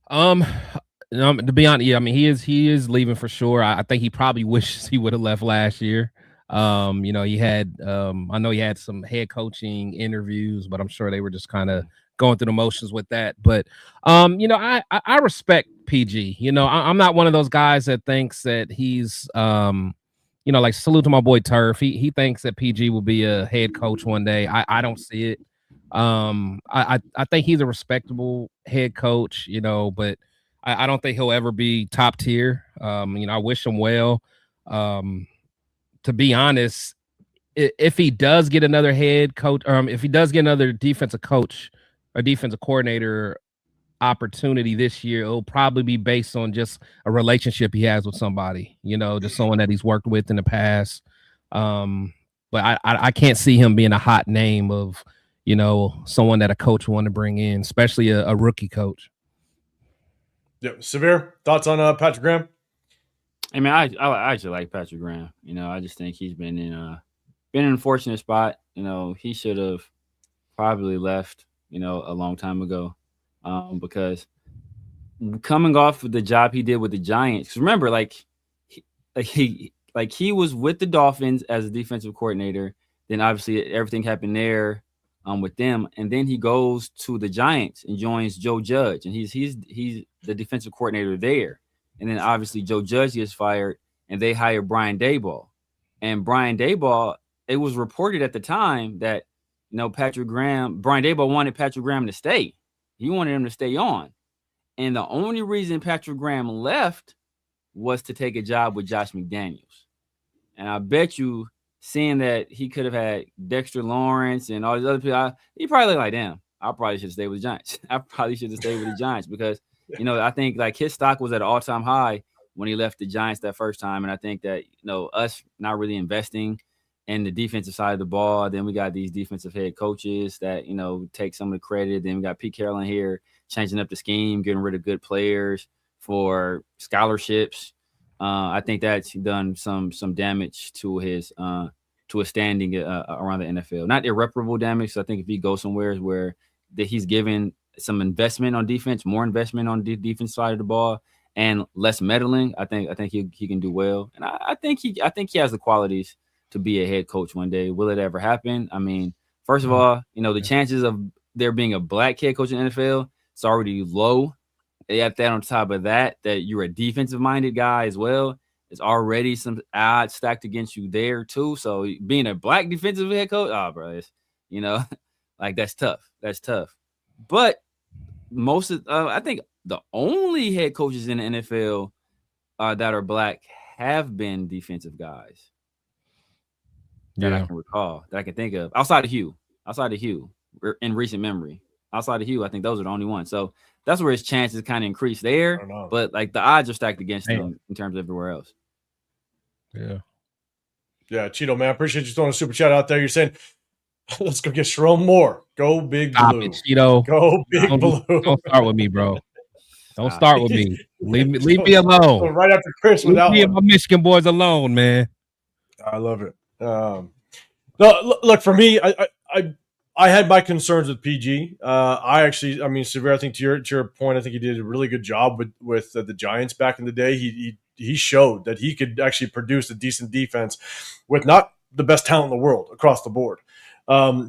To be honest, yeah, I mean he is leaving for sure. I think he probably wishes he would have left last year. He had I know he had some head coaching interviews, but I'm sure they were just kind of going through the motions with that. But I respect PG. I'm not one of those guys that thinks that he's like salute to my boy Turf. He thinks that PG will be a head coach one day. I don't see it. I think he's a respectable head coach, you know, but I don't think he'll ever be top tier. You know, I wish him well. To be honest, if he does get another head coach, if he does get another defensive coach or defensive coordinator opportunity this year, it'll probably be based on just a relationship he has with somebody, you know, just someone that he's worked with in the past. But I can't see him being a hot name of, you know, someone that a coach want to bring in, especially a rookie coach. Yeah, Severe thoughts on Patrick Graham? I mean, I actually like Patrick Graham. You know, I just think he's been in an unfortunate spot. You know, he should have probably left, you know, a long time ago, because coming off of the job he did with the Giants. 'Cause remember, he was with the Dolphins as a defensive coordinator. Then obviously everything happened there with them, and then he goes to the Giants and joins Joe Judge, and he's the defensive coordinator there. And then obviously Joe Judge gets fired, and they hire Brian Daboll. And Brian Daboll, it was reported at the time that, you know, Brian Daboll wanted Patrick Graham to stay. He wanted him to stay on. And the only reason Patrick Graham left was to take a job with Josh McDaniels. And I bet you, seeing that he could have had Dexter Lawrence and all these other people, he probably like, damn, I probably should have stayed with the Giants. I probably should have stayed with the Giants because, you know, I think like his stock was at an all-time high when he left the Giants that first time. And I think that, you know, us not really investing in the defensive side of the ball, then we got these defensive head coaches that, you know, take some of the credit. Then we got Pete Carroll in here changing up the scheme, getting rid of good players for scholarships. I think that's done some damage to his standing around the NFL. Not irreparable damage. So I think if he goes somewhere where that he's given some investment on defense, more investment on the defense side of the ball, and less meddling, I think he can do well. And I think he has the qualities to be a head coach one day. Will it ever happen? I mean, first of all, you know, the chances of there being a black head coach in the NFL, it's already low. You have that on top of that you're a defensive-minded guy as well. There's already some odds stacked against you there too. So being a black defensive head coach, bro, you know, like that's tough. That's tough. But most of, I think the only head coaches in the NFL that are black have been defensive guys that I can recall, that I can think of outside of Hugh, in recent memory. Outside of Hugh, I think those are the only ones. So that's where his chances kind of increase there. But like the odds are stacked against him in terms of everywhere else. Yeah. Yeah, Cheeto, man, I appreciate you throwing a super chat out there. You're saying, let's go get Sharon Moore. Go Big Stop Blue. it, Cheeto. Go Big Blue. Don't start with me, bro. Don't start with me. Leave me alone. So right after Chris with that Leave me one. and my Michigan boys alone, man. I love it. No, look, for me, I had my concerns with PG. I mean, Severe, I think to your point, I think he did a really good job with the Giants back in the day. He showed that he could actually produce a decent defense with not the best talent in the world across the board.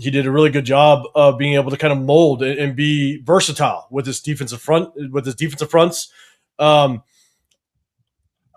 He did a really good job of being able to kind of mold and be versatile with his defensive fronts.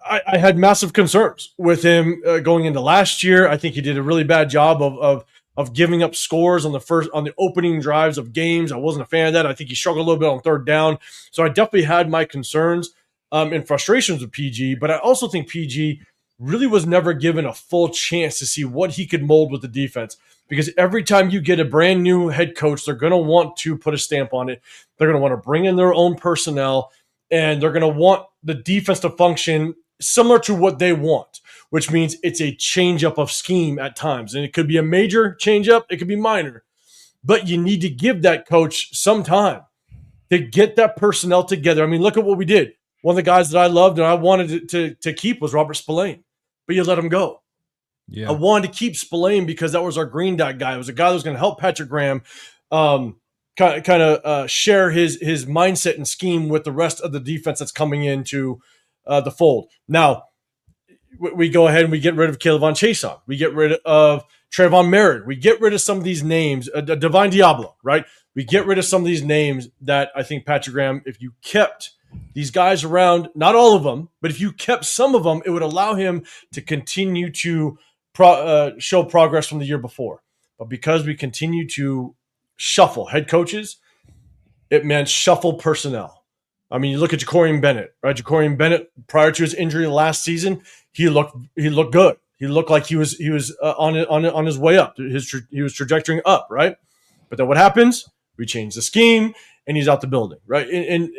I had massive concerns with him going into last year. I think he did a really bad job of giving up scores on the opening drives of games. I wasn't a fan of that. I think he struggled a little bit on third down. So I definitely had my concerns and frustrations with PG, but I also think PG really was never given a full chance to see what he could mold with the defense, because every time you get a brand new head coach, they're going to want to put a stamp on it. They're going to want to bring in their own personnel, and they're going to want the defense to function similar to what they want, which means it's a change-up of scheme at times. And it could be a major change-up. It could be minor. But you need to give that coach some time to get that personnel together. I mean, look at what we did. One of the guys that I loved and I wanted to keep was Robert Spillane, but you let him go. Yeah. I wanted to keep Spillane because that was our green dot guy. It was a guy that was going to help Patrick Graham share his mindset and scheme with the rest of the defense that's coming into the fold. Now, we go ahead and we get rid of Caleb Von Chason. We get rid of Trayvon Merritt. We get rid of some of these names, Divine Diablo, right? We get rid of some of these names that I think Patrick Graham, if you kept these guys around, not all of them, but if you kept some of them, it would allow him to continue to show progress from the year before. But because we continue to shuffle head coaches, it meant shuffle personnel. I mean, you look at Jacorian Bennett, right? Jacorian Bennett, prior to his injury last season, he looked good. He looked like he was on his way up. He was trajectorying up, right? But then what happens? We change the scheme, and he's out the building, right? And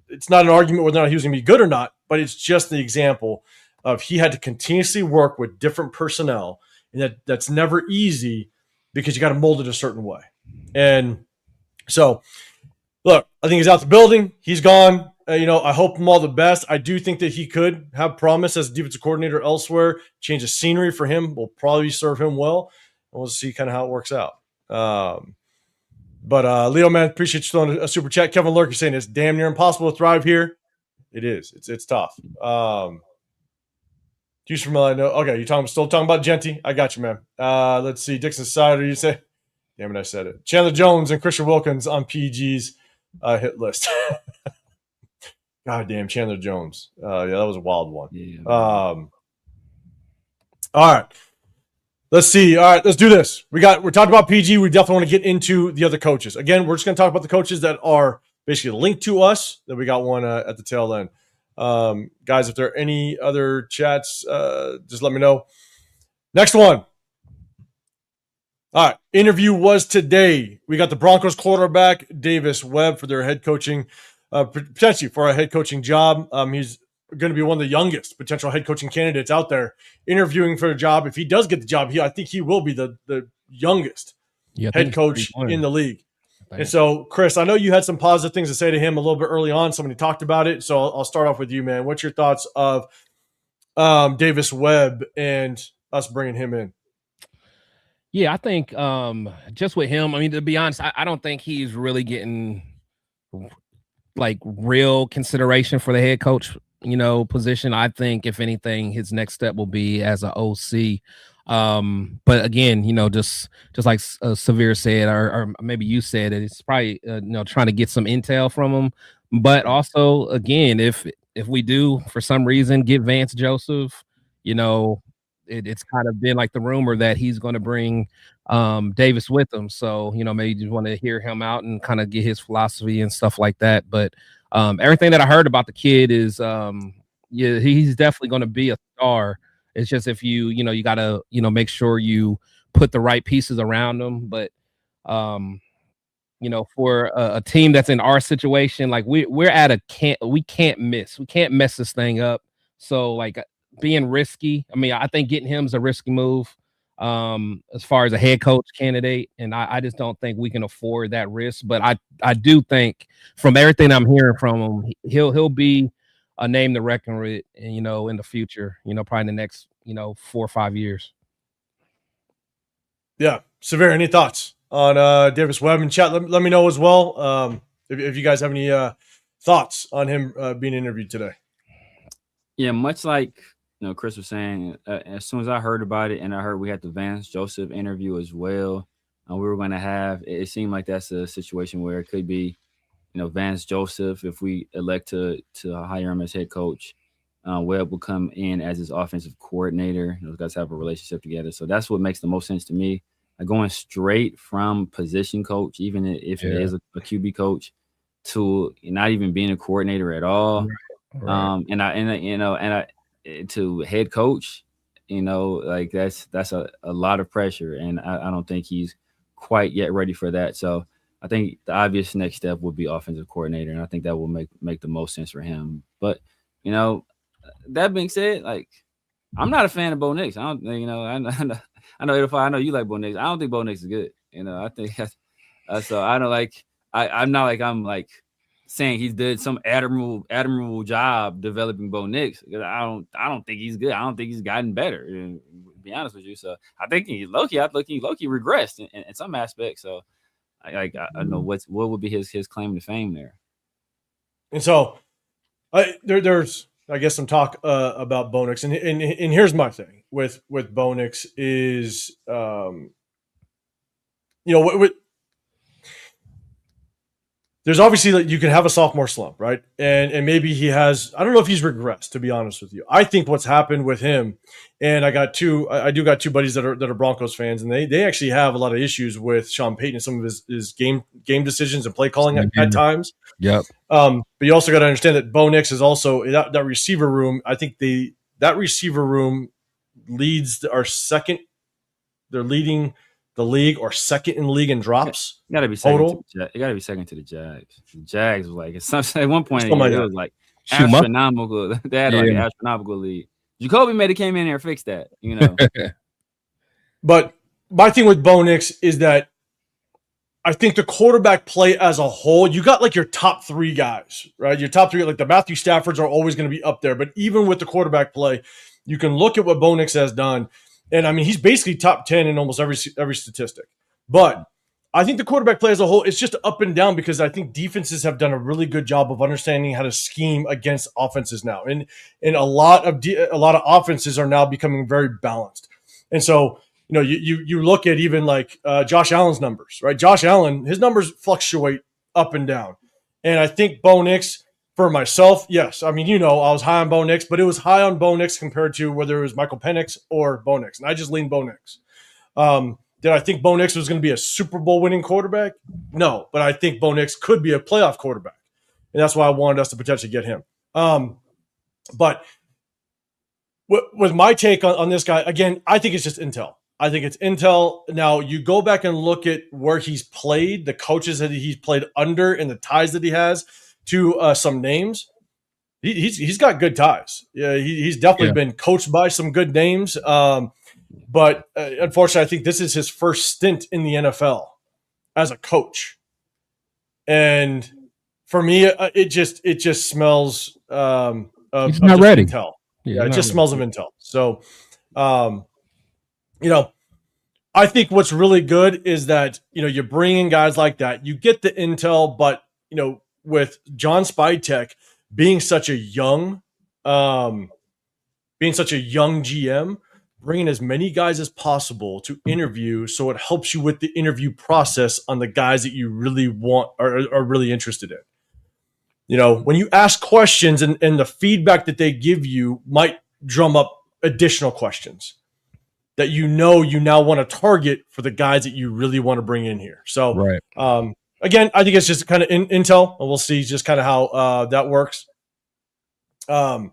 it's not an argument whether or not he was going to be good or not, but it's just the example of he had to continuously work with different personnel, and that's never easy because you got to mold it a certain way. And so, look, I think he's out the building. He's gone. I hope him all the best. I do think that he could have promise as a defensive coordinator elsewhere. Change of scenery for him will probably serve him well. And we'll see kind of how it works out. But Leo, man, appreciate you throwing a super chat. Kevin Lurk, you're saying it's damn near impossible to thrive here. It is. It's tough. Juice from okay, you're still talking about Genty. I got you, man. Let's see. Dixon Sider, you say? Damn it, I said it. Chandler Jones and Christian Wilkins on PG's hit list. God damn, Chandler Jones. Yeah, that was a wild one. Yeah. All right. Let's see. All right, let's do this. We're talking about PG. We definitely want to get into the other coaches. Again, we're just going to talk about the coaches that are basically linked to us. That we got one at the tail end. Guys, if there are any other chats, just let me know. Next one. All right. Interview was today. We got the Broncos quarterback, Davis Webb, for their head coaching, potentially for a head coaching job. He's going to be one of the youngest potential head coaching candidates out there interviewing for a job. If he does get the job, I think he will be the youngest head coach in the league. And so, Chris, I know you had some positive things to say to him a little bit early on. Somebody talked about it. So I'll start off with you, man. What's your thoughts of Davis Webb and us bringing him in? Yeah, I think just with him, I mean, to be honest, I don't think he's really getting like real consideration for the head coach, position. I think if anything, his next step will be as an OC. But again, just like Severe said, or maybe you said it, it's probably trying to get some intel from him. But also, again, if we do for some reason get Vance Joseph, it's kind of been like the rumor that he's going to bring Davis with him. So maybe you just want to hear him out and kind of get his philosophy and stuff like that. But everything that I heard about the kid is he's definitely going to be a star. It's just if you got to, make sure you put the right pieces around them. But, for a team that's in our situation, like we're at we can't miss. We can't mess this thing up. So like being risky. I mean, I think getting him is a risky move as far as a head coach candidate. And I just don't think we can afford that risk. But I do think from everything I'm hearing from him, he'll be a name to reckon with, in the future, probably in the next, 4 or 5 years. Yeah. Severe, any thoughts on Davis Webb in chat? Let me know as well. If you guys have any thoughts on him being interviewed today. Yeah, much like Chris was saying, as soon as I heard about it and I heard we had the Vance Joseph interview as well, we were going to have, it seemed like that's a situation where it could be, Vance Joseph, if we elect to hire him as head coach, Webb will come in as his offensive coordinator. Those guys have a relationship together. So that's what makes the most sense to me. Going straight from position coach, even if it is a QB coach, to not even being a coordinator at all. Right. And to head coach, like that's a lot of pressure. And I don't think he's quite yet ready for that. So I think the obvious next step would be offensive coordinator, and I think that will make the most sense for him. But that being said, like I'm not a fan of Bo Nix. I don't, I know you like Bo Nix. I don't think Bo Nix is good. I think so. I don't like. I'm not like I'm like saying he's did some admirable job developing Bo Nix. I don't think he's good. I don't think he's gotten better. To be honest with you, so I think he's low-key regressed in some aspects. So. I don't know what would be his claim to fame there. And so there's I guess some talk about Bo Nix, and here's my thing with Bo Nix is what there's obviously that you can have a sophomore slump, right? And maybe he has, I don't know if he's regressed, to be honest with you. I think what's happened with him, and I do got two buddies that are Broncos fans, and they actually have a lot of issues with Sean Payton and some of his game decisions and play calling at times. Yep. But you also got to understand that Bo Nix is also that receiver room. I think that receiver room leads our second. They're leading the league or second in the league in drops. You gotta be second. You gotta be second to the Jags. The Jags was like at one point it was like astronomical. They had like an astronomical lead. Jacoby may have came in there and fixed that, you know. But my thing with Bo Nix is that I think the quarterback play as a whole, you got like your top three guys, right? Your top three, like the Matthew Staffords are always going to be up there. But even with the quarterback play, you can look at what Bo Nix has done. And I mean, he's basically top 10 in almost every statistic. But I think the quarterback play as a whole is just up and down because I think defenses have done a really good job of understanding how to scheme against offenses now. And a lot of offenses are now becoming very balanced. And so, you know, you look at even like Josh Allen's numbers, right? Josh Allen, his numbers fluctuate up and down. And I think Bo Nix, for myself, yes. I mean, you know, I was high on Bo Nix, but it was high on Bo Nix compared to whether it was Michael Penix or Bo Nix. And I just leaned Bo Nix. Did I think Bo Nix was going to be a Super Bowl winning quarterback? No, but I think Bo Nix could be a playoff quarterback. And that's why I wanted us to potentially get him. But with my take on this guy, again, I think it's just intel. I think it's intel. Now, you go back and look at where he's played, the coaches that he's played under, and the ties that he has to some names. He's got good ties. Yeah, he's definitely been coached by some good names. But unfortunately, I think this is his first stint in the NFL as a coach. And for me, it just smells of not ready. Intel. Yeah, it just smells of intel. So, you know, I think what's really good is that, you know, you bring in guys like that, you get the intel, but, you know, with JohnSpytek being such a young GM, bringing as many guys as possible to interview, so it helps you with the interview process on the guys that you really want or are really interested in. You know, when you ask questions and the feedback that they give you might drum up additional questions that you know you now want to target for the guys that you really want to bring in here. So, right. Again, I think it's just kind of intel, and we'll see just kind of how that works. Let's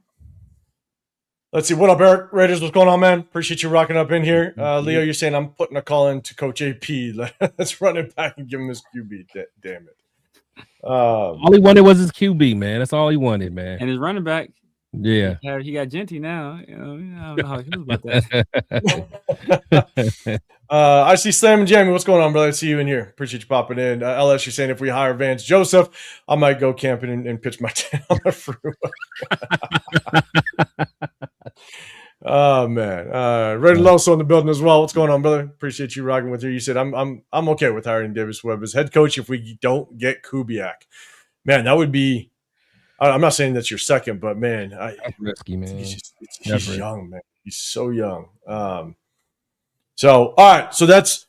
see. What up, Eric? Raiders, what's going on, man? Appreciate you rocking up in here. Leo, you're saying I'm putting a call in to Coach AP. Let's run it back and give him his QB. Damn it. All he wanted was his QB, man. That's all he wanted, man. And his running back. Yeah. He got Genty now. You know, I don't know how he feels about that. I see Slam and Jamie. What's going on, brother? I see you in here. Appreciate you popping in. LS, you're saying if we hire Vance Joseph, I might go camping and pitch my tent on the fruit. Oh man. Red Loso in the building as well. What's going on, brother? Appreciate you rocking with her. You said I'm okay with hiring Davis Webb as head coach if we don't get Kubiak. Man, that would be. I'm not saying that's your second, but man, that's risky, man. He's young, man. He's so young. So all right, so that's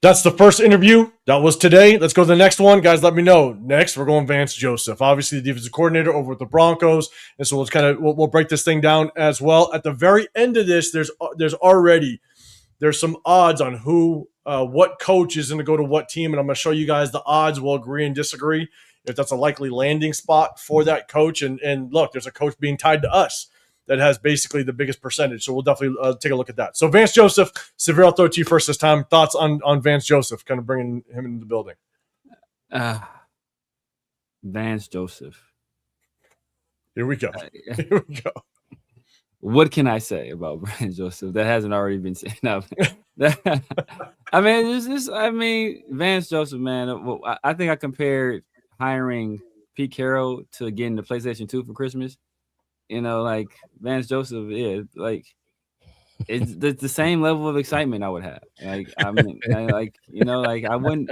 the first interview. That was today. Let's go to the next one, guys. Let me know. Next, we're going Vance Joseph, obviously the defensive coordinator over at the Broncos, and so we'll break this thing down as well. At the very end of this, there's some odds on what coach is going to go to what team, and I'm going to show you guys the odds. We'll agree and disagree if that's a likely landing spot for that coach. And look, there's a coach being tied to us that has basically the biggest percentage. So we'll definitely take a look at that. So Vance Joseph, Severe, I'll throw it to you first this time. Thoughts on Vance Joseph, kind of bringing him into the building. Vance Joseph. Here we go. What can I say about Vance Joseph that hasn't already been said? No. Vance Joseph, man, I think I compared hiring Pete Carroll to getting the PlayStation 2 for Christmas. You know, like Vance Joseph, like it's the same level of excitement I would have. Like, I mean, I wouldn't.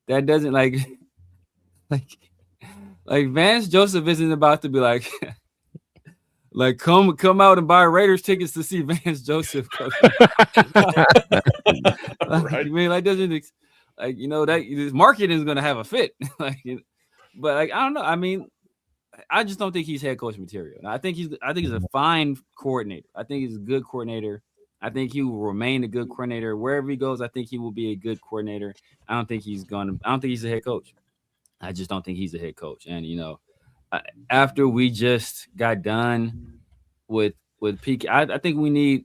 That doesn't like Vance Joseph isn't about to be like come out and buy Raiders tickets to see Vance Joseph. Right. I mean, like doesn't. like, you know, that this marketing is gonna have a fit. Like, but like, I don't know. I mean, I just don't think he's head coach material. I think he's a fine coordinator. I think he's a good coordinator. I think he will remain a good coordinator wherever he goes. I think he will be a good coordinator. I don't think he's a head coach. I just don't think he's a head coach. And you know, after we just got done with Peak, I think we need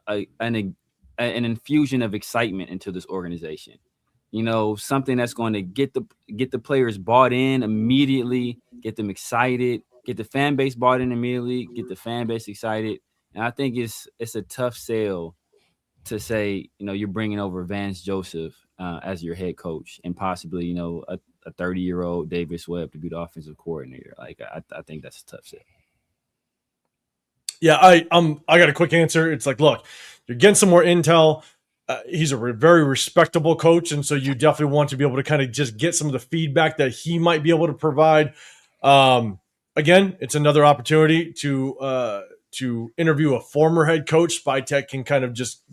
an infusion of excitement into this organization. You know, something that's going to get the players bought in immediately, get them excited, get the fan base bought in immediately, get the fan base excited. And I think it's a tough sell to say, you know, you're bringing over Vance Joseph as your head coach and possibly, you know, a 30-year-old Davis Webb to be the offensive coordinator. Like, I think that's a tough sell. Yeah, I got a quick answer. It's like, look, you're getting some more intel. He's a very respectable coach, and so you definitely want to be able to kind of just get some of the feedback that he might be able to provide. Again, it's another opportunity to interview a former head coach. Spytek can kind of just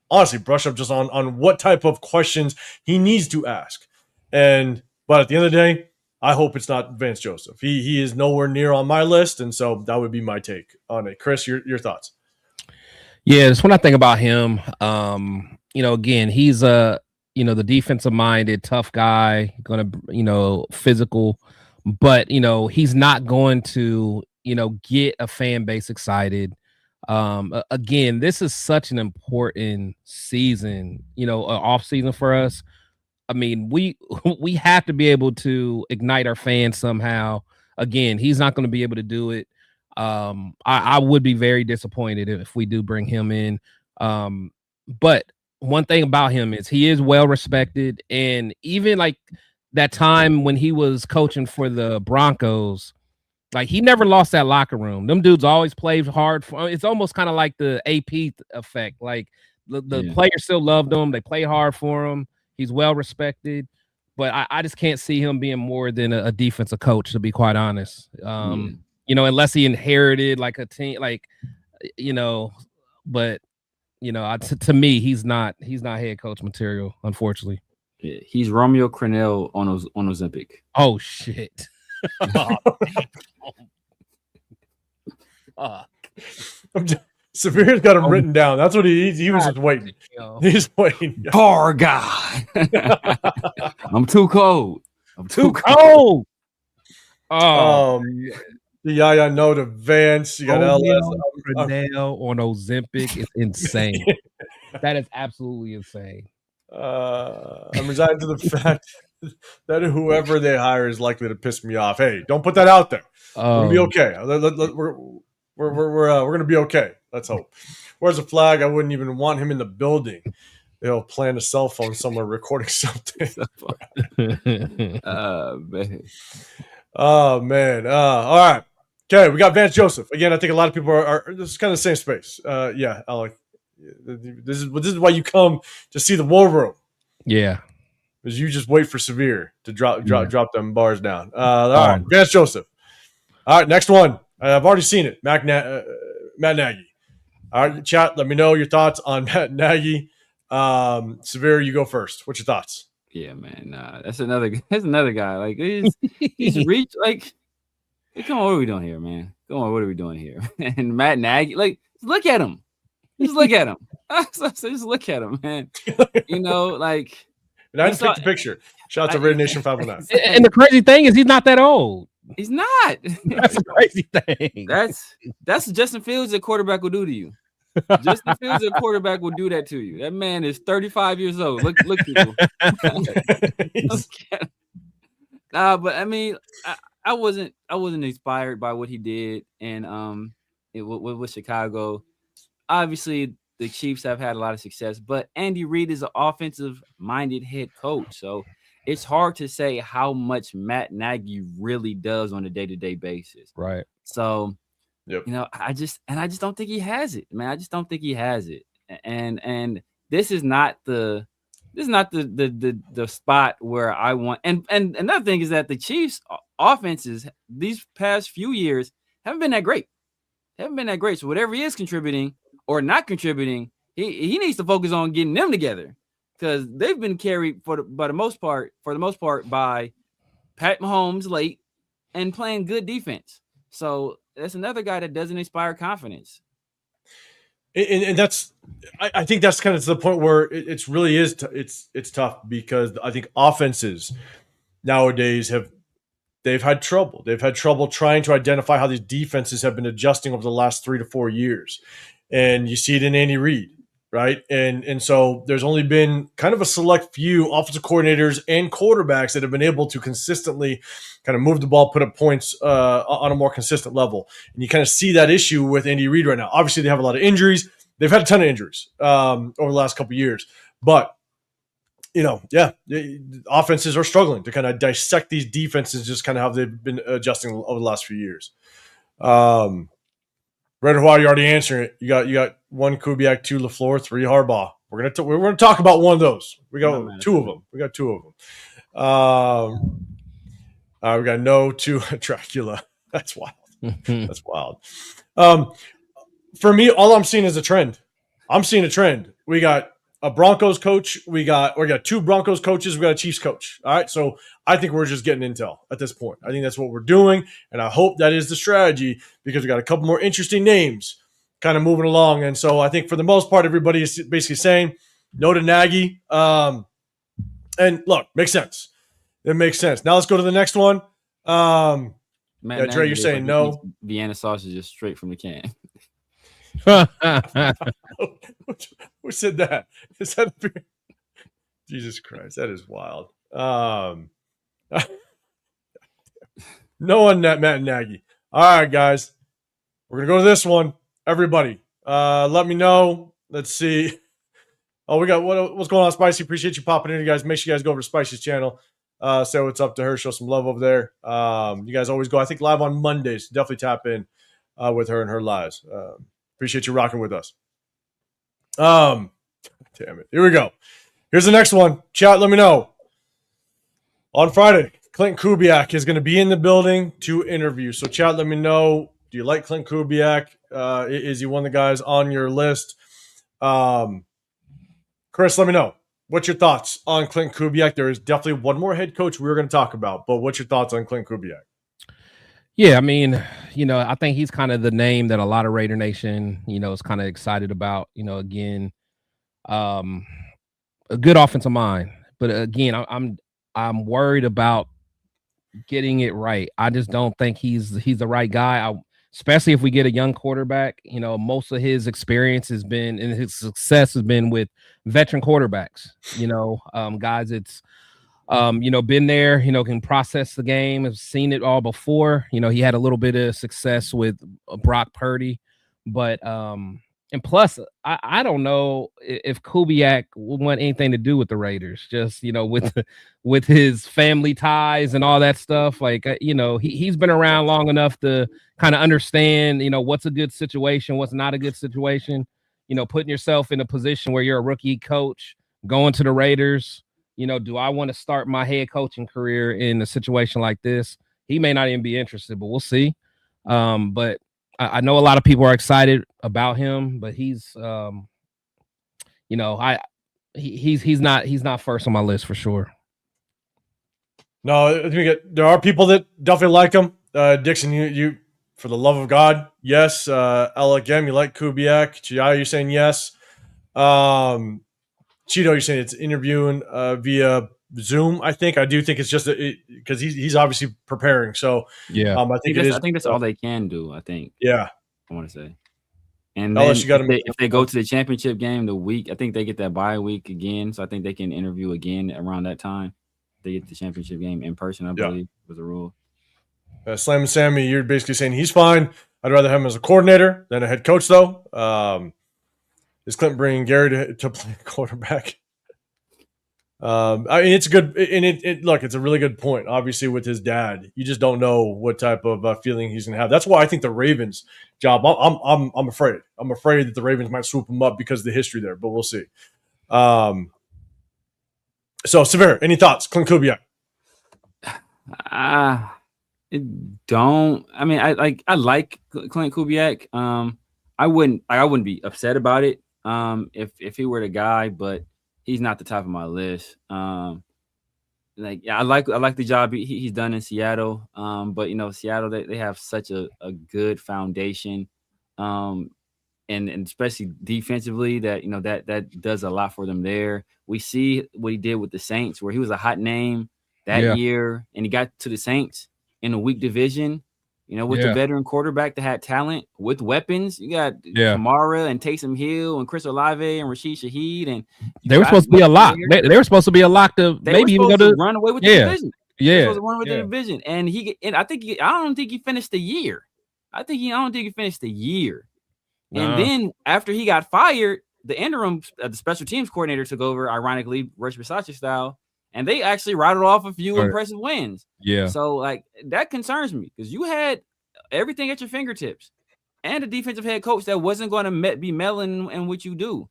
honestly brush up just on what type of questions he needs to ask. But at the end of the day, I hope it's not Vance Joseph. He is nowhere near on my list, and so that would be my take on it. Chris, your thoughts? Yeah, that's when I think about him. You know, again, he's the defensive minded, tough guy, gonna, you know, physical, but you know, he's not going to, you know, get a fan base excited. Again, this is such an important season, you know, off season for us. I mean, we have to be able to ignite our fans somehow. Again, he's not going to be able to do it. I would be very disappointed if we do bring him in. But one thing about him is he is well respected, and even like that time when he was coaching for the Broncos, like he never lost that locker room. Them dudes always played hard. It's almost kind of like the AP effect. Like the players still loved him. They played hard for him. He's well respected, but I just can't see him being more than a defensive coach, to be quite honest. You know, unless he inherited like a team, like, you know, but you know, to me, he's not head coach material, unfortunately. Yeah, he's Romeo Crennel on Ozempic. Oh shit. Severe's got him written down. That's what he was just waiting. He's waiting. Poor guy. I'm too cold. I'm too cold. Yeah, no to Vance. You got LS on Ozempic. It's insane. That is absolutely insane. I'm resigned to the fact that whoever they hire is likely to piss me off. Hey, don't put that out there. We're gonna be okay. We're gonna be okay. Let's hope. Where's the flag? I wouldn't even want him in the building. They'll plant a cell phone somewhere recording something. Man. Oh man. All right. Okay, we got Vance Joseph. Again, I think a lot of people are this is kind of the same space. Yeah, Alec. This is why you come to see the war room. Yeah. Because you just wait for Severe to drop them bars down. All right, Vance Joseph. All right, next one. I've already seen it. Matt Nagy. All right, chat. Let me know your thoughts on Matt Nagy. Severe, you go first. What's your thoughts? Yeah, man. That's another guy. Like he's reached. Like, hey, come on, what are we doing here, man? Come on, what are we doing here? And Matt Nagy, like, look at him. Just look at him. Just look at him, man. You know, like. And I just picked the picture. Shout out to Raider Nation 519. And the crazy thing is, he's not that old. He's not. That's a crazy thing. That's what Justin Fields at quarterback will do to you. Justin Fields at quarterback will do that to you. That man is 35 years old. Look, people. But I mean, I wasn't inspired by what he did, and with Chicago. Obviously, the Chiefs have had a lot of success, but Andy Reid is an offensive-minded head coach, so it's hard to say how much Matt Nagy really does on a day-to-day basis. Right. So, you know, I just don't think he has it, man. I just don't think he has it, and this is not the spot where I want. And another thing is that the Chiefs' offenses these past few years haven't been that great. So whatever he is contributing or not contributing, he needs to focus on getting them together. because they've been carried for the most part by Pat Mahomes late and playing good defense. So that's another guy that doesn't inspire confidence. And that's, I think that's kind of to the point where it's really is it's tough, because I think offenses nowadays they've had trouble. They've had trouble trying to identify how these defenses have been adjusting over the last 3 to 4 years. And you see it in Andy Reid, right? And so there's only been kind of a select few offensive coordinators and quarterbacks that have been able to consistently kind of move the ball, put up points on a more consistent level. And you kind of see that issue with Andy Reid right now. Obviously, they have a lot of injuries. They've had a ton of injuries over the last couple of years. But offenses are struggling to kind of dissect these defenses, just kind of how they've been adjusting over the last few years. Red or white, you already answering it. You got 1 Kubiak, 2 LaFleur, 3 Harbaugh. We're gonna talk about one of those. We got 2 of them. We got 2 of them. We got no 2 Dracula. That's wild. That's wild. For me, all I'm seeing is a trend. I'm seeing a trend. We got a Broncos coach. We got 2 Broncos coaches. We got a Chiefs coach. All right. So I think we're just getting intel at this point. I think that's what we're doing. And I hope that is the strategy, because we got a couple more interesting names kind of moving along. And so I think for the most part, everybody is basically saying no to Nagy. And look, makes sense. It makes sense. Now let's go to the next one. Dre, you're saying no. Vienna sausage is straight from the can. Who said that? Is that Jesus Christ? That is wild. No one, Matt Nagy. All right, guys, we're gonna go to this one. Everybody, let me know. Let's see. Oh, we got what's going on, Spicy? Appreciate you popping in, you guys. Make sure you guys go over to Spicy's channel. Say what's up to her. Show some love over there. You guys always go, I think, live on Mondays. Definitely tap in with her and her lives. Appreciate you rocking with us. Damn it. Here we go. Here's the next one. Chat, let me know. On Friday, Clint Kubiak is going to be in the building to interview. So chat, let me know. Do you like Clint Kubiak? Is he one of the guys on your list? Chris, let me know. What's your thoughts on Clint Kubiak? There is definitely one more head coach we're going to talk about, but what's your thoughts on Clint Kubiak? Yeah, I mean, I think he's kind of the name that a lot of Raider Nation, is kind of excited about. Again, a good offensive mind, but again, I'm worried about getting it right. I just don't think he's the right guy. Especially if we get a young quarterback. Most of his experience has been, and his success has been with veteran quarterbacks. Guys, it's been there, can process the game, have seen it all before. He had a little bit of success with Brock Purdy, but and plus, I don't know if Kubiak would want anything to do with the Raiders, just, with his family ties and all that stuff. Like, he's been around long enough to kind of understand, what's a good situation, what's not a good situation, putting yourself in a position where you're a rookie coach, going to the Raiders. Do I want to start my head coaching career in a situation like this? He may not even be interested, but we'll see. But I know a lot of people are excited about him, but he's not first on my list for sure. No, there are people that definitely like him. Dixon, you for the love of God, yes. LM, you like Kubiak. Chia, you're saying yes. Cheeto, you're saying it's interviewing via Zoom. I do think it's just because he's obviously preparing. So yeah, I think it is. I think that's all they can do. I think. Yeah, I want to say. And then if they go to the championship game I think they get that bye week again. So I think they can interview again around that time. They get the championship game in person, I believe, was the rule. Slam and Sammy, you're basically saying he's fine. I'd rather have him as a coordinator than a head coach, though. Is Clinton bringing Gary to play quarterback? It's good, and look, it's a really good point. Obviously, with his dad, you just don't know what type of feeling he's going to have. That's why I think the Ravens job. I'm afraid. I'm afraid that the Ravens might swoop him up because of the history there, but we'll see. So, Severe, any thoughts, Clint Kubiak? I like Clint Kubiak. I wouldn't be upset about it if he were the guy, but he's not the top of my list. Like yeah, I like the job he's done in Seattle. But you know, Seattle they have such a good foundation, and especially defensively that you know that does a lot for them there. We see what he did with the Saints, where he was a hot name that year, and he got to the Saints in a weak division. You know, with the veteran quarterback that had talent with weapons, you got Kamara and Taysom Hill and Chris Olave and Rashid Shaheed, and they were supposed to be a lock. They were supposed to be a lock to maybe even go to run away with the division. Yeah, supposed to run with the division, and I don't think he finished the year. I don't think he finished the year. And then after he got fired, the interim, the special teams coordinator took over, ironically, Rich Bisaccia style, and they actually rattled off a few impressive wins. Yeah. So like that concerns me because you had everything at your fingertips, and a defensive head coach that wasn't going to be meddling in what you do,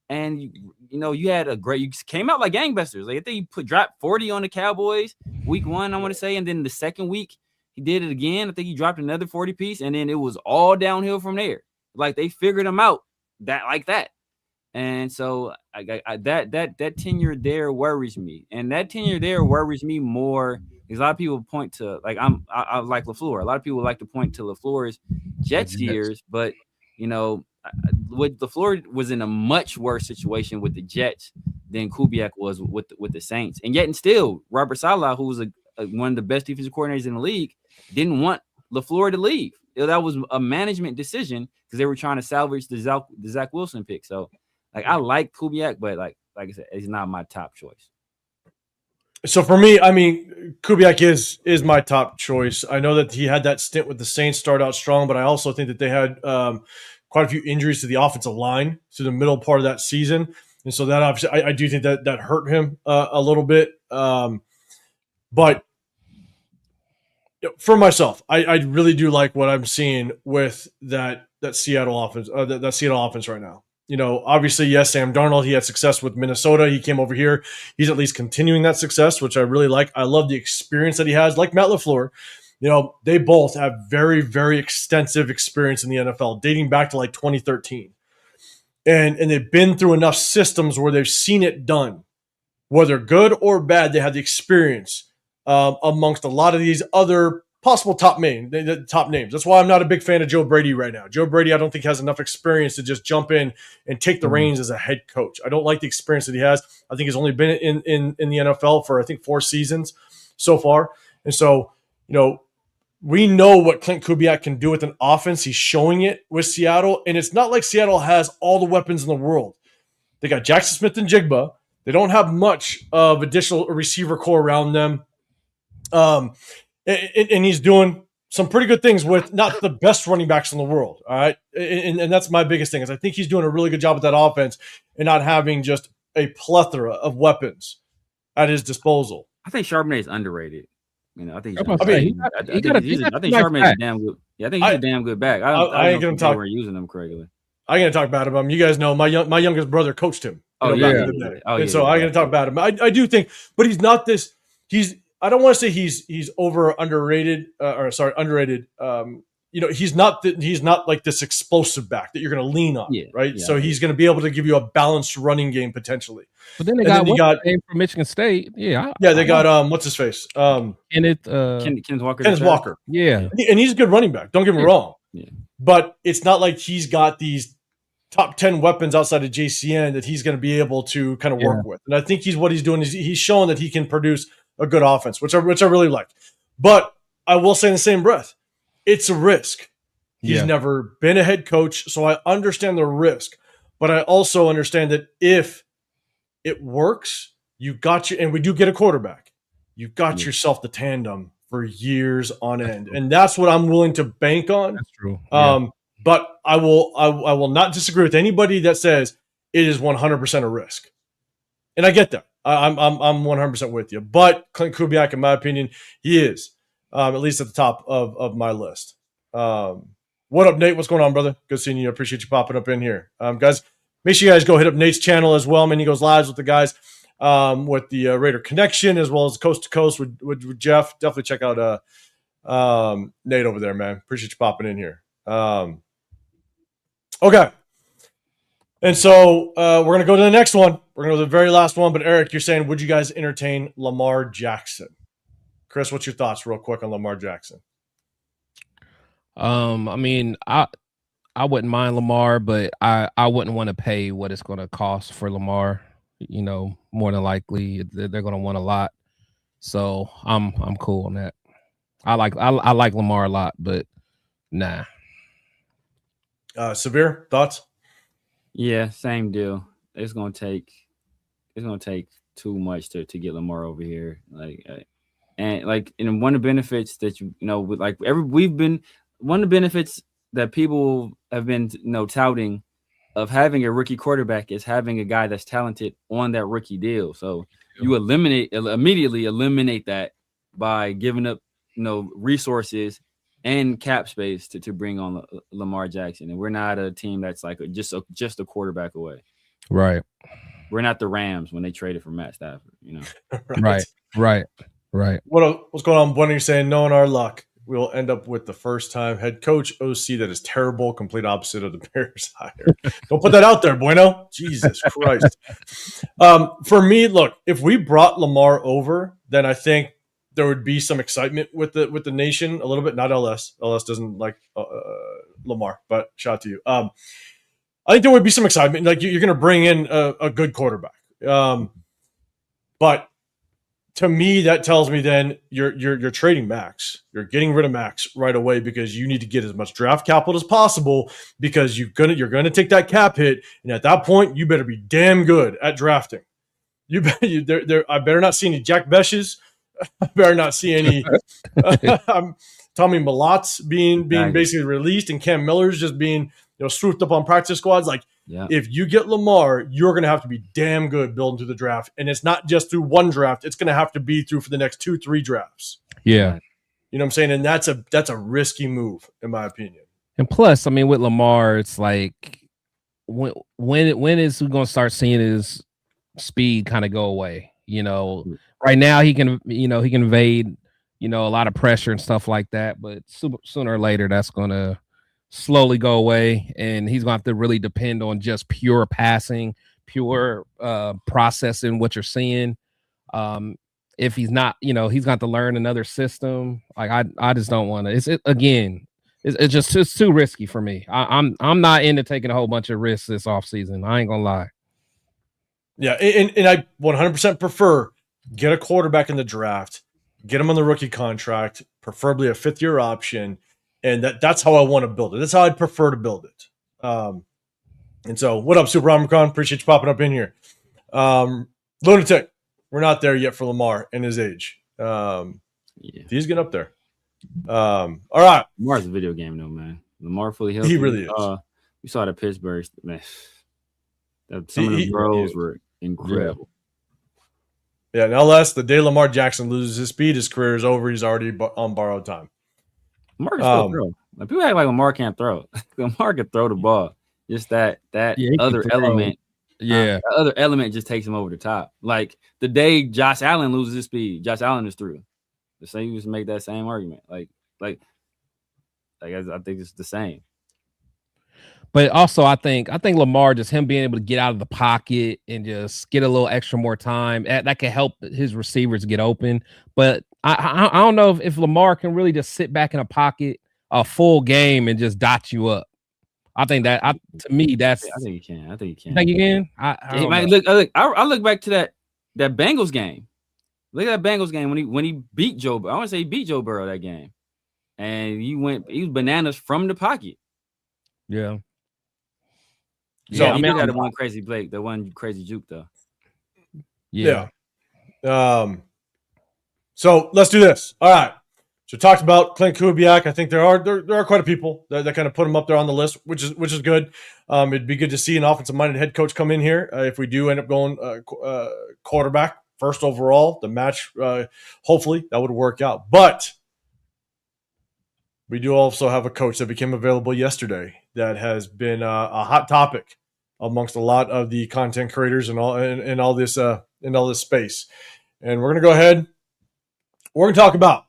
and you know you had you came out like gangbusters. Like I think you dropped 40 on the Cowboys week 1, I want to say, and then the second week he did it again. I think he dropped another 40 piece, and then it was all downhill from there. Like they figured him out like that. And so that tenure there worries me. And that tenure there worries me more because a lot of people point to like I like LaFleur. A lot of people like to point to LaFleur's Jets years, but you know, with LaFleur was in a much worse situation with the Jets than Kubiak was with the Saints. And yet and still, Robert Saleh, who was one of the best defensive coordinators in the league, didn't want LaFleur to leave. That was a management decision because they were trying to salvage the Zach Wilson pick. So, like, I like Kubiak, but like I said, he's not my top choice. So for me, I mean, Kubiak is my top choice. I know that he had that stint with the Saints, start out strong, but I also think that they had quite a few injuries to the offensive line through the middle part of that season, and so that obviously I do think that hurt him a little bit. But for myself, I really do like what I'm seeing with that Seattle offense, that Seattle offense right now. You know, obviously, yes, Sam Darnold, he had success with Minnesota. He came over here. He's at least continuing that success, which I really like. I love the experience that he has, like Matt LaFleur. You know, they both have very, very extensive experience in the NFL, dating back to like 2013. And they've been through enough systems where they've seen it done. Whether good or bad, they have the experience amongst a lot of these other possible top names. That's why I'm not a big fan of Joe Brady right now. Joe Brady, I don't think has enough experience to just jump in and take the reins as a head coach. I don't like the experience that he has. I think he's only been in the NFL for, I think, 4 seasons so far. And so, you know, we know what Clint Kubiak can do with an offense. He's showing it with Seattle. And it's not like Seattle has all the weapons in the world. They got Jackson Smith and Jigba. They don't have much of additional receiver core around them. And he's doing some pretty good things with not the best running backs in the world. All right. And that's my biggest thing is I think he's doing a really good job with that offense and not having just a plethora of weapons at his disposal. I think Charbonnet is underrated. You know, I think Charbonnet is a damn good. Yeah, I think he's a damn good back. I ain't gonna talk. We're using him correctly. I ain't gonna talk bad about him. You guys know my youngest brother coached him. So I'm gonna talk bad about him. I do think, but he's not this. I don't want to say he's underrated. You know, he's not like this explosive back that you're going to lean on, right? Yeah. So he's going to be able to give you a balanced running game potentially. But then they got from Michigan State. They got what's his face? Kenneth Walker. Kenneth Walker. Yeah, and he's a good running back. Don't get me wrong. Yeah. But it's not like he's got these top 10 weapons outside of JCN that he's going to be able to kind of work with. And I think what he's doing is he's showing that he can produce a good offense, which I really like. But I will say in the same breath, it's a risk. He's never been a head coach, so I understand the risk. But I also understand that if it works, you got you, and we do get a quarterback, you got yourself the tandem for years on end. And that's what I'm willing to bank on. That's true. But I will not disagree with anybody that says it is 100% a risk. And I get that. I'm 100% with you. But Clint Kubiak, in my opinion, he is at least at the top of my list. What up, Nate? What's going on, brother? Good seeing you. I appreciate you popping up in here. Guys, make sure you guys go hit up Nate's channel as well. Man, he goes live with the guys with the Raider Connection as well as Coast to Coast with Jeff. Definitely check out Nate over there, man. Appreciate you popping in here. Okay. And so we're going to go to the next one. We're going to go to the very last one. But Eric, you're saying, would you guys entertain Lamar Jackson? Chris, what's your thoughts real quick on Lamar Jackson? I mean, I wouldn't mind Lamar, but I wouldn't want to pay what it's going to cost for Lamar. You know, more than likely they're going to want a lot. So I'm cool on that. I like Lamar a lot, but nah. Severe thoughts? Yeah, same deal. It's gonna take too much to get Lamar over here. And one of the benefits that one of the benefits that people have been touting of having a rookie quarterback is having a guy that's talented on that rookie deal. So you immediately eliminate that by giving up resources and cap space to bring on Lamar Jackson. And we're not a team that's like just a quarterback away. Right. We're not the Rams when they traded for Matt Stafford, Right. What's going on? When are you saying, knowing our luck, we'll end up with the first time head coach OC that is terrible, complete opposite of the Bears hire. Don't put that out there, Bueno. Jesus Christ. For me, look, if we brought Lamar over, then I think there would be some excitement with the nation a little bit. Not LS. LS doesn't like Lamar, but shout out to you. I think there would be some excitement. Like you're going to bring in a good quarterback. But to me, that tells me then you're trading Max. You're getting rid of Max right away because you need to get as much draft capital as possible because you're gonna take that cap hit, and at that point, you better be damn good at drafting. I better not see any Jack Beshes. I better not see any Tommy Malotts being basically released and Cam Miller's just being swooped up on practice squads. Like, if you get Lamar, you're going to have to be damn good building through the draft. And it's not just through one draft. It's going to have to be through for the next 2-3 drafts. Yeah. You know what I'm saying? And that's a risky move, in my opinion. And plus, I mean, with Lamar, it's like, when is we going to start seeing his speed kind of go away? Right now he can evade, a lot of pressure and stuff like that. But sooner or later, that's going to slowly go away, and he's going to have to really depend on just pure passing, pure processing what you're seeing. If he's not, he's got to learn another system. Like I just don't want to. It's too risky for me. I'm not into taking a whole bunch of risks this offseason. I ain't gonna lie. Yeah, and I 100% prefer get a quarterback in the draft, get him on the rookie contract, preferably a 5th-year option. And that's how I want to build it. That's how I'd prefer to build it. And so, what up, Super Omicron? Appreciate you popping up in here. Lunatic, we're not there yet for Lamar and his age. He's getting up there. All right. Lamar's a video game, though, man. Lamar fully healthy. He really is. We saw the Pittsburgh, man. Some of the throws were incredible. Yeah, and LS, the day Lamar Jackson loses his speed, his career is over. He's already on borrowed time. Lamar can still throw. Like, people act like Lamar can't throw. Lamar can throw the ball. Just that other element. Yeah. That other element just takes him over the top. Like the day Josh Allen loses his speed, Josh Allen is through. The same, you just make that same argument. Like I think it's the same. But also, I think Lamar, just him being able to get out of the pocket and just get a little extra more time, that can help his receivers get open. But I don't know if Lamar can really just sit back in a pocket a full game and just dot you up. I think that to me that's. I think he can. I think he can. Think you can? I look back to that Bengals game. Look at that Bengals game when he beat Joe. I want to say he beat Joe Burrow that game, and he was bananas from the pocket. Yeah. So I mean, the one crazy Blake, the one crazy juke though. Yeah. So let's do this. All right. So talked about Clint Kubiak. I think there are quite a people that kind of put him up there on the list, which is good. It'd be good to see an offensive minded head coach come in here if we do end up going quarterback first overall. The match, hopefully that would work out. But we do also have a coach that became available yesterday that has been a hot topic amongst a lot of the content creators and all this space. And we're gonna go ahead. We're gonna talk about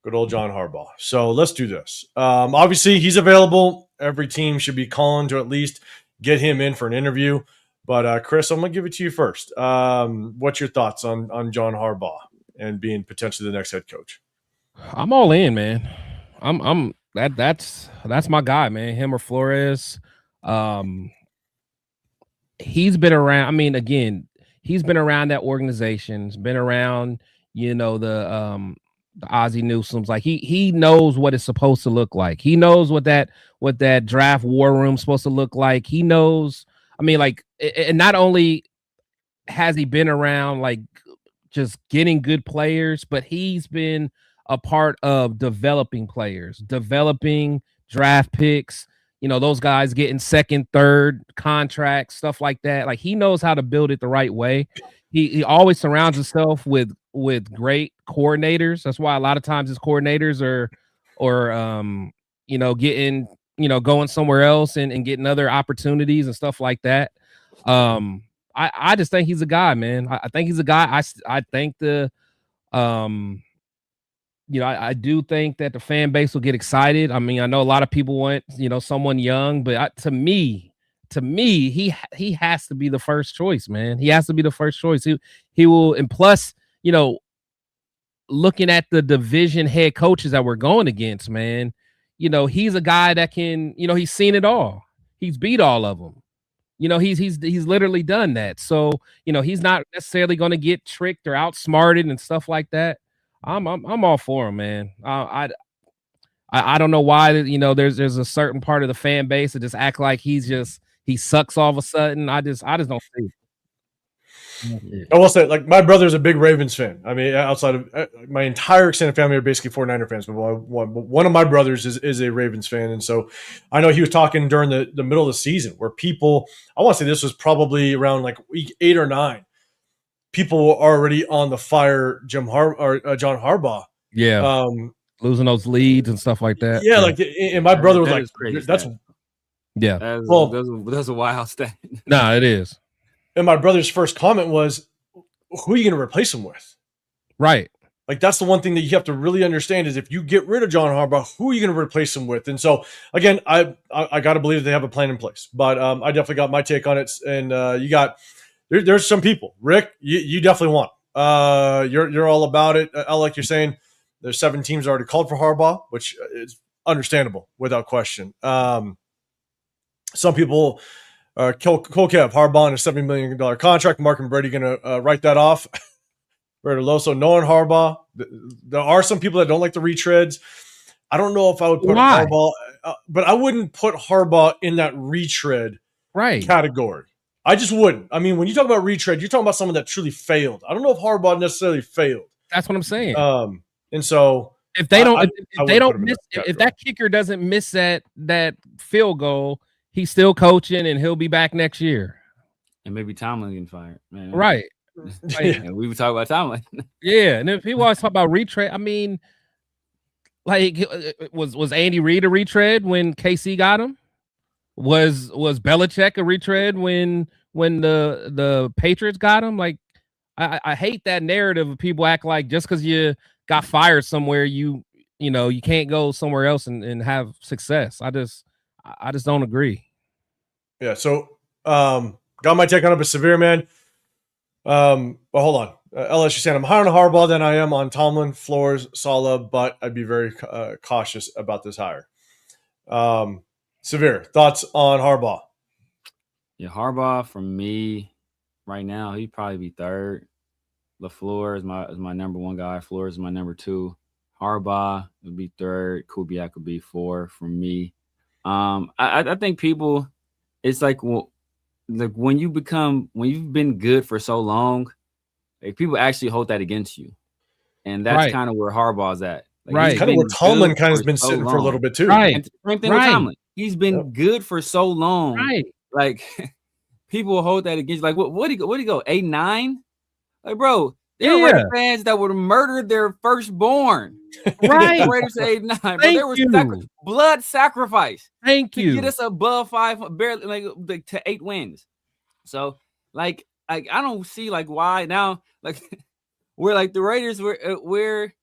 good old John Harbaugh. So let's do this. Obviously, he's available. Every team should be calling to at least get him in for an interview. But Chris, I'm gonna give it to you first. What's your thoughts on John Harbaugh and being potentially the next head coach? I'm all in, man. That's my guy, man. Him or Flores. He's been around. I mean, again, he's been around that organization. He's been around, the Ozzie Newsome's. Like he knows what it's supposed to look like. He knows what that draft war room's supposed to look like. He knows. I mean, like, and not only has he been around like just getting good players, but he's been a part of developing players, developing draft picks. Those guys getting second, third contracts, stuff like that. Like he knows how to build it the right way. He always surrounds himself with great coordinators. That's why a lot of times his coordinators are getting, going somewhere else and getting other opportunities and stuff like that. I just think he's a guy, man. I think he's a guy. I think I do think that the fan base will get excited. I mean, I know a lot of people want, someone young, but to me, he has to be the first choice, man. He has to be the first choice. He will, and plus, looking at the division head coaches that we're going against, man, he's a guy that can, he's seen it all. He's beat all of them. He's literally done that. So, he's not necessarily going to get tricked or outsmarted and stuff like that. I'm all for him, man. I don't know why, there's a certain part of the fan base that just act like he sucks all of a sudden. I just don't see it. I will say, like, my brother's a big Ravens fan. I mean, outside of my entire extended family are basically 49er fans, but one of my brothers is a Ravens fan. And so I know he was talking during the middle of the season where people, I want to say this was probably around like week 8 or 9, people were already on the fire John Harbaugh. Yeah. Losing those leads and stuff like that. Yeah, like, and my brother was like, that's a wild stat. Nah, it is. And my brother's first comment was, who are you going to replace him with? Right. Like, that's the one thing that you have to really understand is if you get rid of John Harbaugh, who are you going to replace him with? And so, again, I got to believe that they have a plan in place. But I definitely got my take on it. And there's some people. Rick, you definitely want. You're all about it. Like you're saying, there's 7 teams already called for Harbaugh, which is understandable without question. Some people... Cole Kev, Harbaugh on a $70 million contract. Mark and Brady going to write that off. Brady Loso, knowing Harbaugh. There are some people that don't like the retreads. I don't know if I would put Harbaugh, but I wouldn't put Harbaugh in that retread category. I just wouldn't. I mean, when you talk about retread, you're talking about someone that truly failed. I don't know if Harbaugh necessarily failed. That's what I'm saying. And so if they don't, if that kicker doesn't miss that field goal, he's still coaching and he'll be back next year. And maybe Tomlin getting fired. Man. Right. And we were talking about Tomlin. Yeah. And if people always talk about retread, I mean, like, was Andy Reid a retread when KC got him? Was Belichick a retread when the Patriots got him? Like, I hate that narrative of people act like just because you got fired somewhere, you can't go somewhere else and have success. I just don't agree. Yeah, so got my take on it, but severe, man. But hold on. LSU saying I'm higher on Harbaugh than I am on Tomlin, Flores, Sala, but I'd be very cautious about this hire. Severe, thoughts on Harbaugh? Yeah, Harbaugh, for me, right now, he'd probably be third. LaFleur is my number 1 guy. Flores is my number 2. Harbaugh would be third. Kubiak would be 4 for me. I think people, it's like, well, like when you've been good for so long, like people actually hold that against you, and that's kind of where Harbaugh's at. Like, kind of where Tomlin kind of has been sitting for a little bit too. Right. And same thing with Tomlin. He's been good for so long. Right. Like people will hold that against you. Like what do you go 8-9? Like, bro, there are Raider fans that would murder their firstborn. Right. Raiders 8-9. But there was blood sacrifice. Thank you. Get us above 5, barely like to 8 wins. So like I don't see like why now, like we're like the Raiders, we're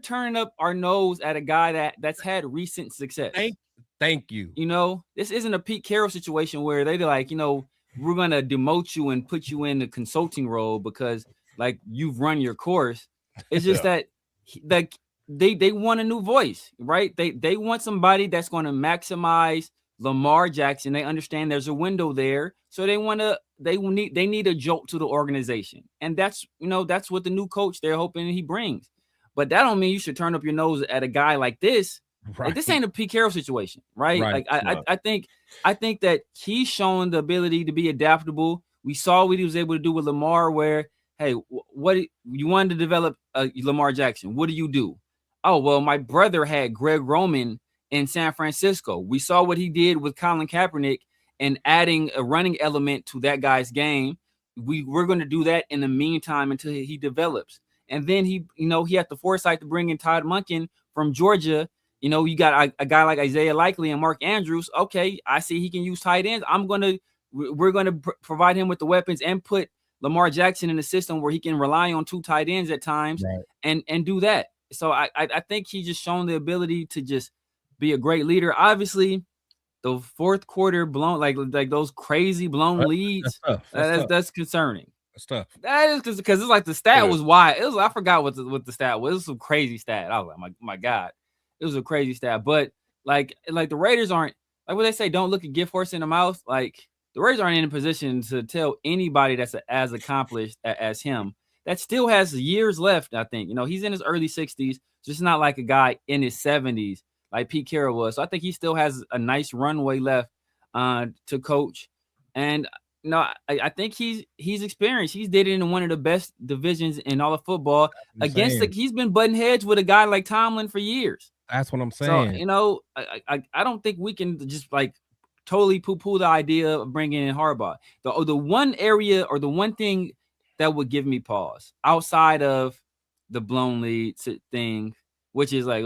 turning up our nose at a guy that's had recent success. Thank you. You know, this isn't a Pete Carroll situation where they're like, you know, we're gonna demote you and put you in the consulting role because like you've run your course. It's just that they want a new voice, right? They want somebody that's going to maximize Lamar Jackson. They understand there's a window there, so they need a jolt to the organization, and that's what the new coach they're hoping he brings. But that don't mean you should turn up your nose at a guy like this. Right. Like, this ain't a Pete Carroll situation, right? Like I think that he's shown the ability to be adaptable. We saw what he was able to do with Lamar, where hey, what you wanted to develop Lamar Jackson? What do? Oh, well, my brother had Greg Roman in San Francisco. We saw what he did with Colin Kaepernick and adding a running element to that guy's game. We're going to do that in the meantime until he develops. And then he had the foresight to bring in Todd Monken from Georgia. You know, you got a guy like Isaiah Likely and Mark Andrews. Okay, I see he can use tight ends. We're going to provide him with the weapons and put Lamar Jackson in a system where he can rely on 2 tight ends at times, right, and do that. So I think he's just shown the ability to just be a great leader. Obviously, the fourth quarter blown like those crazy blown leads, that's concerning. That's tough. That is because it's like the stat was wild. I forgot what the stat was. It was some crazy stat. I was like, my God, it was a crazy stat. But like the Raiders aren't like what they say. Don't look a gift horse in the mouth. Like the Raiders aren't in a position to tell anybody that's as accomplished as him that still has years left. I think he's in his early 60s. Just not like a guy in his 70s like Pete Carroll was. So I think he still has a nice runway left to coach. And I think he's experienced. He's did it in one of the best divisions in all of football. He's been butting heads with a guy like Tomlin for years. That's what I'm saying. So I don't think we can just like totally poo-poo the idea of bringing in Harbaugh. The one area or the one thing that would give me pause outside of the blown lead thing, which is like,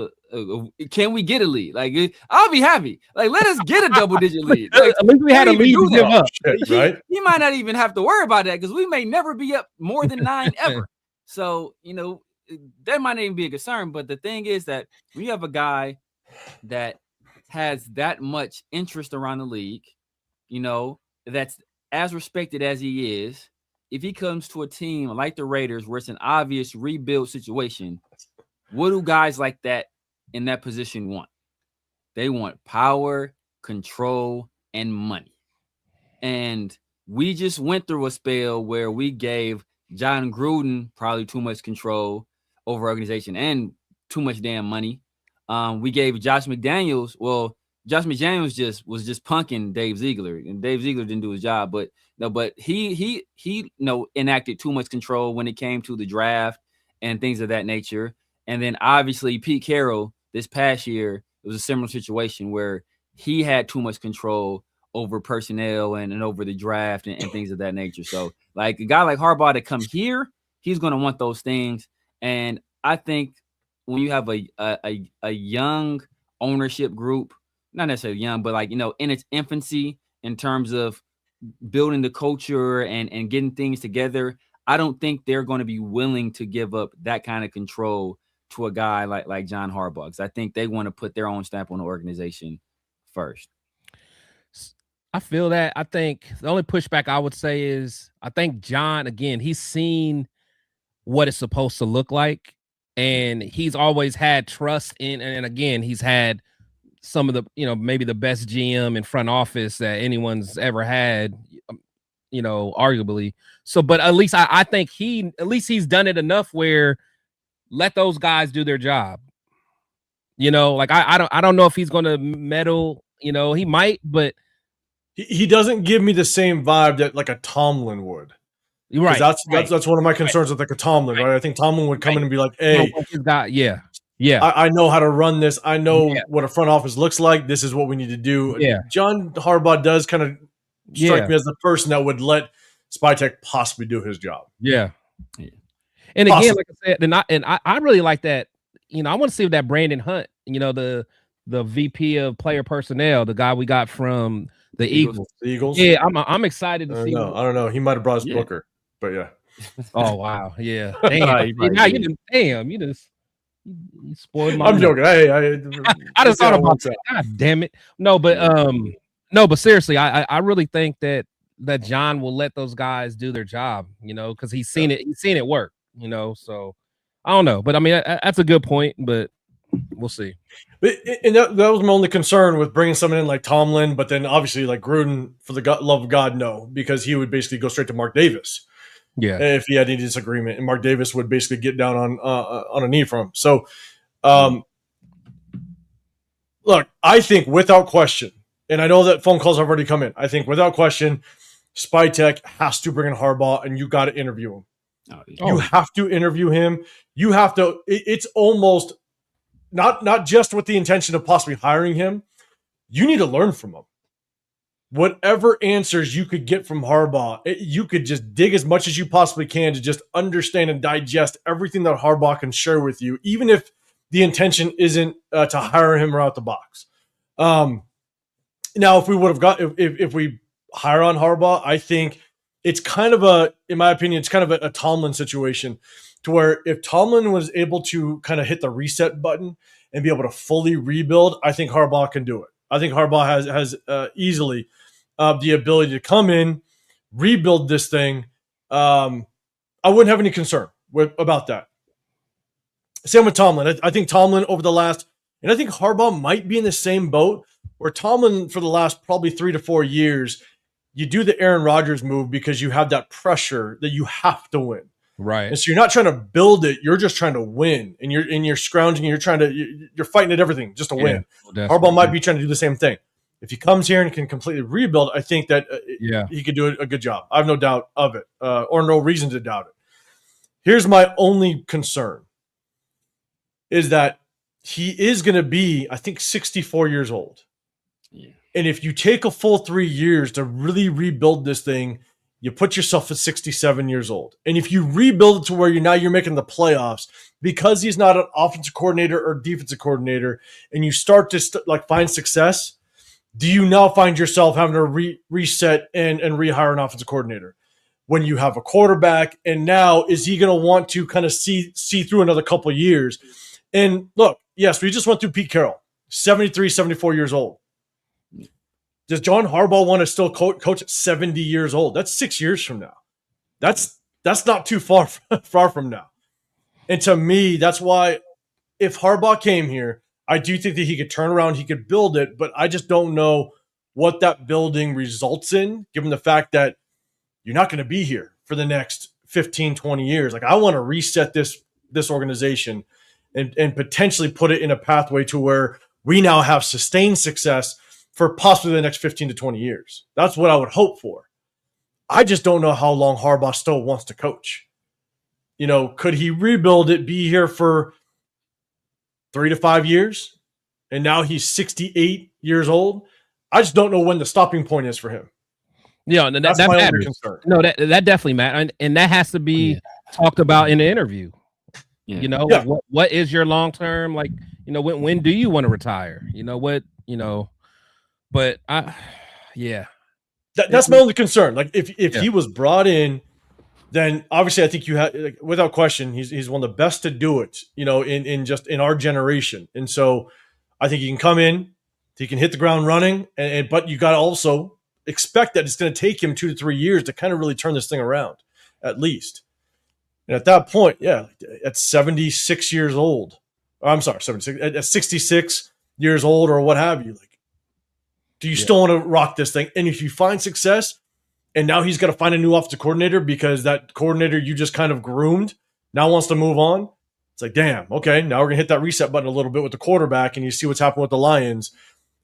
can we get a lead? Like, I'll be happy. Like, let us get a double-digit lead. Like, at least we had a lead to give up. Right? He might not even have to worry about that because we may never be up more than 9 ever. So, that might not even be a concern. But the thing is that we have a guy that has that much interest around the league, that's as respected as he is. If he comes to a team like the Raiders where it's an obvious rebuild situation, what do guys like that in that position want? They want power, control, and money. And we just went through a spell where we gave John Gruden probably too much control over organization and too much damn money. We gave Josh McDaniels. Well, Josh McDaniels was just punking Dave Ziegler, and Dave Ziegler didn't do his job. But he enacted too much control when it came to the draft and things of that nature. And then obviously Pete Carroll this past year, it was a similar situation where he had too much control over personnel and over the draft and things of that nature. So like a guy like Harbaugh to come here, he's going to want those things. And I think when you have a young ownership group, not necessarily young, but like, in its infancy in terms of building the culture and getting things together, I don't think they're going to be willing to give up that kind of control to a guy like John Harbaugh, because I think they want to put their own stamp on the organization first. I feel that. I think the only pushback I would say is I think John, again, he's seen what it's supposed to look like, and he's always had trust in, and again, he's had some of the, maybe the best GM in front office that anyone's ever had, arguably. So, but at least I think he's done it enough where let those guys do their job. Like I don't know if he's going to meddle, he might, but he doesn't give me the same vibe that like a Tomlin would. Right. That's one of my concerns with like a Tomlin, right? I think Tomlin would come in and be like, hey, I know how to run this. I know what a front office looks like. This is what we need to do. Yeah. John Harbaugh does kind of strike me as the person that would let Spytek possibly do his job. Yeah. And again, like I said, and I really like that. I want to see that Brandon Hunt, the VP of player personnel, the guy we got from the Eagles. The Eagles. Yeah, I'm excited to see. I don't know. He might have brought us Booker, but yeah. Oh wow, yeah. Damn, you just. He spoiled my I'm night. joking. I just thought about that. God damn it. No, but seriously, I really think that John will let those guys do their job, you know, because he's seen it work, you know. So I don't know, but I mean that's a good point, but we'll see. But and that was my only concern with bringing someone in like Tomlin, but then obviously like Gruden, for the love of God, no, because he would basically go straight to Mark Davis. Yeah, if he had any disagreement, and Mark Davis would basically get down on a knee for him. So, look, I think without question, and I know that phone calls have already come in. I think without question, Spytek has to bring in Harbaugh, and you got to interview him. You have to interview him. You have to. It's almost not just with the intention of possibly hiring him. You need to learn from him. Whatever answers you could get from Harbaugh, you could just dig as much as you possibly can to just understand and digest everything that Harbaugh can share with you, even if the intention isn't to hire him right out the box. Now, if we would have got if we hire on Harbaugh, I think it's kind of in my opinion, it's kind of a Tomlin situation, to where if Tomlin was able to kind of hit the reset button and be able to fully rebuild, I think Harbaugh can do it. I think Harbaugh has easily the ability to come in, rebuild this thing. I wouldn't have any concern about that. Same with Tomlin. I think Tomlin over the last, and I think Harbaugh might be in the same boat, where Tomlin for the last probably 3 to 4 years, you do the Aaron Rodgers move because you have that pressure that you have to win. right. And so you're not trying to build it, you're just trying to win. And you're scrounging, you're fighting at everything just to win. Harbaugh might be trying to do the same thing. If he comes here and can completely rebuild, I think that he could do a good job. I have no doubt of it, or no reason to doubt it. Here's my only concern, is that he is going to be, I think, 64 years old. Yeah. And if you take a full 3 years to really rebuild this thing, you put yourself at 67 years old. And if you rebuild it to where you're making the playoffs, because he's not an offensive coordinator or defensive coordinator, and you start to find success, do you now find yourself having to reset and rehire an offensive coordinator when you have a quarterback? And now is he going to want to kind of see through another couple of years? And look, yes, we just went through Pete Carroll, 73, 74 years old. Does John Harbaugh want to still coach at 70 years old? That's 6 years from now. That's not too far from now. And to me, that's why if Harbaugh came here, I do think that he could turn around, he could build it, but I just don't know what that building results in, given the fact that you're not going to be here for the next 15, 20 years. Like, I want to reset this organization and potentially put it in a pathway to where we now have sustained success for possibly the next 15 to 20 years. That's what I would hope for. I just don't know how long Harbaugh still wants to coach. You know, could he rebuild it, be here for 3 to 5 years, and now he's 68 years old? I just don't know when the stopping point is for him. Yeah, and that matters. No, that definitely matters, and that has to be talked about in the interview. Yeah. You know, like what is your long term? Like, you know, when do you want to retire? You know what? You know, but that's my only concern. Like, if he was brought in, then obviously I think you have, like, without question, he's one of the best to do it, you know, in our generation. And so I think he can come in, he can hit the ground running, but you got to also expect that it's going to take him 2 to 3 years to kind of really turn this thing around, at least. And at that point, at 76 years old, I'm sorry, 76, at 66 years old or what have you, like, do you still want to rock this thing? And if you find success, and now he's got to find a new offensive coordinator because that coordinator you just kind of groomed now wants to move on, it's like, damn, okay, now we're going to hit that reset button a little bit with the quarterback, and you see what's happened with the Lions.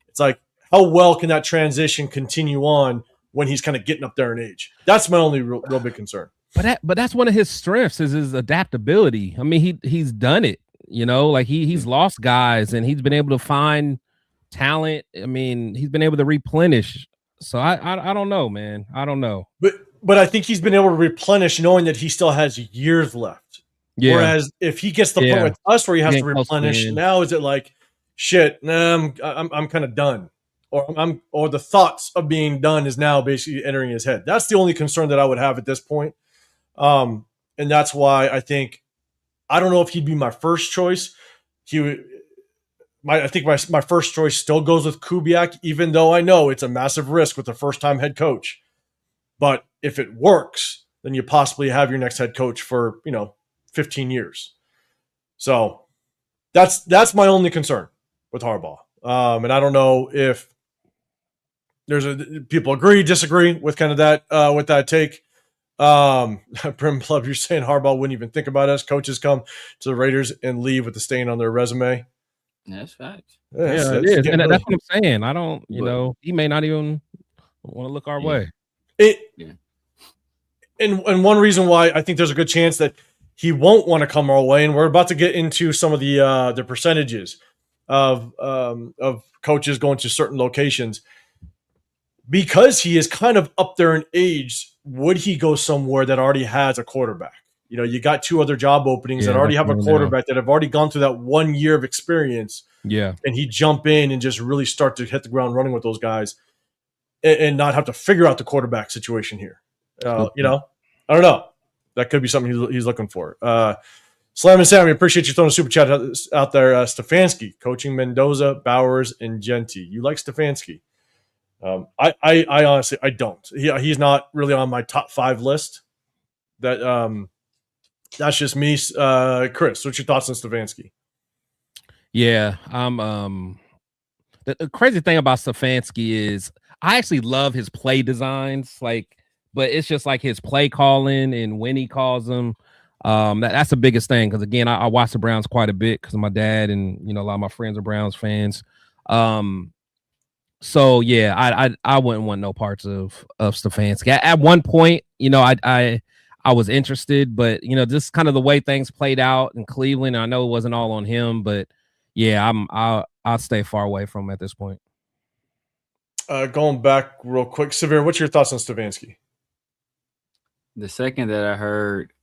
It's like, how well can that transition continue on when he's kind of getting up there in age? That's my only real big concern. But that's one of his strengths, is his adaptability. I mean, he's done it, you know, like he's lost guys and he's been able to find talent. I mean, he's been able to replenish. So I don't know, man. I don't know. But I think he's been able to replenish knowing that he still has years left. Yeah. Whereas if he gets to the point with us where he has to replenish, now is it like, shit, nah, I'm kind of done. Or the thoughts of being done is now basically entering his head. That's the only concern that I would have at this point. And that's why I think, I don't know if he'd be my first choice, I think my first choice still goes with Kubiak, even though I know it's a massive risk with the first-time head coach. But if it works, then you possibly have your next head coach for 15 years. So that's my only concern with Harbaugh. And I don't know if people agree, disagree with kind of that take. Prim Club, you're saying Harbaugh wouldn't even think about us. Coaches come to the Raiders and leave with the stain on their resume. That's facts. Yeah, it is. And that's what I'm saying. I don't, he may not even want to look our way. And one reason why I think there's a good chance that he won't want to come our way, and we're about to get into some of the percentages of coaches going to certain locations, because he is kind of up there in age. Would he go somewhere that already has a quarterback? You got 2 other job openings that already have a quarterback that have already gone through that 1 year of experience. Yeah. And he jump in and just really start to hit the ground running with those guys and not have to figure out the quarterback situation here. I don't know. That could be something he's looking for. Slam and Sammy, appreciate you throwing a super chat out there. Stefanski, coaching Mendoza, Bowers, and Genty. You like Stefanski? I honestly, I don't. He's not really on my top 5 list. That's just me. Chris, what's your thoughts on Stefanski? Yeah, the crazy thing about Stefanski is I actually love his play designs, but it's just like his play calling and when he calls them. That's the biggest thing, because again, I watch the Browns quite a bit because of my dad, and a lot of my friends are Browns fans. So yeah, I wouldn't want no parts of Stefanski. At one point, I was interested, but just kind of the way things played out in Cleveland. I know it wasn't all on him, but yeah, I'll stay far away from him at this point. Going back real quick, Severe, what's your thoughts on Stefanski? The second that I heard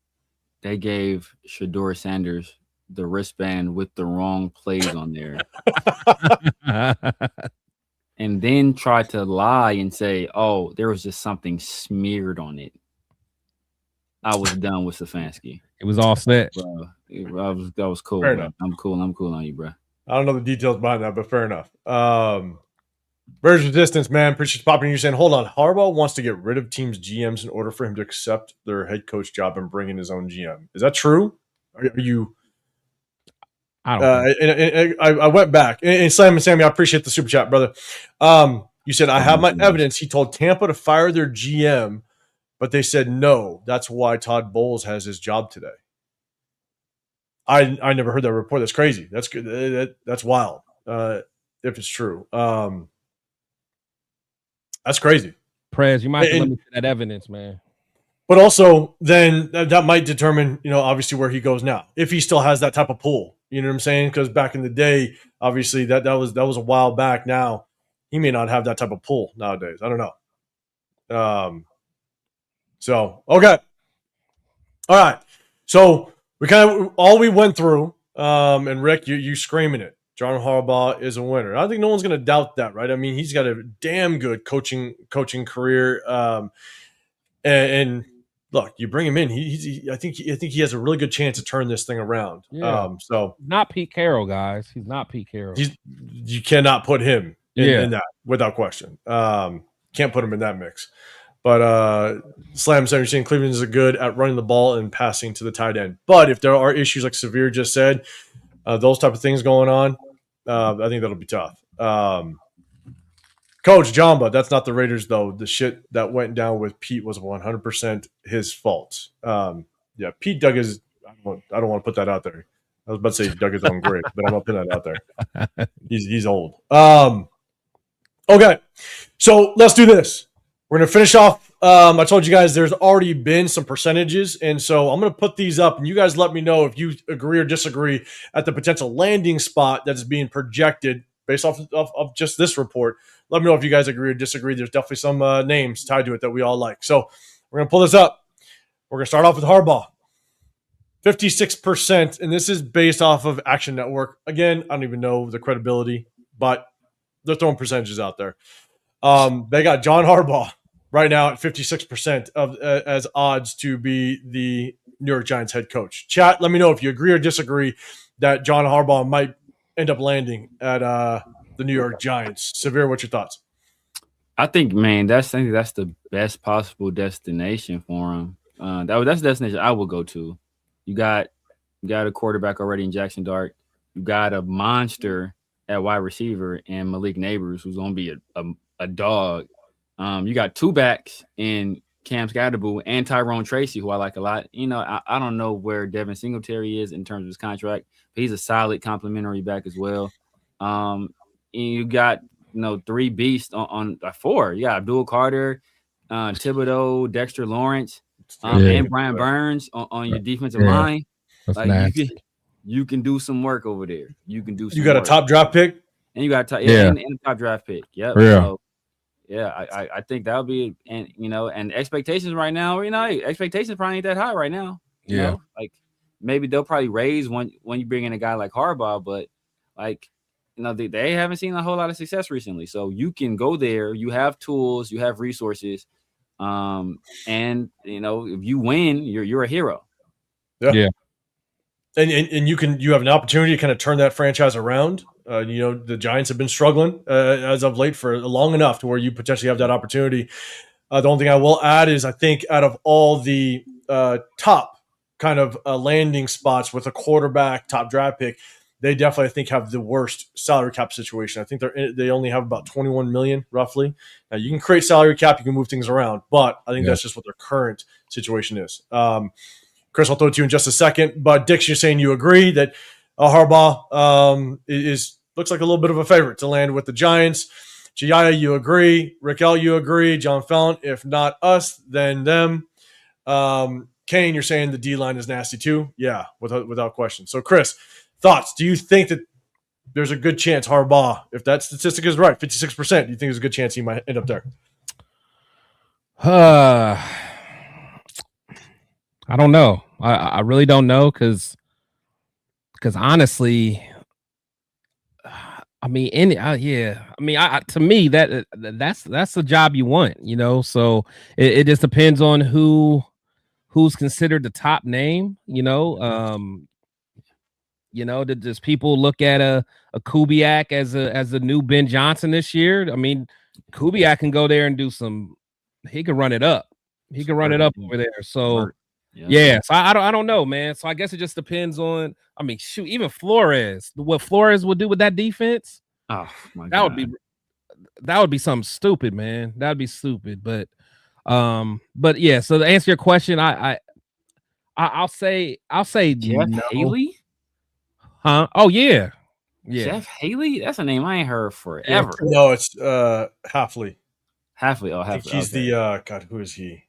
they gave Shedeur Sanders the wristband with the wrong plays on there, and then tried to lie and say, "Oh, there was just something smeared on it," I was done with Stefanski. It was all set, bro. That was cool. Fair Bro. enough. I'm cool on you, bro. I don't know the details behind that, but fair enough. Version distance, man. Appreciate you popping. You're saying, hold on. Harbaugh wants to get rid of teams' GMs in order for him to accept their head coach job and bring in his own GM. Is that true? Are you? I don't. I went back and Sammy, I appreciate the super chat, brother. You said I have my evidence. He told Tampa to fire their GM, but they said no. That's why Todd Bowles has his job today. I never heard that report. That's crazy. That's good. That's wild. If it's true. That's crazy. Prez, you might have to let me see that evidence, man. But also, then that might determine, obviously where he goes now. If he still has that type of pull, you know what I'm saying? Because back in the day, obviously that was a while back. Now he may not have that type of pull nowadays. I don't know. So okay, all right. So we kind of all we went through, and Rick, you screaming it. John Harbaugh is a winner. I think no one's going to doubt that, right? I mean, he's got a damn good coaching career, and look, you bring him in. I think he has a really good chance to turn this thing around. Yeah. So not Pete Carroll, guys. He's not Pete Carroll. You cannot put him in that without question. Can't put him in that mix. But Slam said, you're saying Cleveland is good at running the ball and passing to the tight end. But if there are issues like Severe just said, those type of things going on, I think that'll be tough. Coach Jamba, that's not the Raiders, though. The shit that went down with Pete was 100% his fault. Pete dug his – I don't want to put that out there. I was about to say he dug his own grave, but I'm not putting that out there. He's old. Okay, so let's do this. We're going to finish off. I told you guys there's already been some percentages, and so I'm going to put these up, and you guys let me know if you agree or disagree at the potential landing spot that is being projected based off of just this report. Let me know if you guys agree or disagree. There's definitely some names tied to it that we all like. So we're going to pull this up. We're going to start off with Harbaugh. 56%, and this is based off of Action Network. Again, I don't even know the credibility, but they're throwing percentages out there. They got John Harbaugh right now at 56% of as odds to be the New York Giants head coach. Chat, let me know if you agree or disagree that John Harbaugh might end up landing at the New York Giants. Severe, what's your thoughts? I think, man, that's the best possible destination for him. That's the destination I will go to. You got a quarterback already in Jackson Dart. You got a monster at wide receiver and Malik Neighbors, who's going to be a dog. You got two backs in Cam Scatterbull and Tyrone Tracy, who I like a lot. You know, I don't know where Devin Singletary is in terms of his contract, but he's a solid complimentary back as well. And you got, you know, three beasts on four. You got Abdul Carter, Thibodeau, Dexter Lawrence, and Brian Burns on your defensive line. That's like nasty. you can do some work over there. You can do some You got work. a top draft pick? And you got and a top draft pick. Yep. Yeah. So, I think that would be, and you know, and expectations right now, you know, expectations probably ain't that high right now. You know? Like maybe they'll probably raise when you bring in a guy like Harbaugh, but like, you know, they haven't seen a whole lot of success recently. So you can go there, you have tools, you have resources, and you know, if you win, you're a hero. Yeah. And you have an opportunity to kind of turn that franchise around. You know, the Giants have been struggling as of late for long enough to where you potentially have that opportunity. The only thing I will add is I think out of all the top kind of landing spots with a quarterback, top draft pick, they definitely, I think, have the worst salary cap situation. I think they only have about 21 million roughly. Now, you can create salary cap, you can move things around, but I think that's just what their current situation is. Chris, I'll throw it to you in just a second. But Dix, you're saying you agree that Harbaugh looks like a little bit of a favorite to land with the Giants. Giaya, you agree. Raquel, you agree. John Fallon, if not us, then them. Kane, you're saying the D-line is nasty too? Yeah, without question. So, Chris, thoughts? Do you think that there's a good chance Harbaugh, if that statistic is right, 56%, do you think there's a good chance he might end up there? I don't know. I really don't know because honestly, I mean, to me that's the job you want, you know. So it just depends on who's considered the top name, you know. You know, does people look at a Kubiak as a new Ben Johnson this year? I mean, Kubiak can go there and do he can run it up. He can run it up over there. So. Yeah, so I don't know, man. So I guess it just depends on. I mean, shoot, even Flores, what Flores would do with that defense. Oh my God, that would be something stupid, man. That would be stupid. But yeah. So to answer your question, I'll say Jeff Haley. Huh? Oh yeah. Jeff Haley. That's a name I ain't heard forever. No, it's Halfley. Halfley. Oh, Halfley. I think he's the God. Who is he?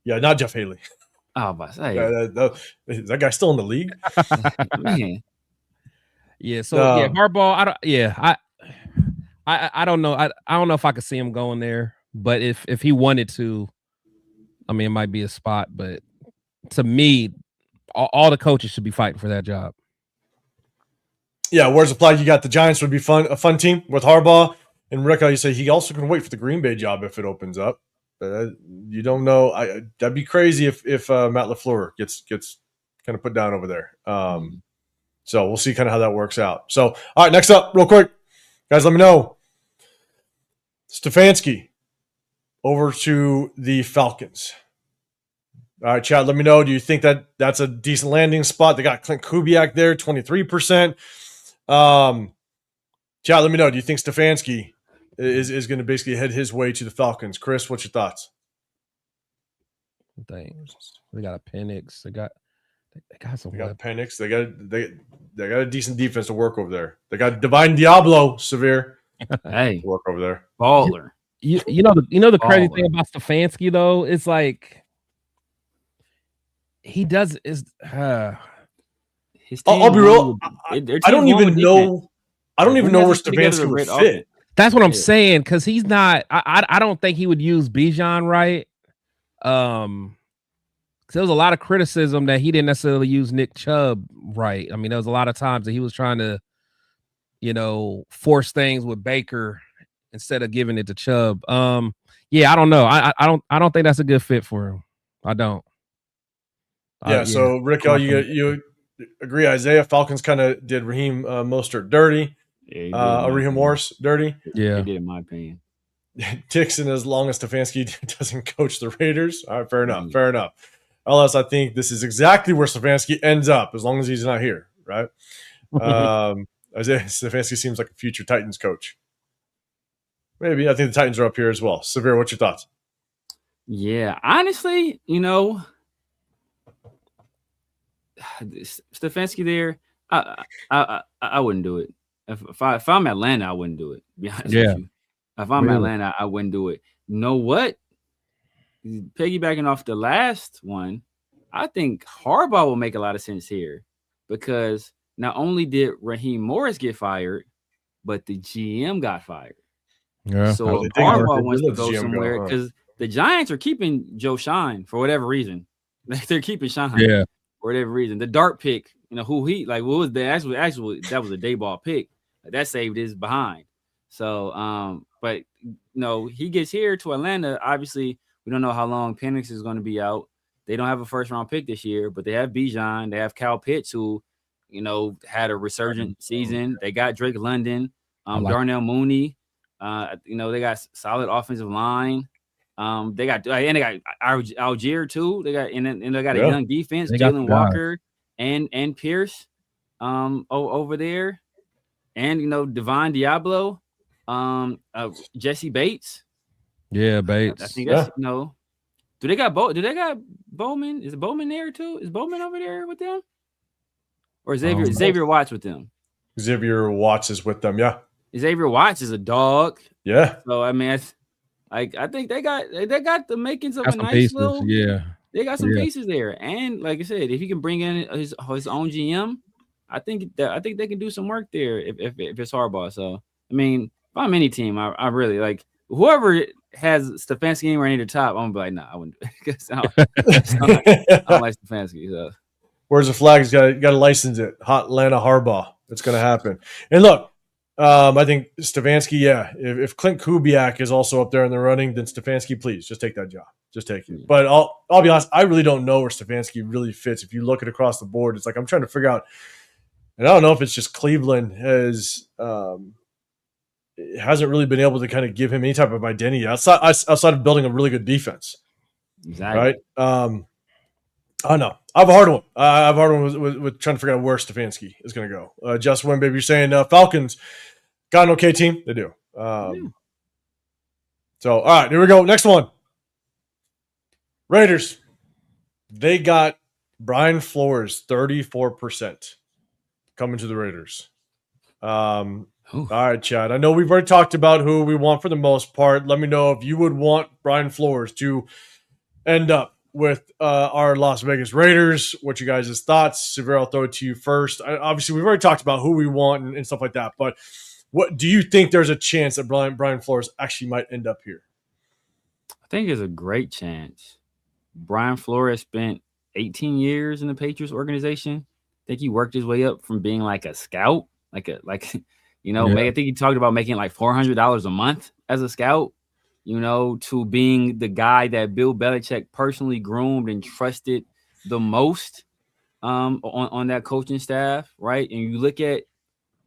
Yeah, not Jeff Haley. Oh, but hey, is that guy still in the league? Man. Yeah. So Harbaugh. I don't know. I don't know if I could see him going there, but if he wanted to, I mean, it might be a spot. But to me, all the coaches should be fighting for that job. Yeah. Where's the flag? You got the Giants would be a fun team with Harbaugh and Rick. You say he also can wait for the Green Bay job if it opens up. You don't know. That'd be crazy if Matt LaFleur gets kind of put down over there. So we'll see kind of how that works out. So, all right, next up, real quick, guys, let me know. Stefanski over to the Falcons. All right, Chad, let me know. Do you think that's a decent landing spot? They got Clint Kubiak there, 23%. Chad, let me know. Do you think Stefanski is going to basically head his way to the Falcons? Chris, what's your thoughts? They got a Penix. They got some. They got Penix. They got a decent defense to work over there. They got Divine Diablo, Severe. Hey, work over there. Baller. You know the crazy thing about Stefanski though is like he does is. I'll be real. I don't even know. I don't even know where Stefanski would fit. That's what I'm saying, because he's not. I don't think he would use Bijan right. Because there was a lot of criticism that he didn't necessarily use Nick Chubb right. I mean, there was a lot of times that he was trying to, you know, force things with Baker instead of giving it to Chubb. Yeah, I don't know. I don't think that's a good fit for him. I don't. Yeah. So Rick, you agree? Isaiah Falcons kind of did Raheem Mostert dirty. Yeah, Raheem Morris dirty. Yeah, he did, in my opinion. Dixon, as long as Stefanski doesn't coach the Raiders. All right, fair enough. Yeah. Fair enough. Unless I think this is exactly where Stefanski ends up, as long as he's not here, right? Isaiah Stefanski seems like a future Titans coach. Maybe. I think the Titans are up here as well. Severe, what's your thoughts? Yeah, honestly, Stefanski there, I wouldn't do it. If I'm Atlanta, I wouldn't do it. To be honest with you. If I'm Atlanta, I wouldn't do it. You know what? Piggybacking off the last one, I think Harbaugh will make a lot of sense here because not only did Raheem Morris get fired, but the GM got fired. Yeah. So Harbaugh wants to go somewhere because the Giants are keeping Joe Shine for whatever reason. They're keeping Shine for whatever reason. The dart pick, who he like, what was the actually that was a day ball pick that saved his behind. So, but he gets here to Atlanta. Obviously, we don't know how long Penix is going to be out. They don't have a first round pick this year, but they have Bijan. They have Kyle Pitts, who had a resurgent season. They got Drake London, Darnell Mooney. They got solid offensive line. They got Algier too. They got and they got a young defense. Jalen Walker and Pierce over there, and Devon Diablo, Jesse Bates. Yeah, Bates. I think that's Do they got Bowman? Is Bowman there too? Is Bowman over there with them? Or Xavier Watts with them? Xavier Watts is with them, yeah. Xavier Watts is a dog. Yeah. So I mean, I think they got the makings of a nice pieces. little. Yeah. They got some pieces there, and like I said, if he can bring in his own GM, I think they can do some work there if it's Harbaugh. So I mean, if I'm any team, I really like whoever has Stefanski anywhere near the top. I'm gonna be like, nah, I wouldn't do it because I don't like Stefanski. So. Where's the flag? He's got to license it. Hot Atlanta Harbaugh. It's going to happen. And look, I think Stefanski, if Clint Kubiak is also up there in the running, then Stefanski, please just take that job. Just take it. But I'll be honest, I really don't know where Stefanski really fits. If you look at across the board, it's like I'm trying to figure out, and I don't know if it's just Cleveland hasn't really been able to kind of give him any type of identity outside of building a really good defense. Exactly. Right. I don't know. I have a hard one. I have a hard one with trying to figure out where Stefanski is going to go. Just win, baby. You're saying Falcons got an okay team. They do. So, all right, here we go. Next one. Raiders. They got Brian Flores, 34% coming to the Raiders. All right, Chad. I know we've already talked about who we want for the most part. Let me know if you would want Brian Flores to end up with our Las Vegas Raiders. What you guys' thoughts? Severe, I'll throw it to you first. Obviously, we've already talked about who we want and stuff like that, but what do you think there's a chance that Brian Flores actually might end up here? I think there's a great chance. Brian Flores spent 18 years in the Patriots organization. I think he worked his way up from being like a scout, I think he talked about making like $400 a month as a scout. To being the guy that Bill Belichick personally groomed and trusted the most on that coaching staff, right? And you look at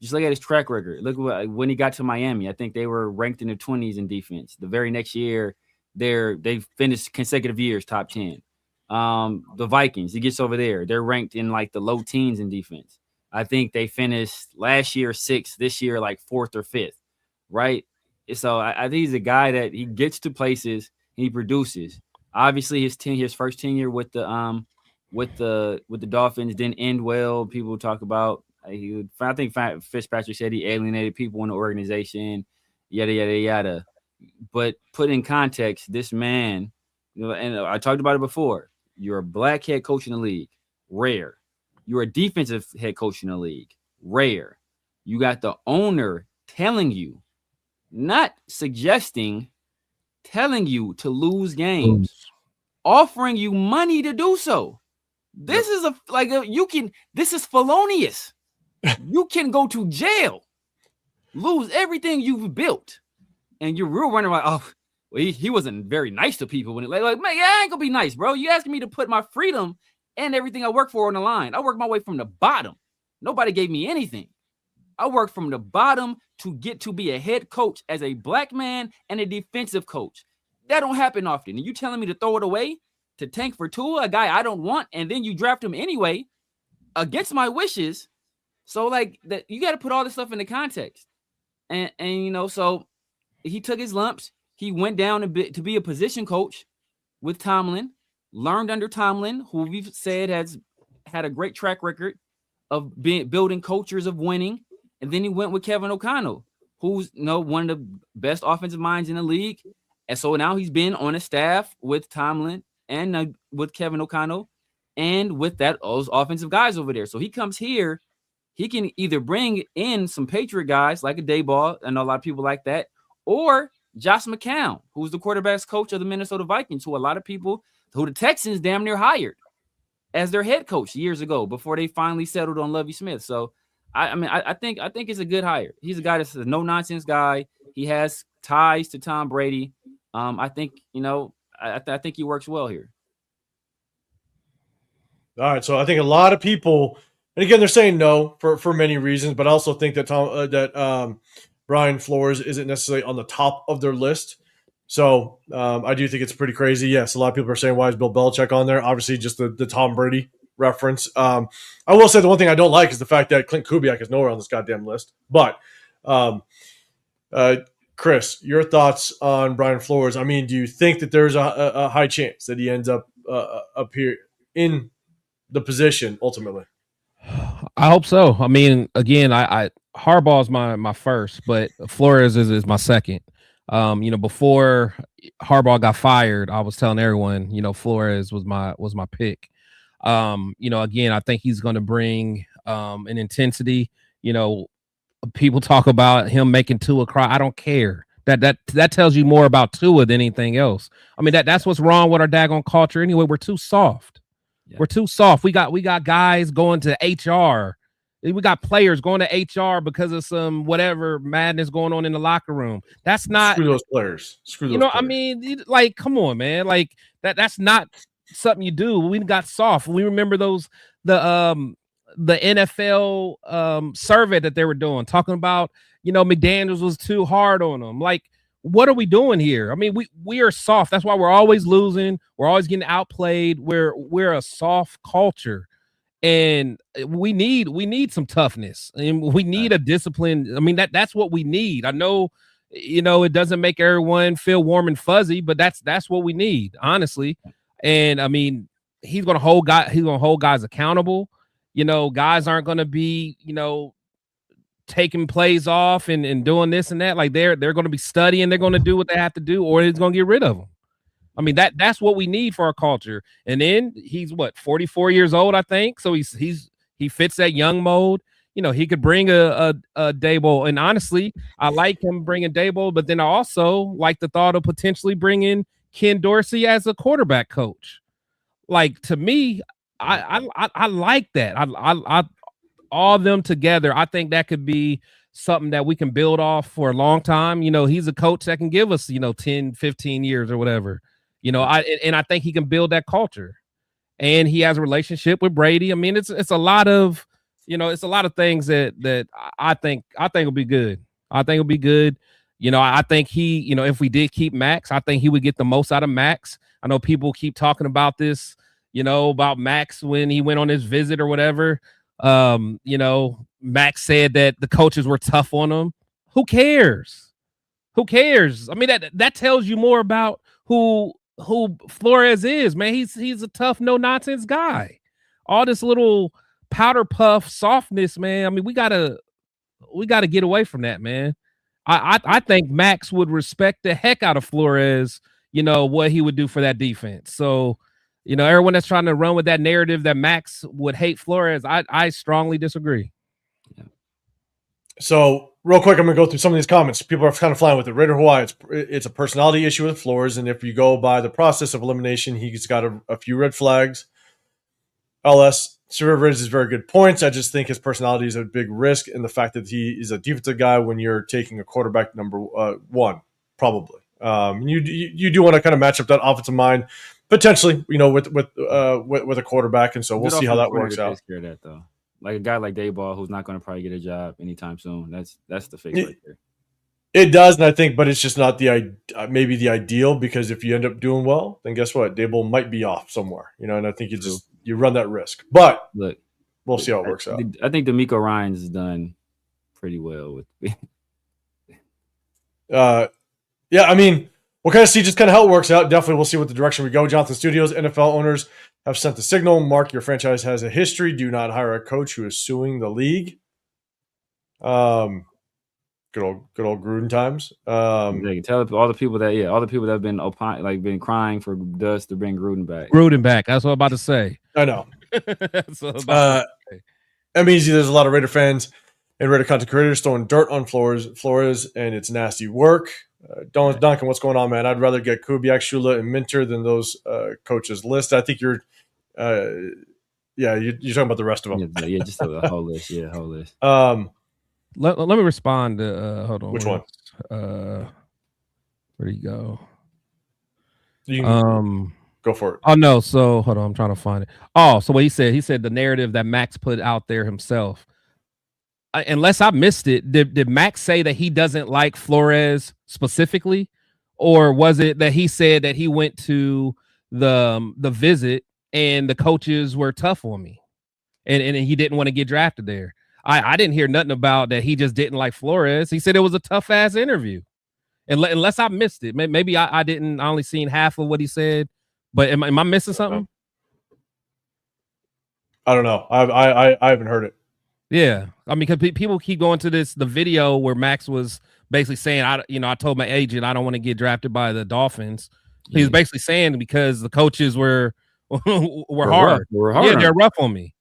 his track record. Look when he got to Miami. I think they were ranked in the 20s in defense. The very next year, they finished consecutive years top 10. The Vikings, he gets over there. They're ranked in like the low teens in defense. I think they finished last year 6th, this year like 4th or 5th, right? So I think he's a guy that he gets to places and he produces. Obviously, his first tenure with the Dolphins didn't end well. People talk about I think Fitzpatrick said he alienated people in the organization, yada yada yada. But put in context, this man, and I talked about it before. You're a black head coach in the league, rare. You're a defensive head coach in the league, rare. You got the owner telling you. Not suggesting, telling you to lose games, offering you money to do so. This is this is felonious. You can go to jail, lose everything you've built, and you're real running like, he wasn't very nice to people when like man, yeah, I ain't gonna be nice, bro. You asking me to put my freedom and everything I work for on the line. I worked my way from the bottom. Nobody gave me anything. I worked from the bottom to get to be a head coach as a black man and a defensive coach. That don't happen often. And you telling me to throw it away to tank for Tua, a guy I don't want, and then you draft him anyway against my wishes. So like that, you got to put all this stuff into context. And you know, so he took his lumps. He went down to be a position coach with Tomlin, learned under Tomlin, who we've said has had a great track record of building cultures of winning. And then he went with Kevin O'Connell, who's one of the best offensive minds in the league. And so now he's been on a staff with Tomlin and with Kevin O'Connell and with those offensive guys over there. So he comes here, he can either bring in some Patriot guys like a Dayball, I know a lot of people like that, or Josh McCown, who's the quarterback's coach of the Minnesota Vikings, who a lot of people, who the Texans damn near hired as their head coach years ago before they finally settled on Lovie Smith. So I think it's a good hire. He's a guy that's a no-nonsense guy. He has ties to Tom Brady. I think, I think he works well here. All right, so I think a lot of people, and again, they're saying no for many reasons, but I also think that Brian Flores isn't necessarily on the top of their list. So I do think it's pretty crazy. Yes, a lot of people are saying, why is Bill Belichick on there? Obviously, just the Tom Brady reference. I will say the one thing I don't like is the fact that Clint Kubiak is nowhere on this goddamn list. But Chris, your thoughts on Brian Flores? I mean, do you think that there's a high chance that he ends up here in the position ultimately? I hope so. I mean, again, I Harbaugh's my first, but Flores is my second. Before Harbaugh got fired, I was telling everyone, Flores was my pick. Again, I think he's going to bring an intensity. People talk about him making Tua cry. I don't care. That tells you more about Tua than anything else. I mean, that's what's wrong with our daggone culture anyway. We're too soft. Yeah. We're too soft. We got guys going to HR. We got players going to HR because of some whatever madness going on in the locker room. That's not screw those players. Screw those players. I mean, like, come on, man. Like that's not something you do. We got soft. We remember the NFL survey that they were doing, talking about, McDaniels was too hard on them. Like, what are we doing here? I mean, we are soft. That's why we're always losing. We're always getting outplayed. We're a soft culture. And we need some toughness, and we need a discipline. I mean, that's what we need. I know, it doesn't make everyone feel warm and fuzzy, but that's what we need, honestly. And I mean, he's gonna hold guys accountable. Guys aren't gonna be, taking plays off and doing this and that. Like they're gonna be studying, they're gonna do what they have to do, or he's gonna get rid of them. I mean, that's what we need for our culture. And then he's 44 years old, I think. So he fits that young mode. He could bring a Dayball. And honestly, I like him bringing Dayball, but then I also like the thought of potentially bringing Ken Dorsey as a quarterback coach. Like, to me, I like that. I all of them together. I think that could be something that we can build off for a long time. He's a coach that can give us, 10, 15 years or whatever. I think he can build that culture, and he has a relationship with Brady. I mean, it's a lot of, it's a lot of things that I think will be good. I think it'll be good. I think he, if we did keep Max, I think he would get the most out of Max. I know people keep talking about this, about Max when he went on his visit or whatever. Max said that the coaches were tough on him. Who cares? Who cares? I mean, that tells you more about who Flores is, man. He's a tough, no nonsense guy. All this little powder puff softness, man. I mean, we gotta get away from that, man. I think Max would respect the heck out of Flores, what he would do for that defense. So, everyone that's trying to run with that narrative that Max would hate Flores, I strongly disagree. Yeah. So real quick, I'm going to go through some of these comments. People are kind of flying with it. Raider Hawaii, it's a personality issue with Flores, and if you go by the process of elimination, he's got a few red flags. LS, Sir raises very good points. I just think his personality is a big risk, and the fact that he is a defensive guy when you're taking a quarterback number one, probably. You do want to kind of match up that offensive mind potentially, with a quarterback, and so we'll Good see how that offensive works coordinator out. takes care of that though. Like a guy like Dayball, who's not going to probably get a job anytime soon. That's the fix right there. It does, and I think, but it's just not maybe the ideal, because if you end up doing well, then guess what? Dayball might be off somewhere, and I think you run that risk. But Look, we'll see how it works out. I think D'Amico Ryans has done pretty well with. Yeah, I mean, we'll kind of see just kind of how it works out. Definitely, we'll see what the direction we go. Johnson Studios, NFL owners have sent the signal. Mark, your franchise has a history. Do not hire a coach who is suing the league. Good old Gruden times. Tell all the people that have been been crying for us to bring Gruden back. Gruden back. That's what I'm about to say. I know. That's what I'm about to say. MEZ, there's a lot of Raider fans and Raider content creators throwing dirt on Flores, and it's nasty work. Duncan, what's going on, man? I'd rather get Kubiak, Shula, and Minter than those coaches listed. I think you're talking about the rest of them. Yeah, just the whole list. Yeah, whole list. Let me respond to hold on. Which one? Where'd he go? Go for it. Oh no, so hold on, I'm trying to find it. Oh, so what he said the narrative that Max put out there himself. Unless I missed it, did Max say that he doesn't like Flores specifically, or was it that he said that he went to the visit and the coaches were tough on me, and he didn't want to get drafted there? I didn't hear nothing about that. He just didn't like Flores. He said it was a tough ass interview, unless I missed it. Maybe I didn't. I only seen half of what he said, but am I missing something? I don't know. I haven't heard it. Yeah, I mean, because people keep going to the video where Max was basically saying, I told my agent I don't want to get drafted by the Dolphins. Yeah. He was basically saying because the coaches were hard. Yeah, they're rough on me.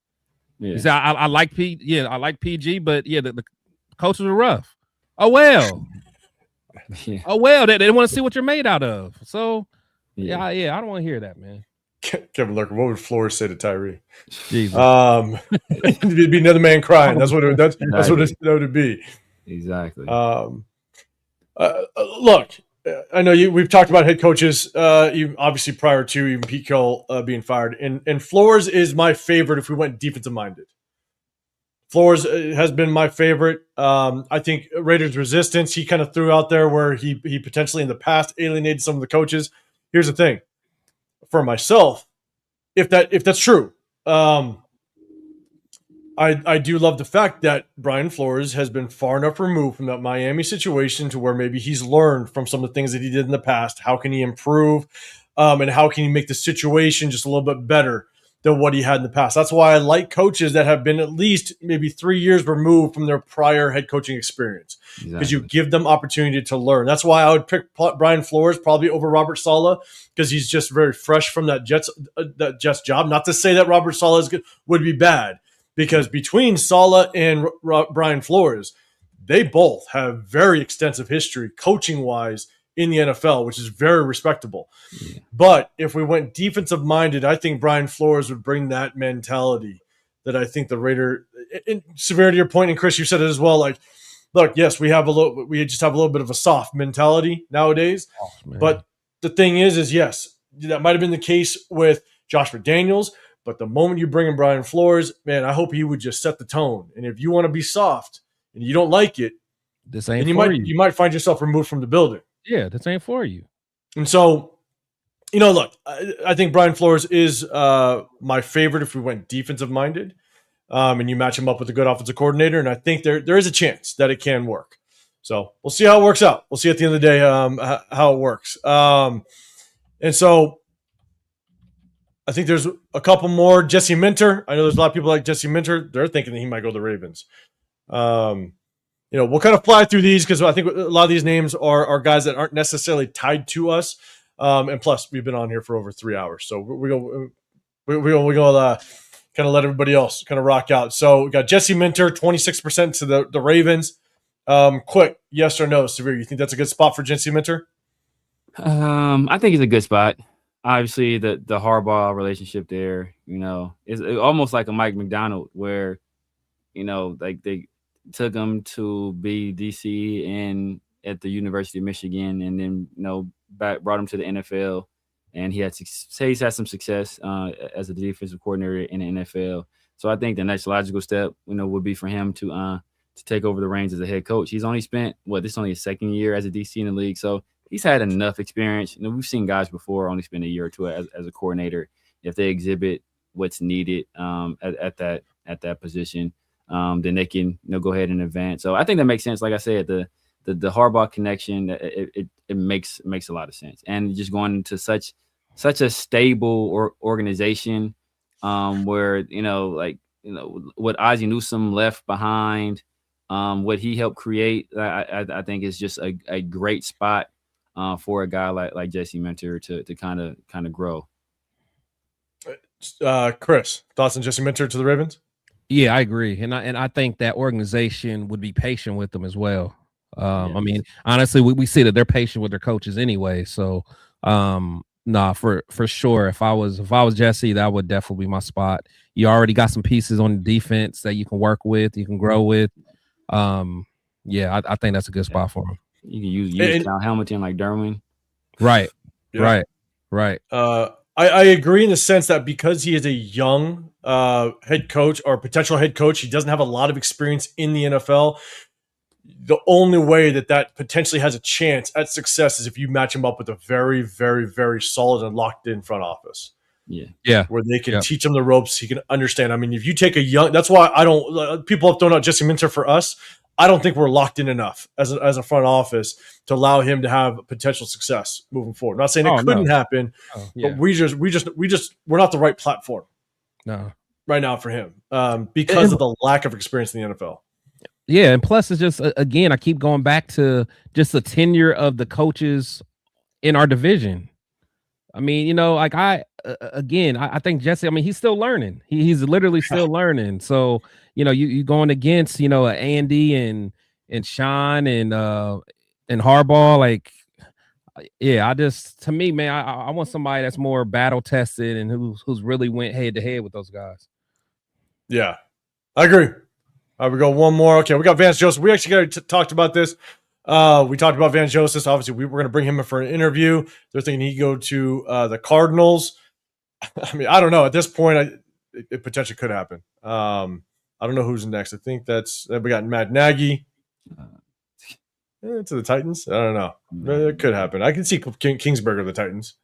Yeah. He said I like I like PG, but the coaches were rough. Oh well. Yeah. Oh well, they want to see what you're made out of. So yeah, I don't want to hear that, man. Kevin Lurker, what would Flores say to Tyree? Jesus. It'd be another man crying. That's what that would be. Exactly. Look, I know we've talked about head coaches, even obviously prior to even Pete Carroll being fired, and Flores is my favorite if we went defensive minded. Flores has been my favorite. I think Raiders resistance he kind of threw out there where he potentially in the past alienated some of the coaches. Here's the thing. For myself, if that's true, I do love the fact that Brian Flores has been far enough removed from that Miami situation to where maybe he's learned from some of the things that he did in the past. How can he improve, and how can he make the situation just a little bit better than what he had in the past? That's why I like coaches that have been at least maybe 3 years removed from their prior head coaching experience, because you give them opportunity to learn. That's why I would pick Brian Flores probably over Robert Saleh, because he's just very fresh from that Jets job. Not to say that Robert Saleh would be bad, because between Saleh and Brian Flores, they both have very extensive history coaching-wise in the NFL, which is very respectable. Yeah. But if we went defensive minded, I think Brian Flores would bring that mentality that I think the Raider, in severity your point, and Chris, you said it as well. Like, look, yes, we just have a little bit of a soft mentality nowadays. Oh, but the thing is yes, that might have been the case with Josh McDaniels. But the moment you bring in Brian Flores, man, I hope he would just set the tone. And if you want to be soft and you don't like it, this ain't then you might find yourself removed from the building. Yeah, this ain't for you. And so, look, I think Brian Flores is my favorite if we went defensive minded, and you match him up with a good offensive coordinator. And I think there is a chance that it can work. So we'll see how it works out. We'll see at the end of the day how it works. And so I think there's a couple more. Jesse Minter. I know there's a lot of people like Jesse Minter. They're thinking that he might go to the Ravens. We'll kind of fly through these because I think a lot of these names are guys that aren't necessarily tied to us. And plus, we've been on here for over 3 hours. So we're going to kind of let everybody else kind of rock out. So we got Jesse Minter, 26% to the Ravens. Quick, yes or no, Severe? You think that's a good spot for Jesse Minter? I think it's a good spot. Obviously, the Harbaugh relationship there, is almost like a Mike McDonald where, like they took him to be DC and at the University of Michigan, and then brought him to the NFL, and he's had some success as a defensive coordinator in the NFL. So I think the next logical step, would be for him to take over the reins as a head coach. He's only spent this is only his second year as a DC in the league, so he's had enough experience. We've seen guys before only spend a year or two as a coordinator. If they exhibit what's needed at that position, then they can go ahead and advance. So I think that makes sense. Like I said, the Harbaugh connection, it makes a lot of sense, and just going into such a stable organization, where what Ozzie Newsome left behind, what he helped create, I think is just a great spot for a guy like Jesse Minter to kind of grow. Chris, thoughts on Jesse Minter to the Ravens? Yeah, I agree, and I think that organization would be patient with them as well. I mean, honestly, we see that they're patient with their coaches anyway. So, for sure, if I was Jesse, that would definitely be my spot. You already got some pieces on the defense that you can work with, you can grow with. I think that's a good spot for him. You can use Cal Hamilton like Derwin. Right, yeah. right. I agree in the sense that because he is a young head coach or potential head coach, he doesn't have a lot of experience in the NFL. The only way that potentially has a chance at success is if you match him up with a very, very, very solid and locked in front office. Yeah. Where they can teach him the ropes. He can understand. I mean, if you take that's why people have thrown out Jesse Minter for us. I don't think we're locked in enough as a front office to allow him to have potential success moving forward. I'm not saying it couldn't happen, but we're not the right platform right now for him because of the lack of experience in the NFL. Yeah, and plus it's just again, I keep going back to just the tenure of the coaches in our division. I mean, I think Jesse, I mean, he's still learning. He's literally still learning. So, you going against, Andy and Sean and Harbaugh, to me, man, I want somebody that's more battle tested and who's really went head to head with those guys. Yeah, I agree. All right, we got one more. Okay, we got Vance Joseph. We actually talked about this. We talked about Vance Joseph. Obviously, we were going to bring him in for an interview. They're thinking he'd go to the Cardinals. I mean, I don't know. At this point, it potentially could happen. I don't know who's next. I think we got Matt Nagy to the Titans. I don't know. It could happen. I can see Kingsbury of the Titans.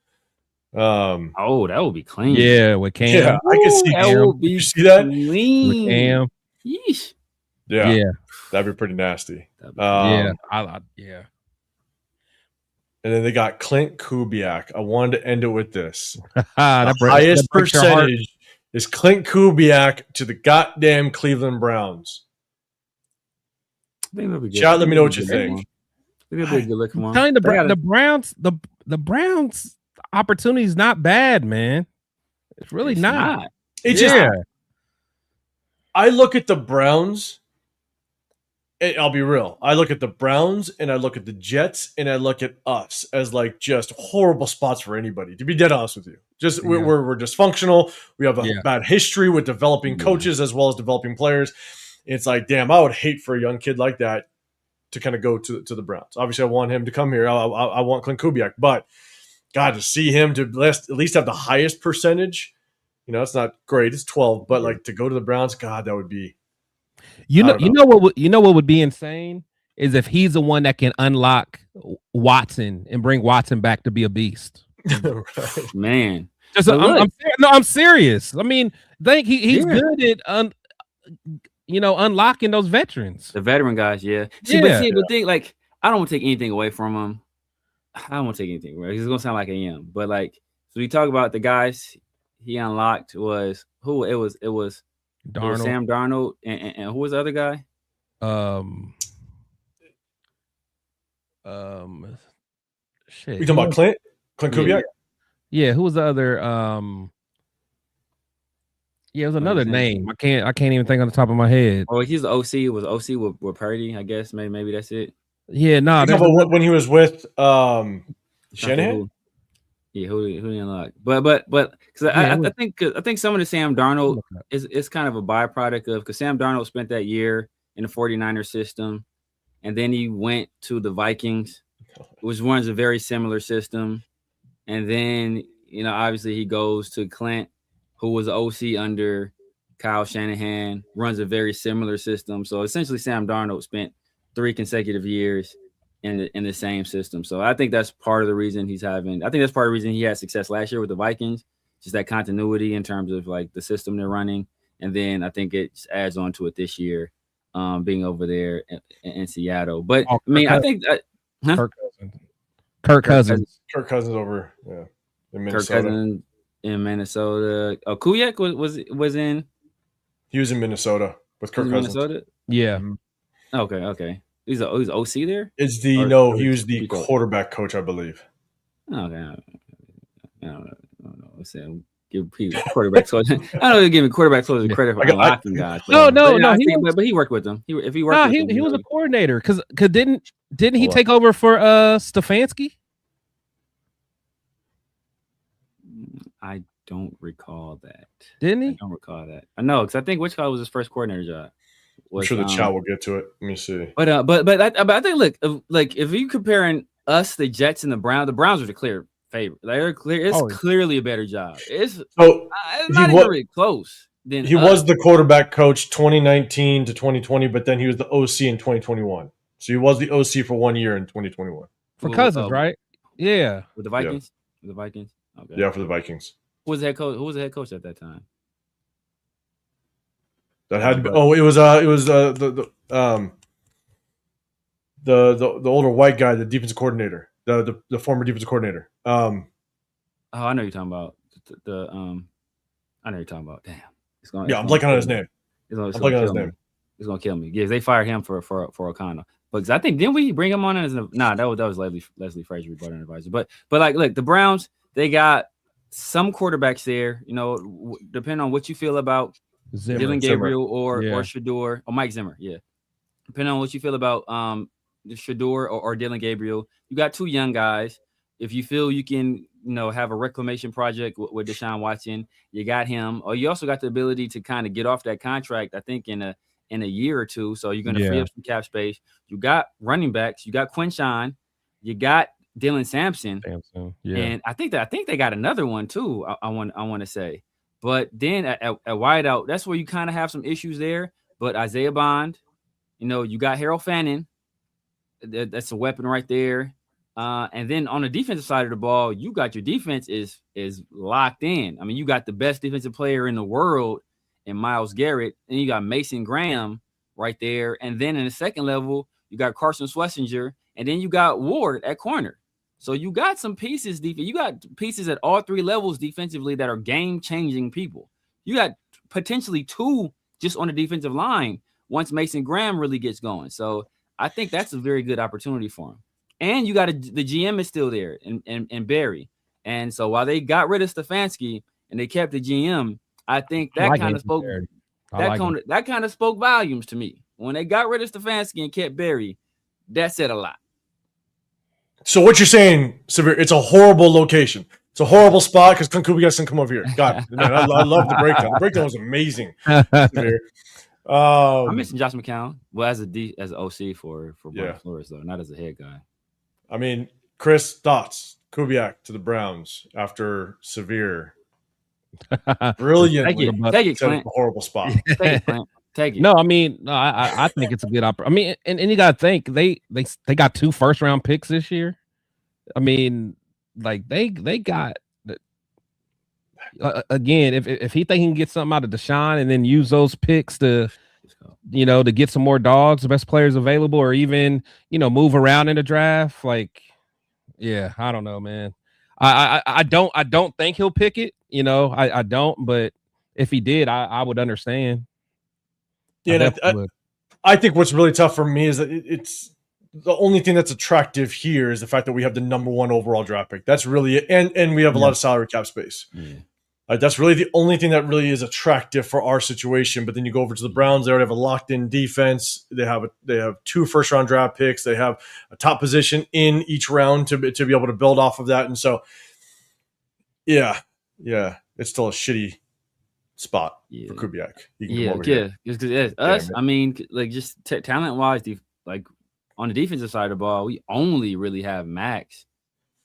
That would be clean. Yeah, with Cam. Yeah, I can see that Cam. would be you see that? clean. With Cam. Yeesh. Yeah, that'd be pretty nasty. Yeah. And then they got Clint Kubiak. I wanted to end it with this. Highest percentage is Clint Kubiak to the goddamn Cleveland Browns. Shout, let me know what you think. The Browns opportunity is not bad, man. It's really not. It's just I look at the Browns. I'll be real. I look at the Browns and I look at the Jets and I look at us as just horrible spots for anybody. To be dead honest with you, we're dysfunctional. We have a bad history with developing coaches as well as developing players. It's damn, I would hate for a young kid like that to kind of go to the Browns. Obviously, I want him to come here. I want Clint Kubiak, but God, to see him to at least have the highest percentage, it's not great. It's 12, but to go to the Browns, God, that would be. You know what would be insane is if he's the one that can unlock Watson and bring Watson back to be a beast. Right. Man, I'm serious. I mean, he's good at unlocking those veterans, the veteran guys. But think I don't want to take anything away from him. I don't want to take anything away. It's gonna sound like I am, but so we talk about the guys he unlocked was who? It was Darnold. Sam Darnold and who was the other guy? You talking about Clint Kubiak? Yeah, who was the other? It was another name. I can't even think on the top of my head. Oh, he's the OC. It was OC with Purdy, I guess. Maybe that's it. Yeah, no. When he was with Shanahan. Yeah, who he unlocked? But because I think some of the Sam Darnold is kind of a byproduct of because Sam Darnold spent that year in the 49ers system, and then he went to the Vikings, which runs a very similar system. And then, obviously he goes to Clint, who was the OC under Kyle Shanahan, runs a very similar system. So essentially Sam Darnold spent 3 consecutive years in the same system. So I think that's part of the reason he had success last year with the Vikings, just that continuity in terms of like the system they're running. And then I think it just adds on to it this year, being over there in Seattle. But I mean, I think Kirk Cousins over, yeah, in Minnesota. Kirk Cousins in Minnesota. Oh, Kuyak was in. He was in Minnesota with Kirk Cousins. Minnesota. Yeah. Okay. He's OC there. It's he was the quarterback coach, I believe. Okay. I don't know. Let's say give quarterback coach. I don't know. Give me quarterback coach credit for unlocking guys. No. But he worked with them. He was a coordinator because didn't he take over for Stefanski? I don't recall that. Didn't he? I don't recall that. I know because I think which guy was his first coordinator job. I'm sure the chat will get to it. Let me see. But I think look, if you comparing us, the Jets and the Browns are the clear favorite. They're clear. It's clearly a better job. It's not even really close. He was the quarterback coach 2019 to 2020, but then he was the OC in 2021. So he was the OC for 1 year in 2021 for Cousins, right? Yeah, with the Vikings. Yeah. With the Vikings. Okay. Yeah, for the Vikings. Who was the head coach? Who was the head coach at that time? That had to be. Oh, it was the older white guy, the defensive coordinator, the former defensive coordinator. I know you're talking about I know you're talking about. Damn. I'm blanking on his name. It's gonna kill me. Yeah, they fired him for O'Connell. But I think didn't we bring him on as that was Leslie Frazier, reporting advisor. But like look, the Browns, they got some quarterbacks there. Depending on what you feel about Dylan Gabriel or Shador or Mike Zimmer. Yeah. Depending on what you feel about Shador or Dylan Gabriel, you got 2 young guys. If you feel you can, have a reclamation project with Deshaun Watson, you got him. Or you also got the ability to kind of get off that contract, I think, in a year or two. So you're going to free up some cap space. You got running backs. You got Quinshawn. You got Dylan Sampson. Yeah. And I think they got another one too. I want to say. But then at wideout, that's where you kind of have some issues there. But Isaiah Bond, you got Harold Fannin. That's a weapon right there. And then on the defensive side of the ball, you got your defense is locked in. I mean, you got the best defensive player in the world in Myles Garrett, and you got Mason Graham right there. And then in the second level, you got Carson Schlesinger, and then you got Ward at corner. So you got some pieces. You got pieces at all 3 levels defensively that are game-changing people. You got potentially 2 just on the defensive line once Mason Graham really gets going. So I think that's a very good opportunity for him. And you got the GM is still there and Barry. And so while they got rid of Stefanski and they kept the GM, I think that kind of spoke that kind of spoke volumes to me. When they got rid of Stefanski and kept Barry, that said a lot. So what you're saying, Severe, it's a horrible location. It's a horrible spot because Clint Kubiak doesn't come over here. God, man, I love the breakdown. The breakdown was amazing. Severe. I'm missing Josh McCown. Well, as an OC for Brian Flores, though, not as a head guy. I mean, Chris, thoughts? Kubiak to the Browns after Severe. Brilliant. Take it, Clint. A horrible spot. Take it, Clint. Take it. No, I mean, I think it's a good opportunity. I mean, and you got to think they got 2 first-round picks this year. I mean, like they got again, if he think he can get something out of Deshaun and then use those picks to get some more dogs, the best players available, or even move around in the draft, like, yeah, I don't know, man. I don't think he'll pick it. I don't, but if he did, I would understand. Yeah, I think what's really tough for me is that it's the only thing that's attractive here is the fact that we have the number 1 overall draft pick. That's really it. And we have a lot of salary cap space. Yeah. That's really the only thing that really is attractive for our situation. But then you go over to the Browns, they already have a locked-in defense. They have 2 first-round draft picks. They have a top position in each round to be able to build off of that. And so, yeah, it's still a shitty spot for Kubiak. Us. I mean, like just talent-wise, like on the defensive side of the ball, we only really have Max.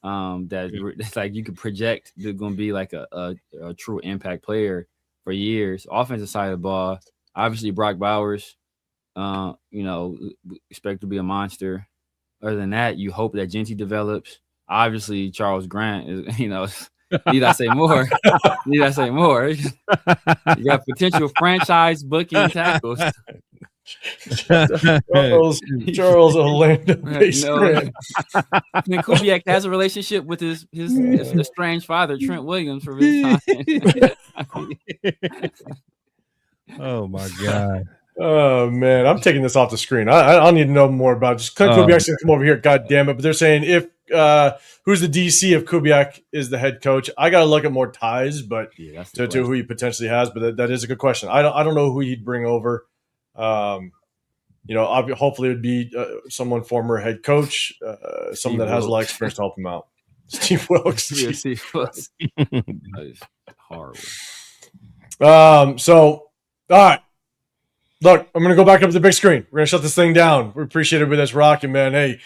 That's like you could project they're going to be like a true impact player for years. Offensive side of the ball, obviously Brock Bowers, expect to be a monster. Other than that, you hope that Genty develops. Obviously, Charles Grant is, need I say more? Need I say more? You got potential franchise booking tackles. Charles Orlando. Kubiak has a relationship with his estranged father, Trent Williams, from his time. Oh my God. Oh man, I'm taking this off the screen. I need to know more about it. Just Clint Kubiak's gonna come over here. God damn it! But they're saying if who's the DC if Kubiak is the head coach? I gotta look at more ties, but to who he potentially has. But that is a good question. I don't know who he'd bring over. Hopefully it would be someone former head coach, someone that has a lot of experience to help him out. Steve Wilkes. Yeah, Steve Wilkes. That is horrible. So all right. Look, I'm going to go back up to the big screen. We're going to shut this thing down. We appreciate everybody that's rocking, man. Hey,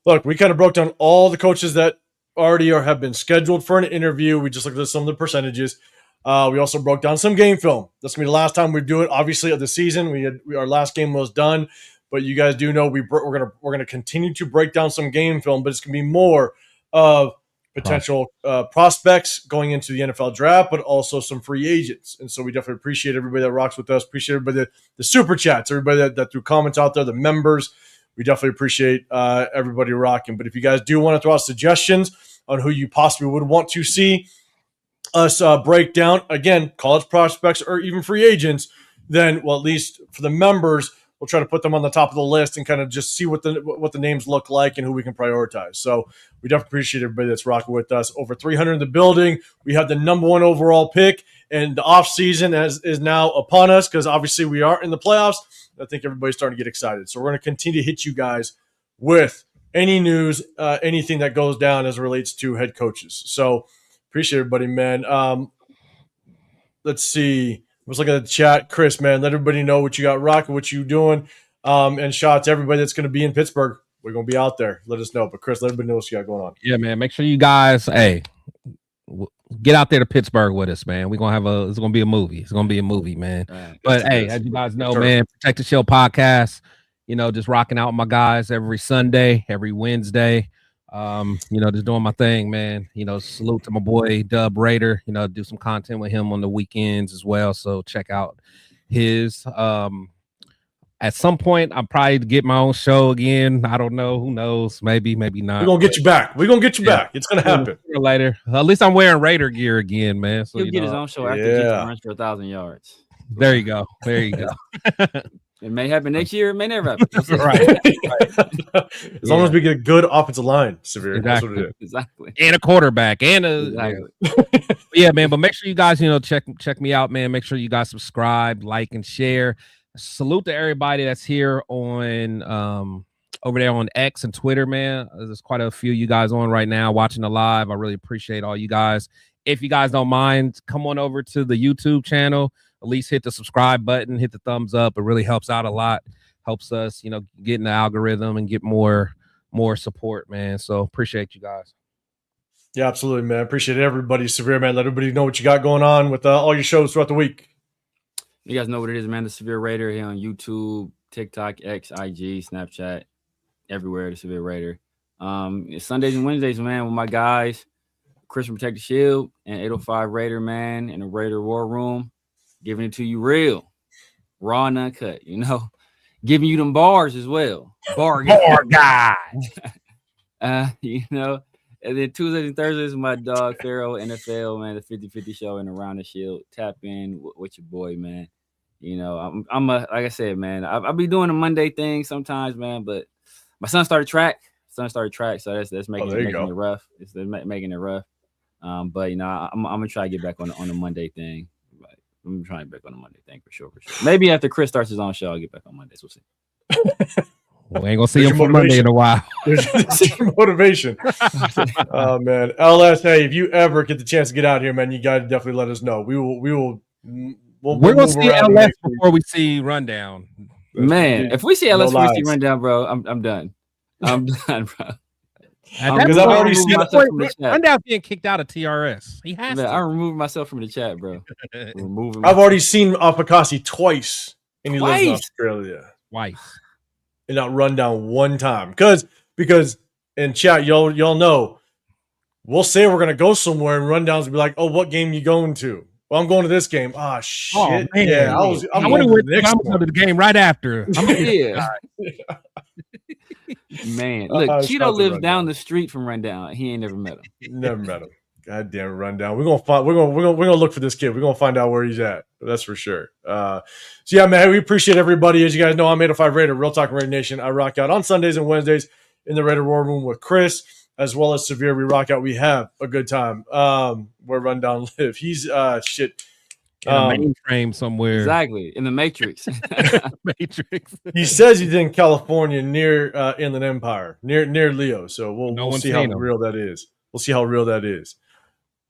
look, we kind of broke down all the coaches that already have been scheduled for an interview. We just looked at some of the percentages. We also broke down some game film. That's going to be the last time we do it, obviously, of the season. Our last game was done, but you guys do know we're going to continue to break down some game film, but it's going to be more of potential prospects going into the NFL draft, but also some free agents. And so we definitely appreciate everybody that rocks with us. Appreciate everybody the super chats, everybody that threw comments out there, the members. We definitely appreciate everybody rocking. But if you guys do want to throw out suggestions on who you possibly would want to see us break down, again, college prospects or even free agents, then, well, at least for the members, we'll try to put them on the top of the list and kind of just see what the names look like and who we can prioritize. So we definitely appreciate everybody that's rocking with us. Over 300 in the building. We have the number one overall pick, and the offseason is now upon us because obviously we are in the playoffs. I think everybody's starting to get excited. So we're going to continue to hit you guys with any news, anything that goes down as it relates to head coaches. So appreciate everybody, man. Let's see. Let's look at the chat. Chris, man, let everybody know what you got rocking, what you doing. And shout out to everybody that's going to be in Pittsburgh. We're going to be out there. Let us know. But Chris, let everybody know what you got going on. Yeah, man. Make sure you guys, get out there to Pittsburgh with us, man. It's going to be a movie. It's going to be a movie, man. Right. But hey, as you guys know, man, Protect the Shield podcast, just rocking out with my guys every Sunday, every Wednesday. Just doing my thing, man. Salute to my boy Dub Raider, do some content with him on the weekends as well. So check out his at some point I'll probably get my own show again. I don't know, who knows, maybe not. We're gonna get you back. Back. It's gonna happen later. At least I'm wearing Raider gear again, man. So he'll get his own show after he runs for 1,000 yards. There you go. It may happen next year. It may never happen. Right. As long as we get a good offensive line, Severe. Exactly. That's what it is. Exactly. And a quarterback. Yeah, man. But make sure you guys, check me out, man. Make sure you guys subscribe, like, and share. Salute to everybody that's here on over there on X and Twitter, man. There's quite a few of you guys on right now watching the live. I really appreciate all you guys. If you guys don't mind, come on over to the YouTube channel. At least hit the subscribe button, hit the thumbs up. It really helps out a lot. Helps us, get in the algorithm and get more support, man. So appreciate you guys. Yeah, absolutely, man. Appreciate everybody. Severe, man. Let everybody know what you got going on with all your shows throughout the week. You guys know what it is, man. The Severe Raider here on YouTube, TikTok, X, IG, Snapchat, everywhere. The Severe Raider. It's Sundays and Wednesdays, man, with my guys, Chris from Protect the Shield and 805 Raider, man, in the Raider War Room. Giving it to you real, raw and uncut, giving you them bars as well. Bar guy. And then Tuesdays and Thursdays, my dog, Pharaoh, NFL, man, the 50-50 show and Around the Shield. Tap in with your boy, man. Like I said, man, I'll be doing a Monday thing sometimes, man, but my son started track. So that's making it rough. It's making it rough. But, I'm going to try to get back on the Monday thing. I'm trying back on the Monday thing for sure. Maybe after Chris starts his own show, I'll get back on Mondays. We'll see. We ain't gonna see him for Monday in a while. There's your motivation. Oh man, LS. Hey, if you ever get the chance to get out here, man, you gotta definitely let us know. We're gonna see LS before we see Rundown. Man, if we see LS before we see Rundown, bro, I'm done. I'm done, bro. Because I've already seen myself from the chat. Rundown's being kicked out of TRS. He has Man, to. I removed myself from the chat, bro. Removing I've already seen Apakasi twice, and he lives in Twice? Australia. Twice. And not Rundown one time. Because in chat, y'all know, we'll say we're gonna go somewhere, and Rundowns will be like, "Oh, what game you going to?" Well, I'm going to this game. Ah, shit. Oh, man. Yeah, I'm I going would to have the next I'm one. going to the game right after. Yeah. Man, look, shout out Cheeto to lives Rundown. down the street from Rundown. He ain't never met him. Never met him. God damn it, Rundown. We're gonna look for this kid. We're gonna find out where he's at. That's for sure. So yeah, man, we appreciate everybody. As you guys know, I'm 805 Raider, Real Talk Raider Nation. I rock out on Sundays and Wednesdays in the Raider War Room with Chris, as well as Severe. We rock out. We have a good time. Where Rundown live. He's shit. In a mainframe somewhere. Exactly. In the Matrix. Matrix. He says he's in California near Inland Empire, near Leo. So we'll see how real that is. We'll see how real that is.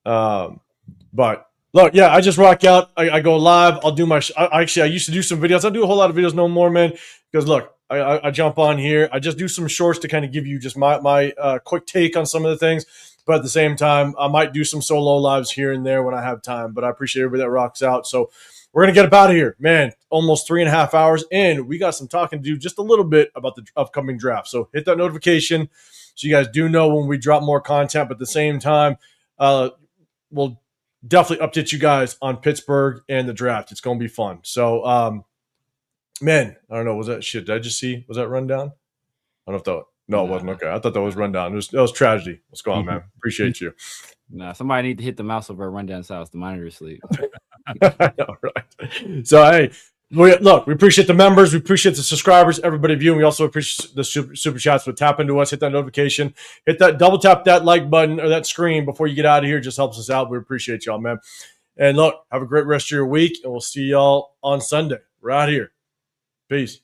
But look, yeah, I just rock out. I go live. I'll do my. I used to do some videos. I do a whole lot of videos no more, man. Because look, I jump on here. I just do some shorts to kind of give you just my quick take on some of the things. But at the same time, I might do some solo lives here and there when I have time. But I appreciate everybody that rocks out. So we're going to get up out of here. Man, almost 3.5 hours in. We got some talking to do just a little bit about the upcoming draft. So hit that notification so you guys do know when we drop more content. But at the same time, we'll definitely update you guys on Pittsburgh and the draft. It's going to be fun. So, man, I don't know. Was that shit? Did I just see? Was that Rundown? I don't know if that. No, it wasn't. Okay. I thought that was Rundown. That was tragedy. What's going on, man? Appreciate you. Nah, somebody need to hit the mouse over at Rundown's house. The monitor asleep. I know, right? So, hey, we appreciate the members. We appreciate the subscribers, everybody viewing. We also appreciate the super chats. But tap into us, hit that notification, hit that double tap that like button or that screen before you get out of here. It just helps us out. We appreciate y'all, man. And look, have a great rest of your week, and we'll see y'all on Sunday. We're out here. Peace.